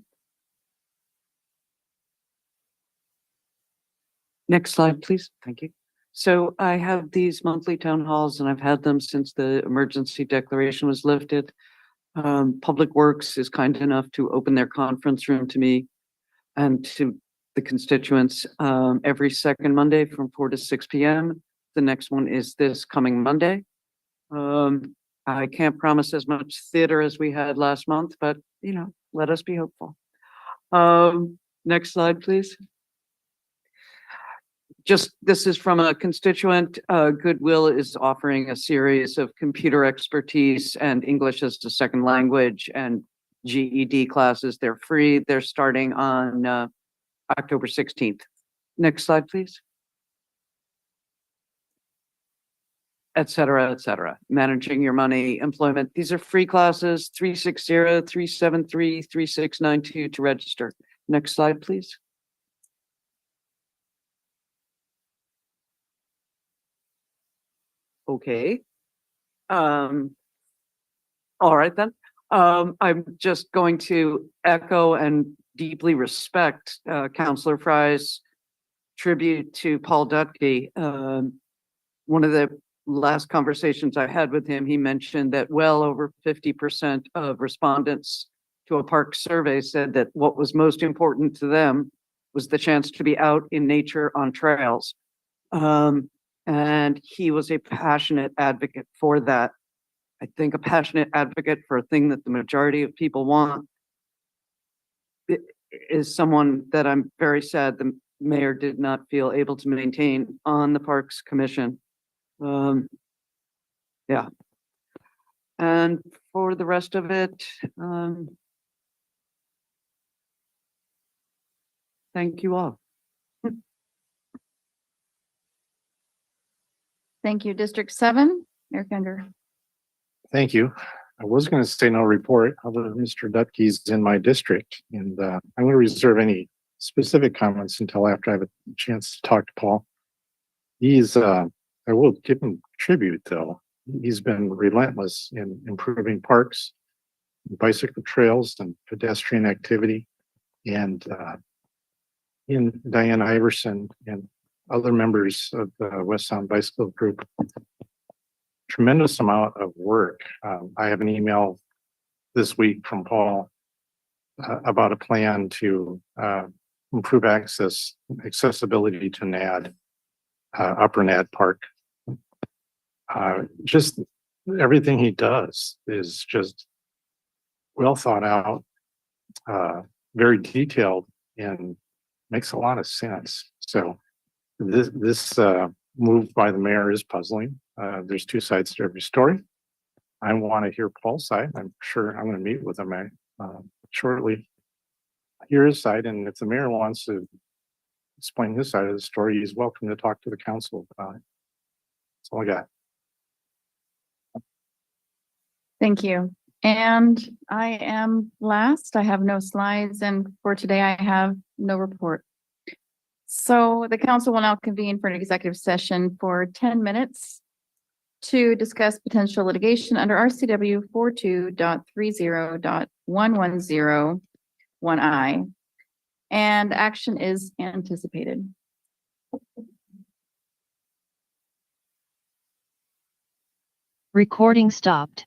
Next slide, please. Thank you. So I have these monthly town halls, and I've had them since the emergency declaration was lifted. Public Works is kind enough to open their conference room to me and to the constituents every second Monday from 4 to 6 p.m. The next one is this coming Monday. I can't promise as much theater as we had last month, but you know, let us be hopeful. Next slide, please. Just, this is from a constituent. Goodwill is offering a series of computer expertise and English as a second language and GED classes. They're free. They're starting on October 16th. Next slide, please. Et cetera, et cetera. Managing your money, employment. These are free classes, 360-373-3692 to register. Next slide, please. Okay. All right then. I'm just going to echo and deeply respect Councillor Fry's tribute to Paul Dutke. One of the last conversations I had with him, he mentioned that well over 50% of respondents to a park survey said that what was most important to them was the chance to be out in nature on trails. And he was a passionate advocate for that. I think a passionate advocate for a thing that the majority of people want is someone that I'm very sad the mayor did not feel able to maintain on the Parks Commission. Yeah. And for the rest of it, thank you all. Thank you. District 7, Mayor Kinder. Thank you. I was going to say no report, although Mr. Dutke's in my district, and I'm going to reserve any specific comments until after I have a chance to talk to Paul. He's, I will give him tribute though. He's been relentless in improving parks, bicycle trails, and pedestrian activity, and in Diane Iverson and other members of the West Sound Bicycle Group. Tremendous amount of work. I have an email this week from Paul about a plan to improve accessibility to NAD, Upper NAD Park. Just everything he does is just well thought out, very detailed, and makes a lot of sense. So this move by the mayor is puzzling. There's two sides to every story. I want to hear Paul's side. I'm sure I'm going to meet with him shortly, hear his side, and if the mayor wants to explain his side of the story, he's welcome to talk to the council about it. That's all I got. Thank you. And I am last. I have no slides, and for today I have no report. So the council will now convene for an executive session for 10 minutes to discuss potential litigation under RCW 42.30.1101I, and action is anticipated. Recording stopped.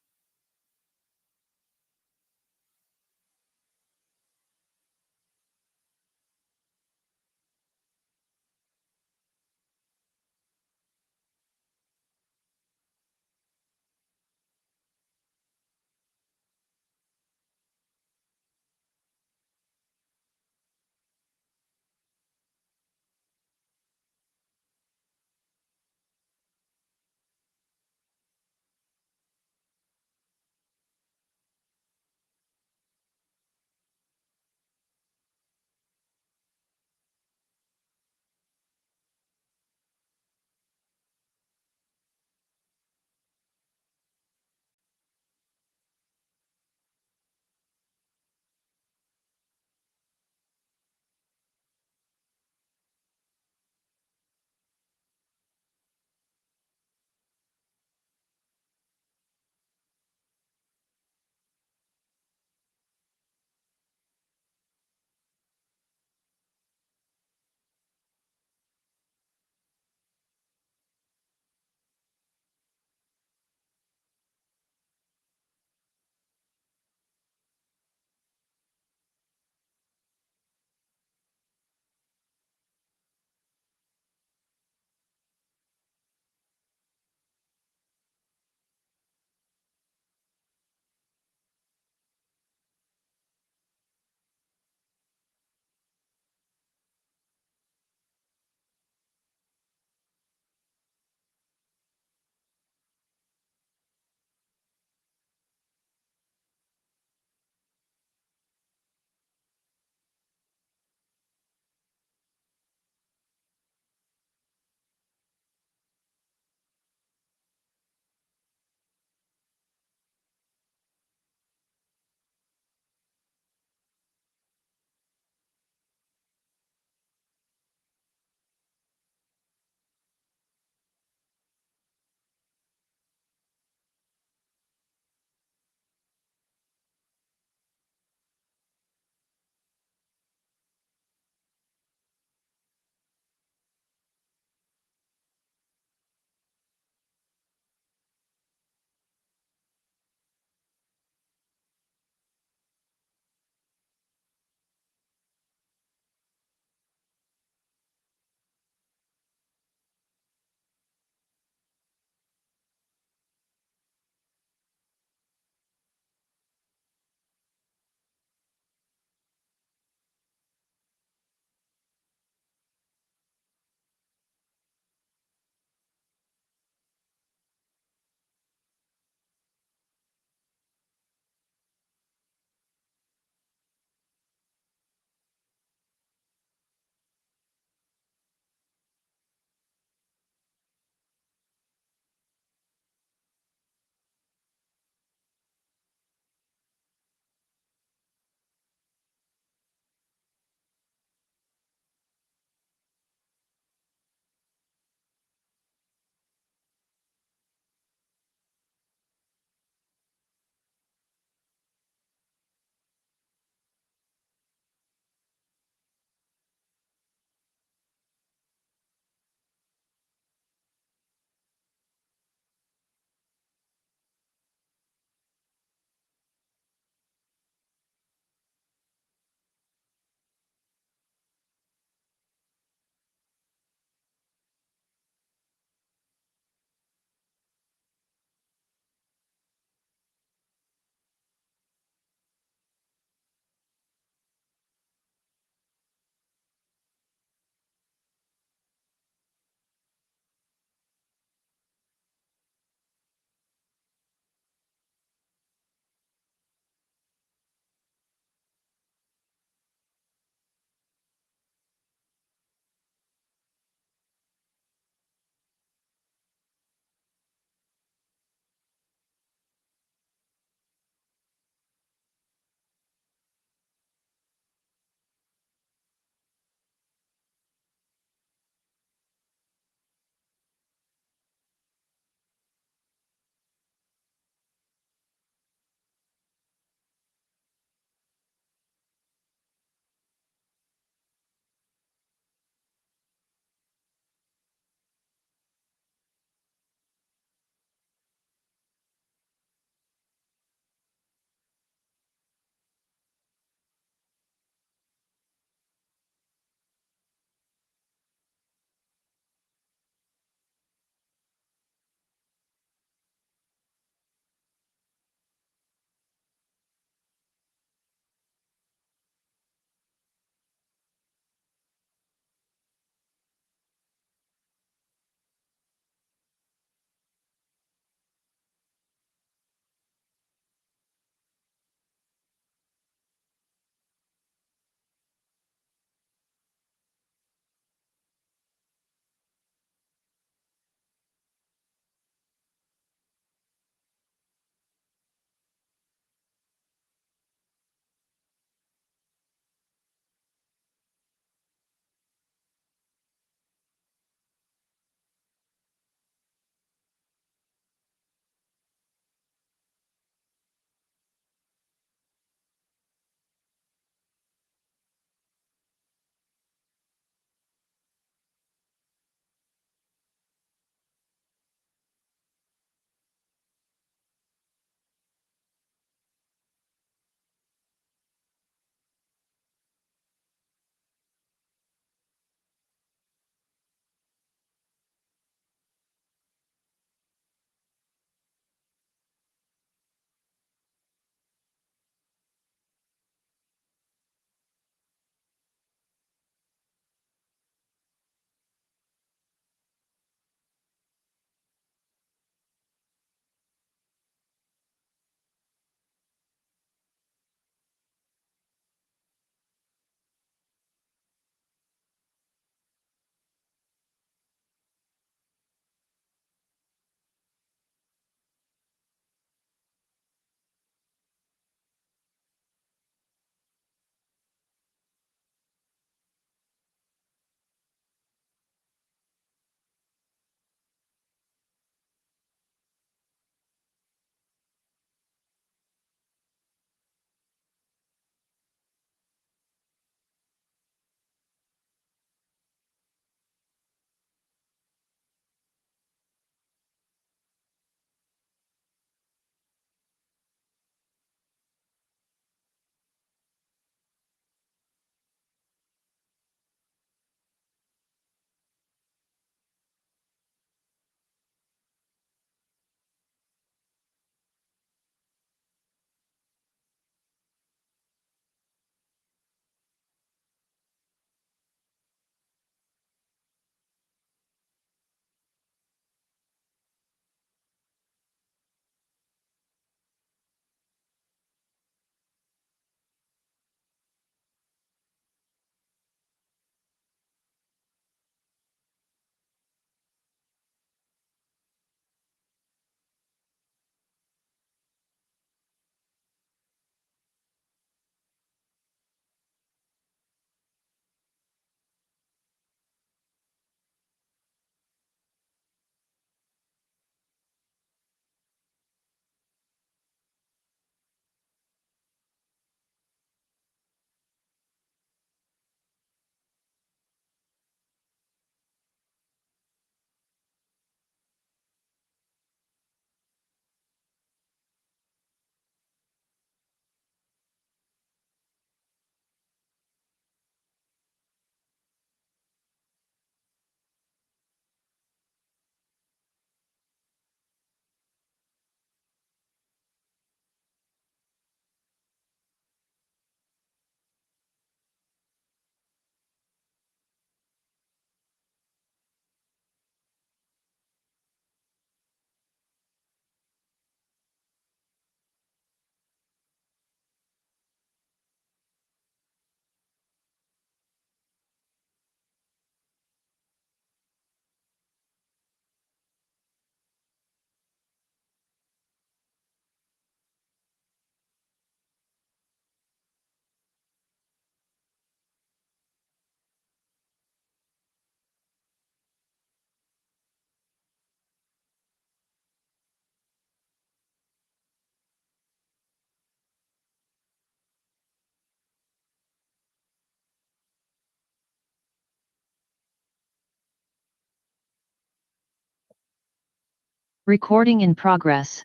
Recording in progress.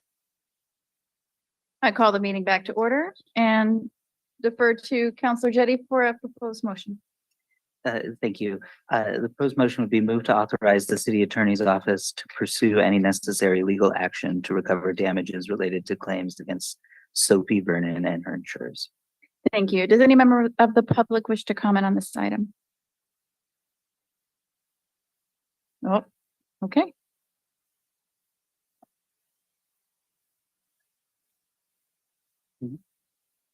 I call the meeting back to order and defer to Counselor Jettie for a proposed motion. Thank you. The proposed motion would be moved to authorize the city attorney's office to pursue any necessary legal action to recover damages related to claims against Sophie Vernon and her insurers. Thank you. Does any member of the public wish to comment on this item? Oh, okay.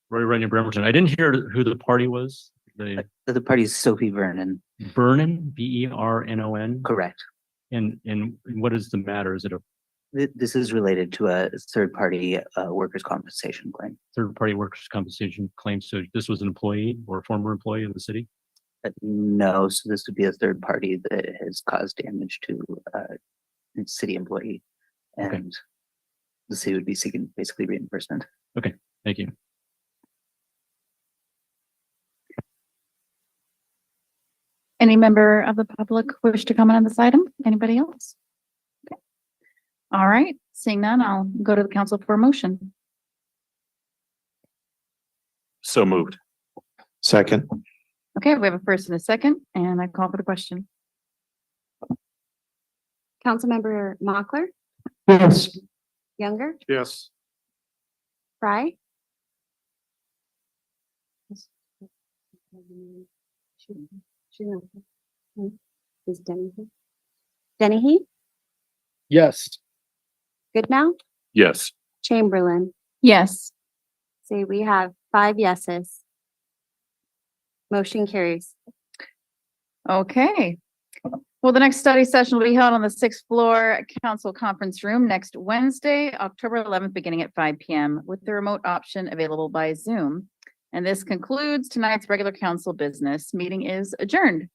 Roy Runyon, Bremerton. I didn't hear who the party was. The party is Sophie Vernon. Vernon, Vernon? Correct. And what is the matter? Is it a This is related to a third-party workers' compensation claim. third-party workers' compensation claim? So this was an employee or a former employee of the city? No, so this would be a third party that has caused damage to a city employee. And the city would be seeking basically reimbursement. Okay, thank you. Any member of the public wish to comment on this item? Anybody else? Okay. All right, seeing none, I'll go to the council for a motion. So moved. Second. Okay, we have a first and a second, and I call for the question. Councilmember Mochler, Yes. Younger, Yes. Fry. Is Dennehy? Yes. Goodnow, Yes. Chamberlain. Yes. See, we have 5 yeses. Motion carries. Okay. Well, the next study session will be held on the 6th floor council conference room next Wednesday, October 11th, beginning at 5 p.m. with the remote option available by Zoom. And this concludes tonight's regular council business. Meeting is adjourned.